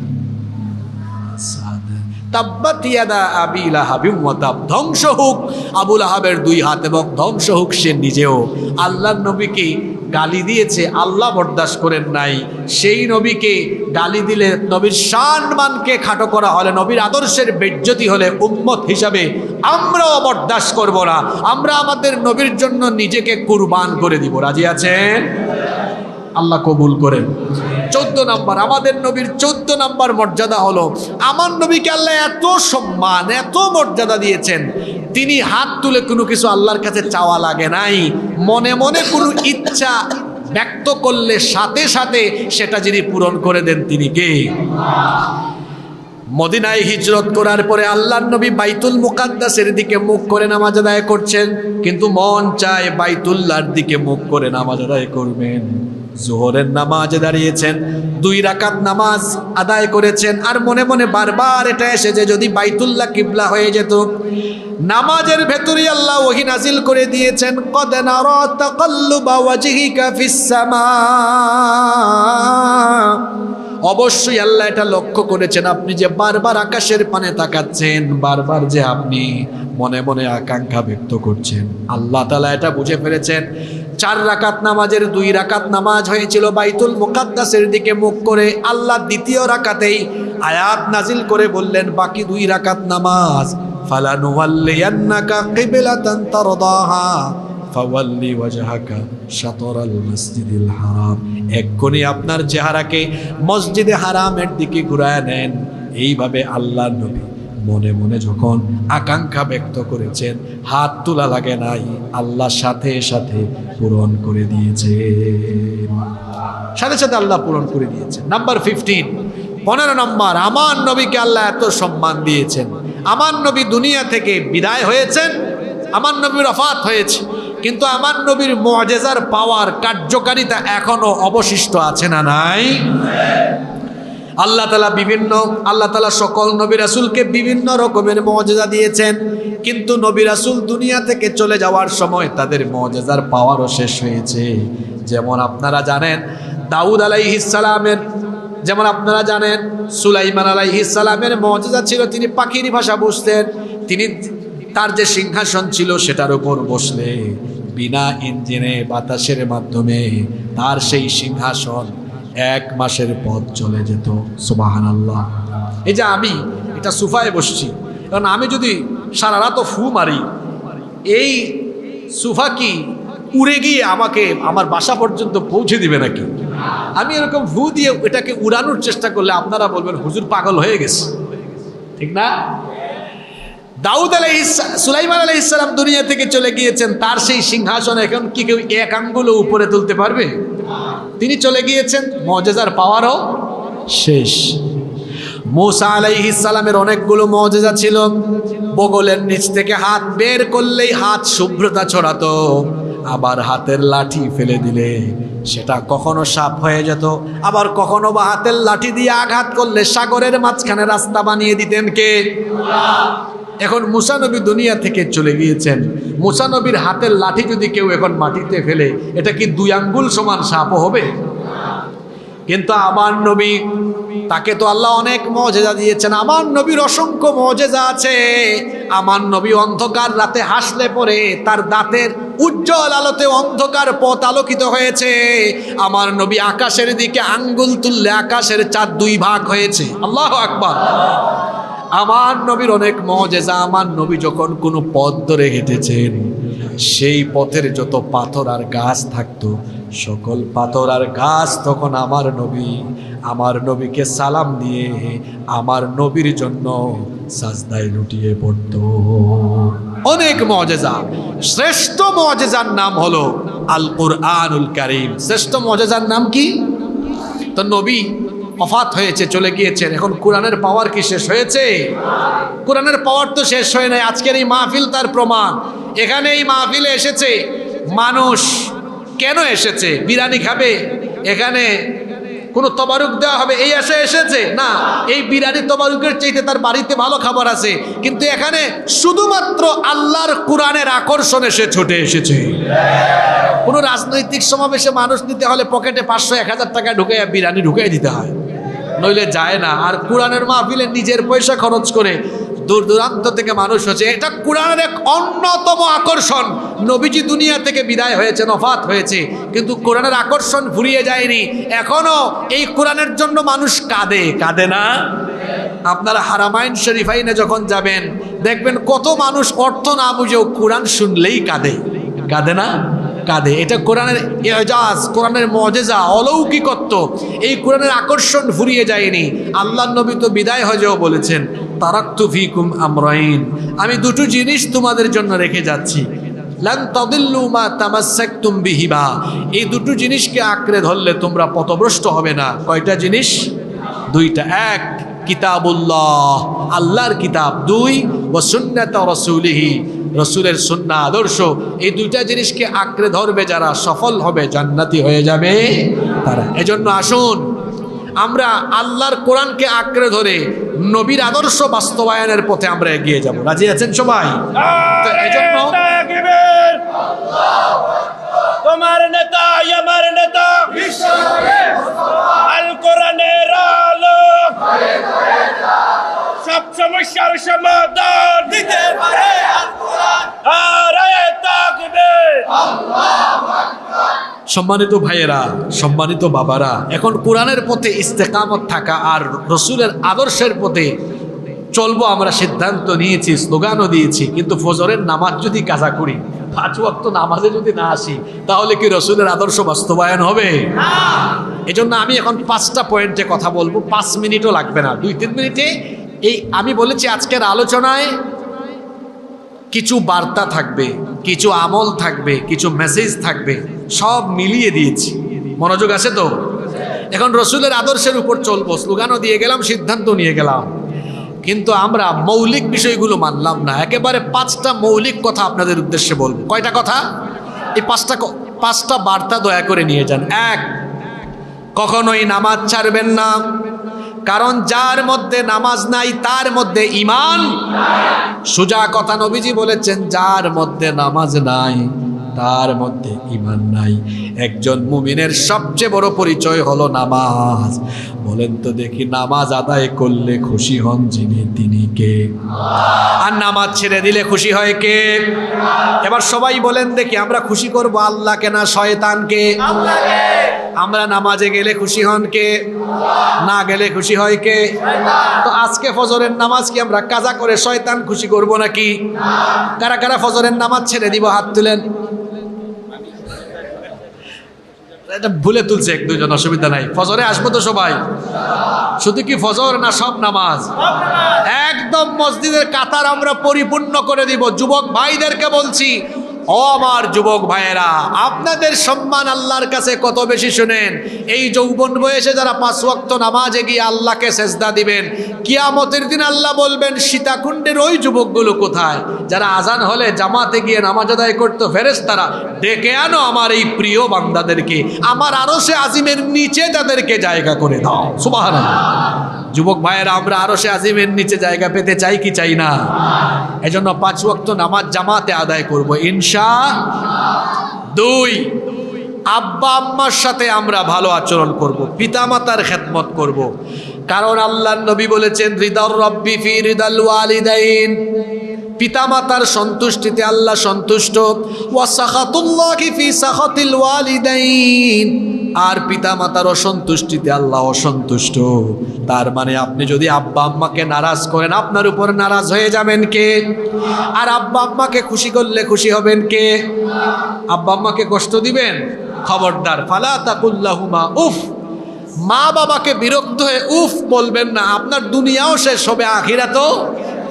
মাসাদ। তাব্বাত ইয়াদা আবি লাহাবিন ওয়া তাব, ধ্বংস হোক আবু লাহাবের 2 হাত, এবং ধ্বংস হোক সে নিজেও। আল্লাহর নবীকে গালি দিয়েছে, আল্লাহ বরদাস্ত করেন নাই। সেই নবীকে গালি দিলে, নবীর সম্মানকে খাটো করা হলে, নবীর আদর্শের বেইজ্জতি হলে উম্মত হিসাবে আমরাও বরদাস্ত করব না। আমরা আমাদের নবীর জন্য নিজেকে কুরবান করে দিব। রাজি আছেন? আল্লাহ কবুল করেন। 14 নম্বর, আমাদের নবীর 14 নম্বর মর্যাদা হলো, আমার নবীকে আল্লাহ এত সম্মান, এত মর্যাদা দিয়েছেন, তিনি হাত তুলে কোনো কিছু আল্লাহর কাছে চাওয়া লাগে নাই। মনে মনে কোনো ইচ্ছা ব্যক্ত করলে সাথে সাথে সেটা যিনি পূরণ করে দেন তিনি কে? মদিনায় হিজরত করার পরে আল্লাহর নবী বাইতুল মুকাদ্দাসের দিকে মুখ করে নামাজ আদায় করছেন, কিন্তু মন চায় বাইতুল্লাহর দিকে মুখ করে নামাজ আদায় করবেন। জোহরের নামাজে দাঁড়িয়েছেন, 2 রাকাত নামাজ আদায় করেছেন, আর মনে মনে বারবার এটা এসেছে যদি বাইতুল্লাহ কিবলা হয়ে যেত। নামাজের ভেতরে আল্লাহ ওহী নাজিল করে দিয়েছেন, কদ নারা তাকাল্লুবা ওয়াজহিকা ফিস সামা। অবশ্যই আল্লাহ এটা লক্ষ্য করেছেন, আপনি যে বারবার আকাশের পানে তাকাচ্ছেন, বারবার যে আপনি মনে মনে আকাঙ্ক্ষা ব্যক্ত করছেন, আল্লাহ তাআলা এটা বুঝে ফেলেছেন। 4 রাকাত নামাজের 2 রাকাত নামাজ হয়েছিল বাইতুল মুকাদ্দাসের দিকে মুখ করে। আল্লাহ দ্বিতীয় রাকাতেই আয়াত নাজিল করে বললেন, বাকি 2 রাকাত নামাজ ফালানুওয়াল্লিয়ান্নাকা কিবলাতান তারদাহা ফাওয়াল্লি ওয়াজহাকা শাতরাল মসজিদিল হারাম। এক্ষুনি আপনার চেহারাকে মসজিদে হারামের দিকে ঘুরায় নেন। এইভাবে আল্লাহর নবী মনে মনে যখন আকাঙ্ক্ষা ব্যক্ত করেছেন, হাত তোলা লাগে নাই, আল্লাহ সাথে সাথে পূরণ করে দিয়েছে, সাথে সাথে আল্লাহ পূরণ করে দিয়েছে। নাম্বার 15 নম্বর, আমার নবীকে আল্লাহ এত সম্মান দিয়েছেন। আমার নবী দুনিয়া থেকে বিদায় হয়েছেন, আমার নবীর ওফাত হয়েছে, কিন্তু আমার নবীর মুআজিজার পাওয়ার কার্যকারিতা এখনো অবশিষ্ট আছে না নাই? আল্লাহ তাআলা সকল নবী রাসূলকে বিভিন্ন রকমের মুআজিজা দিয়েছেন, কিন্তু নবী রাসূল দুনিয়া থেকে চলে যাওয়ার সময় তাদের মুআজিজার পাওয়ারও শেষ হয়েছে। যেমন আপনারা জানেন দাউদ আলাইহিস সালামের, যেমন আপনারা জানেন সুলাইমান আলাইহিস সালামের মুআজিজা ছিল তিনি পাখির ভাষা বুঝতেন। তিনি তার যে সিংহাসন ছিল সেটার উপর বসলে বিনা ইঞ্জিনে বাতাসের মাধ্যমে তার সেই সিংহাসন 1 মাসের পথ চলে যেত। সুবহানাল্লাহ। এই যে আমি এটা সোফায় বসছি, কারণ আমি যদি সারা রাত ফু মারি, এই সোফা কি উড়ে গিয়ে আমাকে আমার বাসা পর্যন্ত পৌঁছে দিবে নাকি? আমি এরকম ফু দিয়ে এটাকে উড়ানোর চেষ্টা করলে আপনারা বলবেন হুজুর পাগল হয়ে গেছে, ঠিক না? সুলাইমান আলাইহিস সালাম দুনিয়া থেকে চলে গিয়েছেন, তার সেই সিংহাসন এখন কি কেউ 1 আঙ্গুলও উপরে তুলতে পারবে? তিনি চলে গিয়েছেন, মুআজিজার পাওয়ারও শেষ। মূসা আলাইহিস সালামের অনেকগুলো মুআজিজা ছিল। বগলের নিচ থেকে হাত বের করলেই হাত শুভ্রতা ছড়াতো, আবার হাতের লাঠি ফেলে দিলে সেটা কখনো সাপ হয়ে যেত, আবার কখনো বা হাতের লাঠি দিয়ে আঘাত করলে সাগরের মাঝখানে রাস্তা বানিয়ে দিতেন কে? এখন মুসা নবী দুনিয়া থেকে চলে গিয়েছেন, মুসা নবীর হাতের লাঠি যদি কেউ এখন মাটিতে ফেলে এটা কি 2 আঙ্গুল সমান সাপও হবে? কিন্তু আমার নবী, তাকে তো আল্লাহ অনেক মুআজিজা দিয়েছেন। আমার নবীর অসংখ্য মুআজিজা আছে। আমার নবী অন্ধকার রাতে হাসলে পরে তার দাঁতের উজ্জ্বল আলোতে অন্ধকার পথ আলোকিত হয়েছে। আমার নবী আকাশের দিকে আঙ্গুল তুললে আকাশের চাঁদ 2 ভাগ হয়েছে। আল্লাহু আকবার। আমার নবীর অনেক মুআজিজা। আমার নবী যখন কোনো পথ ধরে হেঁটেছেন, সেই পথের যত পাথর আর গাছ থাকতো, সকল পাথর আর গাছ তখন আমার নবীকে সালাম দিয়ে আমার নবীর জন্য সাজদায় লুটিয়ে পড়ত। অনেক মুআজিজা। শ্রেষ্ঠ মুআজিজার নাম হলো আল কুরআনুল কারীম। শ্রেষ্ঠ মুআজিজার নাম কি? তো নবী ওফাত হয়েছে, চলে গিয়েছেন, এখন কোরআনের পাওয়ার কি শেষ হয়েছে? কোরআনের পাওয়ার তো শেষ হয় নাই। আজকের এই মাহফিল তার প্রমাণ। এখানে এই মাহফিলে এসেছে মানুষ, কেন এসেছে? বিরিয়ানি খাবে, এখানে কোনো তবারুক দেওয়া হবে এই আশায় এসেছে না। এই বিরিয়ানি তবারুকের চাইতে তার বাড়িতে ভালো খাবার আছে, কিন্তু এখানে শুধুমাত্র আল্লাহর কোরআনের আকর্ষণে সে ছুটে এসেছে। কোনো রাজনৈতিক সমাবেশে মানুষ নিতে হলে পকেটে 500-1000 টাকা ঢুকাইয়া বিরিয়ানি ঢুকাই দিতে হয়, নইলে যায় না। আর কোরআনের মাহফিলে নিজের পয়সা খরচ করে দূর দূরান্ত থেকে মানুষ হচ্ছে, এটা কোরআনের এক অন্যতম আকর্ষণ। নবীজি দুনিয়া থেকে বিদায় হয়েছে, ওফাত হয়েছে, কিন্তু কোরআনের আকর্ষণ ফুরিয়ে যায়নি। এখনো এই কোরআনের জন্য মানুষ কাঁদে না? আপনারা হারামাইন শরীফাইনে যখন যাবেন দেখবেন কত মানুষ অর্থ না বুঝেও কোরআন শুনলেই কাঁদে না? কাঁদে। এটা কোরআনের ইজাজ, কোরআনের মুআজিজা, অলৌকিকত্ব। এই কোরআনের আকর্ষণ ফুরিয়ে যায়নি। আল্লাহর নবী তো বিদায় হজেও বলেছেন, তারাকতু ফিকুম আমরাইন, আমি 2টো জিনিস তোমাদের জন্য রেখে যাচ্ছি, লান তাদিল্লু মা তামাসসাকতুম বিহিমা, এই 2টো জিনিসকে আঁকড়ে ধরলে তোমরা পথভ্রষ্ট হবে না। কয়টা জিনিস? 2টা। 1 কিতাবুল্লাহ, আল্লাহর কিতাব। 2 ওয়া সুন্নাত রাসূলিহি, রসুলের সুন্নাহ আদর্শ, এই দুইটা জিনিসকে আঁকড়ে ধরবে যারা সফল হবে, জান্নাতি হয়ে যাবে তারা। এজন্য আসুন আমরা আল্লাহর কোরআনকে আঁকড়ে ধরে নবীর আদর্শ বাস্তবায়নের পথে আমরা এগিয়ে যাব। রাজি আছেন সবাই? তো এজন্য তোমার নেতা আমার নেতা আল কোরআনের আলো সব সমস্যার সমাধান দিতে পারে আল কোরআন। নারায়ে তাকবীর, আল্লাহু আকবার। সম্মানিত ভাইয়েরা, সম্মানিত বাবারা, এখন কোরআনের পথে ইস্তেকামত থাকা আর রসুলের আদর্শের পথে চলবো আমরা সিদ্ধান্ত নিয়েছি, স্লোগানও দিয়েছি। কিন্তু ফজরের নামাজ যদি কাজা করি, 5 ওয়াক্ত নামাজে যদি না আসি, তাহলে কি রসুলের আদর্শ বাস্তবায়ন হবে? এজন্য আমি এখন 5টা পয়েন্টে কথা বলবো। 5 মিনিটও লাগবে না, 2-3 মিনিটে। এই আমি বলেছি আজকের আলোচনায় কিছু বার্তা থাকবে, কিছু আমল থাকবে, কিছু মেসেজ থাকবে, সব মিলিয়ে দিয়েছি। মনোযোগ আছে তো? এখন রসুলের আদর্শের উপর চলবো, স্লোগানও দিয়ে গেলাম, সিদ্ধান্ত নিয়ে গেলাম, কিন্তু আমরা মৌলিক বিষয়গুলো মানলাম না। একেবারে 5টা মৌলিক কথা আপনাদের উদ্দেশ্যে বলবো। কয়টা কথা? এই 5টা বার্তা দয়া করে নিয়ে যান। 1, কখনোই নামাজ ছাড়বেন না, কারণ যার মধ্যে নামাজ নাই তার মধ্যে ঈমান। সোজা কথা, নবীজি বলেছেন যার মধ্যে নামাজ নাই তার মধ্যে ঈমান নাই। একজন মুমিনের সবচেয়ে বড় পরিচয় হলো নামাজ। বলেন তো দেখি, নামাজ আদায় করলে খুশি হন যিনি, তিনি কে? আর নামাজ ছেড়ে দিলে খুশি হয় কে? এবার সবাই বলেন দেখি, আমরা খুশি করব আল্লাহকে না শয়তানকে? আমরা নামাজে গেলে খুশি হন কে? না গেলে খুশি হয় কে? তো আজকে ফজরের নামাজ কি আমরা কাজা করে শয়তান খুশি করব নাকি? কারা কারা ফজরের নামাজ ছেড়ে দিব? হাত তুলেন। এটা ভুলে তুলছে 1-2 জন, অসুবিধা নাই। ফজরে আসবো তো সবাই? শুধু কি ফজর না সব নামাজ? একদম মসজিদের কাতার আমরা পরিপূর্ণ করে দিব। যুবক ভাইদেরকে বলছি, ও আমার যুবক ভাইয়েরা, আপনাদের সম্মান আল্লাহর কাছে কত বেশি শুনেন। এই যৌবন বয়সে যারা 5 ওয়াক্ত নামাজে গিয়ে আল্লাহকে সেজদা দিবেন, কিয়ামতের দিন আল্লাহ বলবেন সীতাকুণ্ডের ওই যুবকগুলো কোথায়, যারা আজান হলে জামাতে গিয়ে নামাজ আদায় করতো। ফেরেশতারা, ডেকে আনো আমার এই প্রিয় বান্দাদেরকে, আমার আরশে আজিমের নিচে তাদেরকে জায়গা করে দাও। সুবহানাল্লাহ। যুবক ভাইয়েরা, আমরা আরশে আজিমের নিচে জায়গা পেতে চাই কি চাই না? এজন্য 5 ওয়াক্ত নামাজ জামাতে আদায় করব ইনশাআল্লাহ। 2, আব্বা আম্মার সাথে আমরা ভালো আচরণ করব, পিতামাতার খেদমত করব। কারণ আল্লাহর নবী বলেছেন, রিদার রব্বি ফি রিদাল ওয়ালিদাইন, পিতামাতার সন্তুষ্টিতে আল্লাহ সন্তুষ্ট। ওয়া সাখাতুল্লাহি ফি সাখাতিল ওয়ালিদাইন, আর পিতামাতার অসন্তুষ্টিতে আল্লাহ অসন্তুষ্ট। তার মানে আপনি যদি আব্বা আম্মাকে নারাজ করেন, আপনার উপর নারাজ হয়ে যাবেন কে? আর আব্বা আম্মাকে খুশি করলে খুশি হবেন কে? আব্বা আম্মাকে কষ্ট দিবেন? খবরদার, ফালা তাকুল্লাহুমা উফ। মা বাবাকে বিরক্ত হয়ে উফ বলবেন না। আপনার দুনিয়াও শেষ হবে, আখিরাতও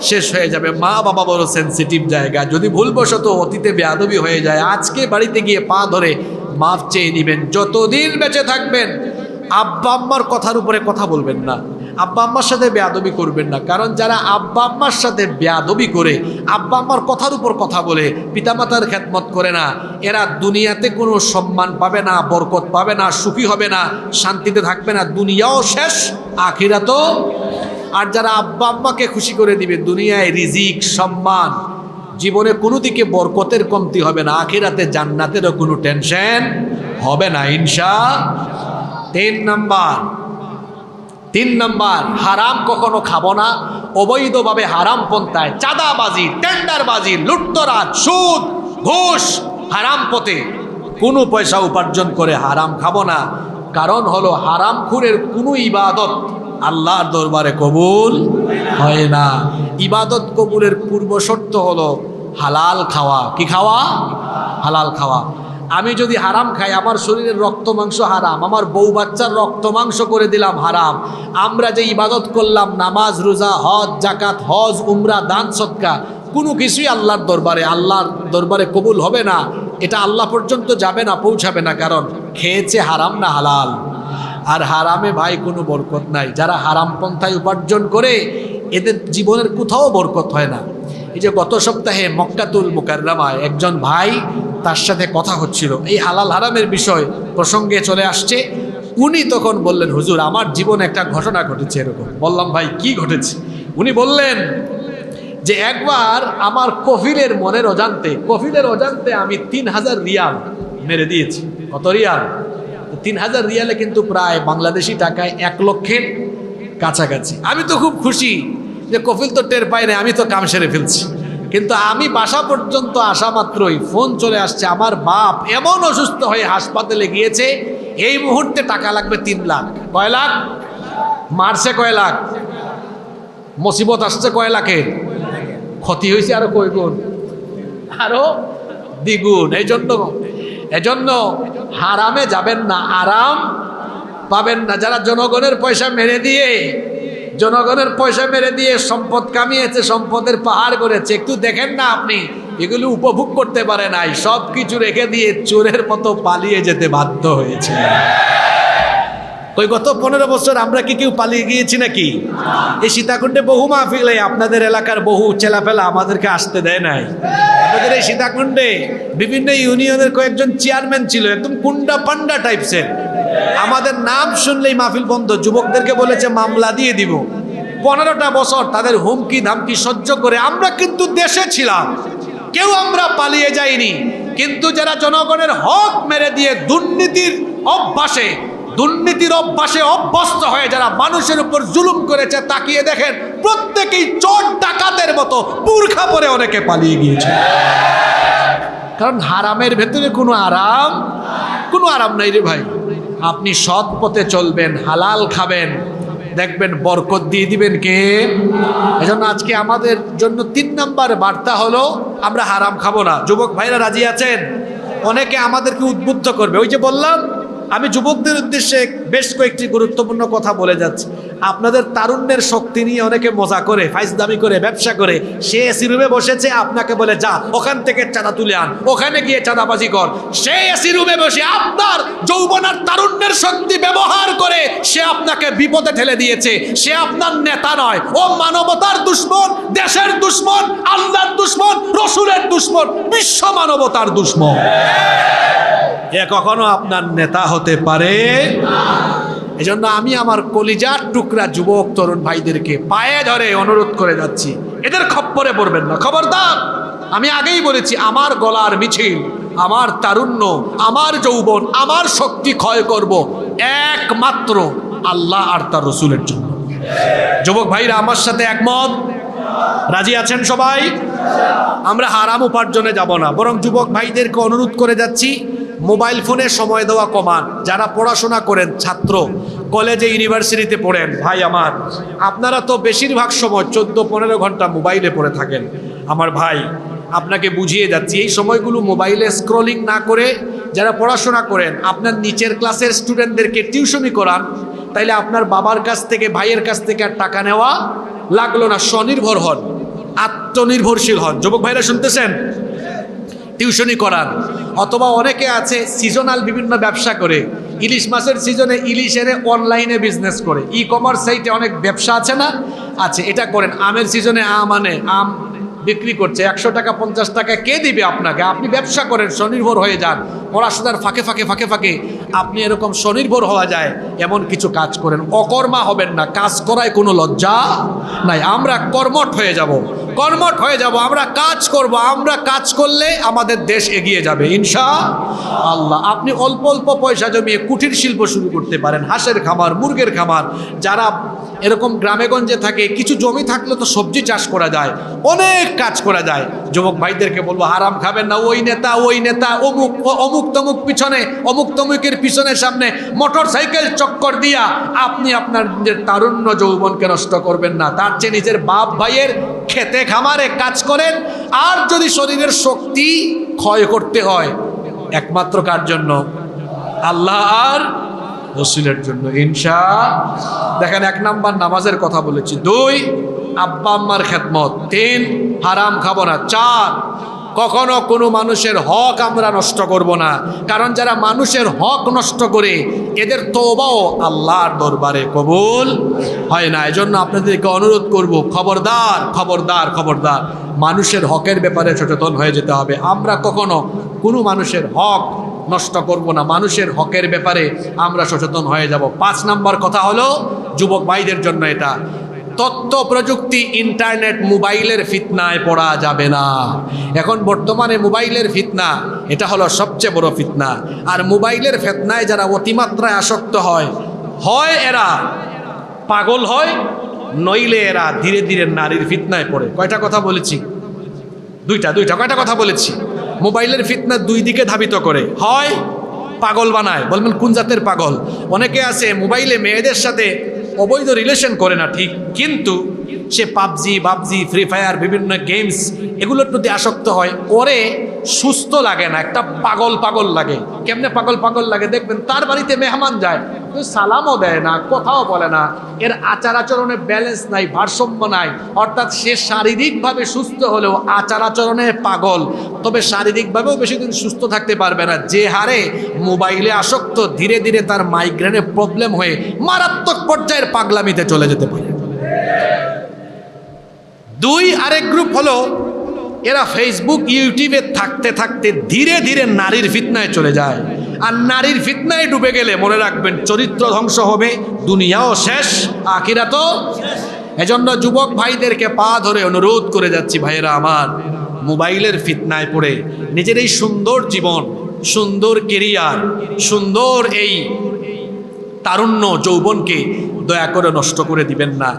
শেষ হয়ে যাবে। মা বাবা বড় সেন্সিটিভ জায়গা। যদি ভুলবশত অতীতে বেয়াদবি হয়ে যায়, আজকে বাড়িতে গিয়ে পা ধরে মাফ চেয়ে নেবেন। যতদিন বেঁচে থাকবেন আব্বা আম্মার কথার উপরে কথা বলবেন না, আব্বা আম্মার সাথে বেয়াদবি করবেন না। কারণ যারা আব্বা আম্মার সাথে বেয়াদবি করে, আব্বা আম্মার কথার উপর কথা বলে, পিতামাতার খেদমত করে না, এরা দুনিয়াতে কোনো সম্মান পাবে না, বরকত পাবে না, সুখী হবে না, শান্তিতে থাকবে না, দুনিয়াও শেষ, আখিরাতও। আর যারা আব্বা আম্মাকে খুশি করে দিবে, দুনিয়ায় রিজিক, সম্মান, জীবনে কোনো দিকে বরকতের কমতি হবে না, আখিরাতে জান্নাতেরও কোনো টেনশন হবে না ইনশাআল্লাহ। 3 নাম্বার, হারাম কখনো খাবো না। অবৈধভাবে হারাম পন্থায় চাঁদাবাজি, টেন্ডারবাজি, লুটতরাজ, সুদ, ঘুষ, হারাম পথে কোনো পয়সা উপার্জন করে হারাম খাবো না। কারণ হলো হারামখোরের কোনো ইবাদত আল্লাহর দরবারে কবুল হয় না। ইবাদত কবুলের পূর্ব শর্ত হলো হালাল খাওয়া। কি খাওয়া? হালাল খাওয়া। আমি যদি হারাম খাই, আমার শরীরের রক্ত মাংস হারাম, আমার বউ বাচ্চার রক্ত মাংস করে দিলাম হারাম। আমরা যে ইবাদত করলাম, নামাজ, রোজা, হজ, জাকাত, হজ, উমরা, দান, সদকা, কোনো কিছুই আল্লাহর দরবারে কবুল হবে না। এটা আল্লাহ পর্যন্ত যাবে না, পৌঁছাবে না। কারণ খেয়েছে হারাম না হালাল। আর হারামে ভাই কোনো বরকত নাই। যারা হারাম পন্থায় উপার্জন করে, এদের জীবনের কোথাও বরকত হয় না। এই যে গত সপ্তাহে মক্কাতুল মুকাররমায় একজন ভাই, তার সাথে কথা হচ্ছিল এই হালাল হারামের বিষয় প্রসঙ্গে চলে আসছে। উনি তখন বললেন, হুজুর আমার জীবনে একটা ঘটনা ঘটেছে এরকম। বললাম, ভাই কি ঘটেছে? উনি বললেন যে একবার আমার কফিলের অজান্তে আমি 3000 রিয়াল মেরে দিয়েছি। কত রিয়াল? 3000 রিয়ালে কিন্তু প্রায় বাংলাদেশি টাকায় 1 লক্ষের কাছাকাছি। আমি তো খুব খুশি যে কফিল তো টের পাই না, আমি তো কাম সেরে ফেলছি। কিন্তু আমি বাসা পর্যন্ত আসা মাত্রই ফোন চলে আসছে, আমার বাপ এমন অসুস্থ হয়ে হাসপাতালে গিয়েছে, এই মুহূর্তে টাকা লাগবে 3 লাখ। কয় লাখ? মারছে কয় লাখ? মুসিবত আসছে কয় লাখের? ক্ষতি হয়েছে আরো কয় গুণ? আরো দ্বিগুণ। এজন্য হারামে যাবেন না, আরাম পাবেন না। যারা জনগণের পয়সা মেরে দিয়ে সম্পদ কামিয়েছে, সম্পদের পাহাড় করেছে, একটু দেখেন না আপনি এগুলো উপভোগ করতে পারে নাই, সব কিছু রেখে দিয়ে চোরের মতো পালিয়ে যেতে বাধ্য হয়েছে। ওই গত 15 বছর আমরা কি কেউ পালিয়ে গিয়েছি নাকি? এই সীতাকুণ্ডে বহু মাহফিলে আপনাদের এলাকার বহু ছেলাফেলা আমাদেরকে আসতে দেয় নাই। আমাদের এই সীতাকুণ্ডে বিভিন্ন ইউনিয়নের কয়েকজন চেয়ারম্যান ছিল, একদম কুন্ডা পান্ডা টাইপসের। আমাদের নাম শুনলেই মাহফিল বন্ধ, যুবকদেরকে বলেছে মামলা দিয়ে দিব। 15টা বছর তাদের হুমকি ধামকি সহ্য করে আমরা কিন্তু দেশে ছিলাম, কেউ আমরা পালিয়ে যাইনি। কিন্তু যারা জনগণের হক মেরে দিয়ে দুর্নীতির অভ্যাসে অভ্যস্ত হয়ে যারা মানুষের উপর জুলুম করেছে, তাকিয়ে দেখেন প্রত্যেকেই চোর ডাকাতের মতো বুরখা পরে অনেকে পালিয়ে গিয়েছে। কারণ হারামের ভেতরে কোনো আরাম নাই রে ভাই। আপনি সৎ পথে চলবেন, হালাল খাবেন, দেখবেন বরকত দিয়ে দিবেন কে? এজন্য আজকে আমাদের জন্য 3 নাম্বার বার্তা হলো আমরা হারাম খাবো না। যুবক ভাইরা রাজি আছেন? অনেকে আমাদেরকে উদ্বুদ্ধ করবে। ওই যে বললাম, আমি যুবকদের উদ্দেশ্যে বেশ কয়েকটি গুরুত্বপূর্ণ কথা বলে যাচ্ছি। আপনাদের তারুণ্যের শক্তি নিয়ে অনেকে মজা করে, ফাইজদামি করে, ব্যবসা করে। সে এসি রুমে বসেছে, আপনাকে বলে যা ওখান থেকে চাঁদা তুলে আন, ওখানে গিয়ে চাঁদাবাজি কর। সে এসি রুমে বসে আপনার যৌবন আর তারুণ্যের শক্তি ব্যবহার করে সে আপনাকে বিপদে ঠেলে দিয়েছে। সে আপনার নেতা নয়, ও মানবতার দুশ্মন, দেশের দুশ্মন, আল্লাহর দুশ্মন, রসুলের দুশ্মন, বিশ্ব মানবতার দুশ্মন। এ কখনো আপনার নেতা হতে পারে না। এজন্য আমি আমার কলিজার টুকরা যুবক তরুণ ভাইদেরকে পায়ে ধরে অনুরোধ করে যাচ্ছি, এদের খপ্পরে পড়বেন না, খবরদার। আমি আগেই বলেছি, আমার গলার মিছিল, আমার তারুণ্য, আমার যৌবন, আমার শক্তি ক্ষয় করব একমাত্র আল্লাহ আর তার রসুলের জন্য। যুবক ভাইরা আমার সাথে একমত? রাজি আছেন সবাই? আমরা হারাম উপার্জনে যাব না, বরং যুবক ভাইদেরকে অনুরোধ করে যাচ্ছি, মোবাইল ফোনে সময় দেওয়া কমান। যারা পড়াশোনা করেন, ছাত্র, কলেজে ইউনিভার্সিটিতে পড়েন, ভাই আমার, আপনারা তো বেশিরভাগ সময় 14-15 ঘন্টা মোবাইলে পড়ে থাকেন। আমার ভাই, আপনাকে বুঝিয়ে যাচ্ছি, এই সময়গুলো মোবাইলে স্ক্রলিং না করে যারা পড়াশোনা করেন, আপনার নিচের ক্লাসের স্টুডেন্টদেরকে টিউশনি করান, তাইলে আপনার বাবার কাছ থেকে, ভাইয়ের কাছ থেকে আর টাকা নেওয়া লাগলো না। স্বনির্ভর হন, আত্মনির্ভরশীল হন। যুবক ভাইরা শুনতেছেন? টিউশনি করান। অথবা অনেকে আছে সিজনাল বিভিন্ন ব্যবসা করে, ইলিশ মাছের সিজনে ইলিশের অনলাইনে বিজনেস করে, ই-কমার্স সাইটে অনেক ব্যবসা আছে না? আছে, এটা করেন। আমের সিজনে আম বিক্রি করছে, 100 টাকা 50 টাকা কে দিবে আপনাকে? আপনি ব্যবসা করেন, স্বনির্ভর হয়ে যান। পড়াশোনার ফাঁকে ফাঁকে আপনি এরকম স্বনির্ভর হওয়া যায় এমন কিছু কাজ করেন। অকর্মা হবেন না, কাজ করায় কোনো লজ্জা নাই। আমরা কর্মঠ হয়ে যাব, আমরা কাজ করব। আমরা কাজ করলে আমাদের দেশ এগিয়ে যাবে ইনশাআল্লাহ। আপনি অল্প অল্প পয়সা জমিয়ে কুটির শিল্প শুরু করতে পারেন, হাঁসের খামার, মুরগের খামার। যারা এরকম গ্রামেগঞ্জে থাকে, কিছু জমি থাকলে তো সবজি চাষ করা যায়, অনেক কাজ করা যায়। যুবক ভাইদেরকে বলবো, হারাম খাবেন না। ওই নেতা অমুক তমুক পিছনে, অমুক তমুকের পিছনের সামনে মোটর সাইকেল চক্কর দিয়া আপনি আপনার নিজের তারুণ্য যৌবনকে নষ্ট করবেন না। তার চেয়ে নিজের বাপ ভাইয়ের খেতে খামারে কাজ করেন। আর যদি শরীরের শক্তি ক্ষয় করতে হয়, একমাত্র কার জন্য? আল্লাহ আর রসুলের জন্য ইনশাআল্লাহ। দেখেন, 1 নাম্বার নামাজের কথা বলেছি, 2 আব্বা আম্মার খেদমত, 3 হারাম খাবো না, 4 কখনো কোনো মানুষের হক আমরা নষ্ট করব না, কারণ যারা মানুষের হক নষ্ট করে এদের তওবাও আল্লাহর দরবারে কবুল হয় না। এজন্য আপনাদেরকে অনুরোধ করব, খবরদার খবরদার খবরদার, মানুষের হকের ব্যাপারে সচেতন হয়ে যেতে হবে। আমরা কখনো কোনো মানুষের হক নষ্ট করব না, মানুষের হকের ব্যাপারে আমরা সচেতন হয়ে যাব। 5 নম্বর কথা হলো যুবক ভাইদের জন্য, এটা তথ্য প্রযুক্তি, ইন্টারনেট, মোবাইলের ফিতনায় পড়া যাবে না। এখন বর্তমানে মোবাইলের ফিতনা, এটা হলো সবচেয়ে বড় ফিতনা। আর মোবাইলের ফিতনায় যারা অতিমাত্রায় আসক্ত হয়, হয় এরা পাগল হয়, নইলে এরা ধীরে ধীরে নারীর ফিতনায় পড়ে। কয়টা কথা বলেছি? দুইটা। কয়টা কথা বলেছি? মোবাইলের ফিতনা দুই দিকে ধাবিত করে, হয় পাগল বানায়। বলবেন কোন জাতের পাগল? অনেকে আছে মোবাইলে মেয়েদের সাথে অবৈধ রিলেশন করে না ঠিক, কিন্তু সে পাবজি, ফ্রি ফায়ার, বিভিন্ন গেমস এগুলোর প্রতি আসক্ত হয়। ওরে সুস্থ লাগে না, একটা পাগল পাগল লাগে। কেমনে পাগল পাগল লাগে দেখবেন, তার বাড়িতে মেহমান যায়, সালামও দেয় না, কথাও বলে না, এর আচার আচরণে ব্যালেন্স নাই, ভারসাম্য নাই। অর্থাৎ সে শারীরিকভাবে সুস্থ হলেও আচার আচরণে পাগল, তবে শারীরিকভাবেও বেশি দিন সুস্থ থাকতে পারবে না। যে হারে মোবাইলে আসক্ত, ধীরে ধীরে তার মাইগ্রেনের প্রবলেম হয়ে মারাত্মক পর্যায়ের পাগলামিতে চলে যেতে পারে। 2, আরেক গ্রুপ হলো এরা ফেসবুক ইউটিউবে থাকতে থাকতে ধীরে ধীরে নারীর ফিতনায় চলে যায়। আর নারীর ফিতনায় ডুবে গেলে মনে রাখবেন চরিত্র ধ্বংস হবে, দুনিয়াও শেষ, আখিরাতও শেষ। এজন্য যুবক ভাইদেরকে পা ধরে অনুরোধ করে যাচ্ছি, ভাইয়েরা আমার, মোবাইলের ফিতনায় পড়ে নিজের এই সুন্দর জীবন, সুন্দর কেরিয়ার, সুন্দর এই তারুণ্য যৌবনকে দয়া করে নষ্ট করে দিবেন না।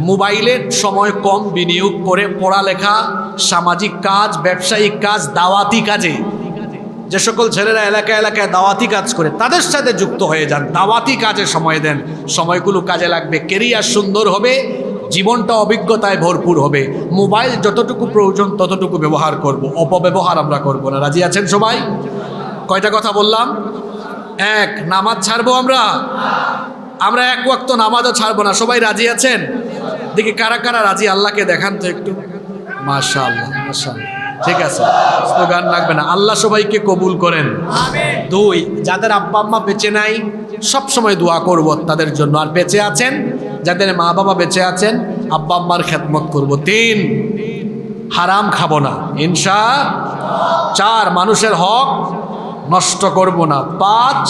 মোবাইলের সময় কম বিনিয়োগ করে পড়ালেখা, সামাজিক কাজ, ব্যবসায়িক কাজ, দাওয়াতি কাজে, যে সকল ছেলেরা এলাকায় এলাকায় দাওয়াতি কাজ করে তাদের সাথে যুক্ত হয়ে যান, দাওয়াতি কাজে সময় দেন। সময়গুলো কাজে লাগবে, কেরিয়ার সুন্দর হবে, জীবনটা অভিজ্ঞতায় ভরপুর হবে। মোবাইল যতটুকু প্রয়োজন ততটুকু ব্যবহার করব, অপব্যবহার আমরা করব না। রাজি আছেন সবাই? কয়টা কথা বললাম? 1, নামাজ ছাড়বো আমরা 1 ওয়াক্ত নামাজও ছাড়বো না। সবাই রাজি আছেন? দেখি কারা কারা রাজি, আল্লাহকে দেখান তো একটু। মাশাআল্লাহ মাশাআল্লাহ, ঠিক আছে, স্লোগান লাগবে না। আল্লাহ সবাইকে কবুল করেন। 2, যাদের আব্বা আম্মা বেঁচে নাই সব সময় দোয়া করব তাদের জন্য। আর বেঁচে আছেন, যাদের মা বাবা বেঁচে আছেন, আব্বা আম্মার খেদমত করব। 3, হারাম খাবো না ইনশাআল্লাহ। 4, মানুষের হক নষ্ট করব না। 5,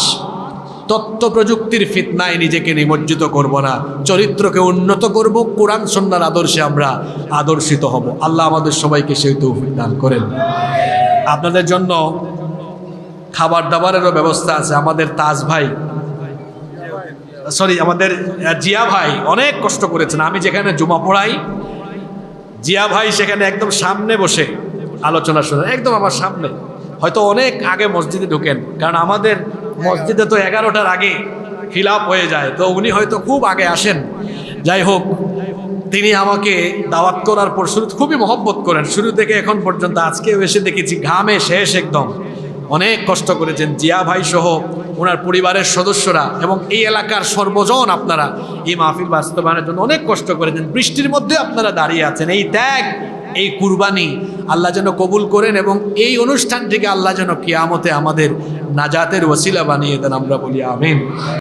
তথ্য প্রযুক্তির ফিতনায় নিজেকে নিমজ্জিত করব না, চরিত্রকে উন্নত করব, কোরআন সুন্নাহর আদর্শে আমরা আদর্শিত হব। আল্লাহ আমাদের সবাইকে সেই তৌফিক দান করেন। আপনাদের জন্য খাবার দাবারেরও ব্যবস্থা আছে। আমাদের তাজ ভাই, আমাদের জিয়া ভাই অনেক কষ্ট করেছেন। আমি যেখানে জুমা পড়াই, জিয়া ভাই সেখানে একদম সামনে বসে আলোচনা শুনে, একদম আমার সামনে। হয়তো অনেক আগে মসজিদে ঢুকেন, কারণ আমাদের মসজিদে তো 11টার আগে ফিল আপ হয়ে যায়, তো উনি হয়তো খুব আগে আসেন। যাই হোক, তিনি আমাকে দাওয়াত করার পর শুরু খুবই মহব্বত করেন, শুরু থেকে এখন পর্যন্ত। আজকেও এসে দেখেছি ঘামে শেষ একদম, অনেক কষ্ট করেছেন। জিয়া ভাই সহ ওনার পরিবারের সদস্যরা এবং এই এলাকার সর্বজন আপনারা এই মাহফিল বাস্তবায়নের জন্য অনেক কষ্ট করেছেন। বৃষ্টির মধ্যে আপনারা দাঁড়িয়ে আছেন। এই ত্যাগ, এই কুরবানি আল্লাহ যেন কবুল করেন এবং এই অনুষ্ঠানটিকে আল্লাহ যেন কিয়ামতে আমাদের নাজাতের ওসিলা বানিয়ে দেন। আমরা বলি আমিন।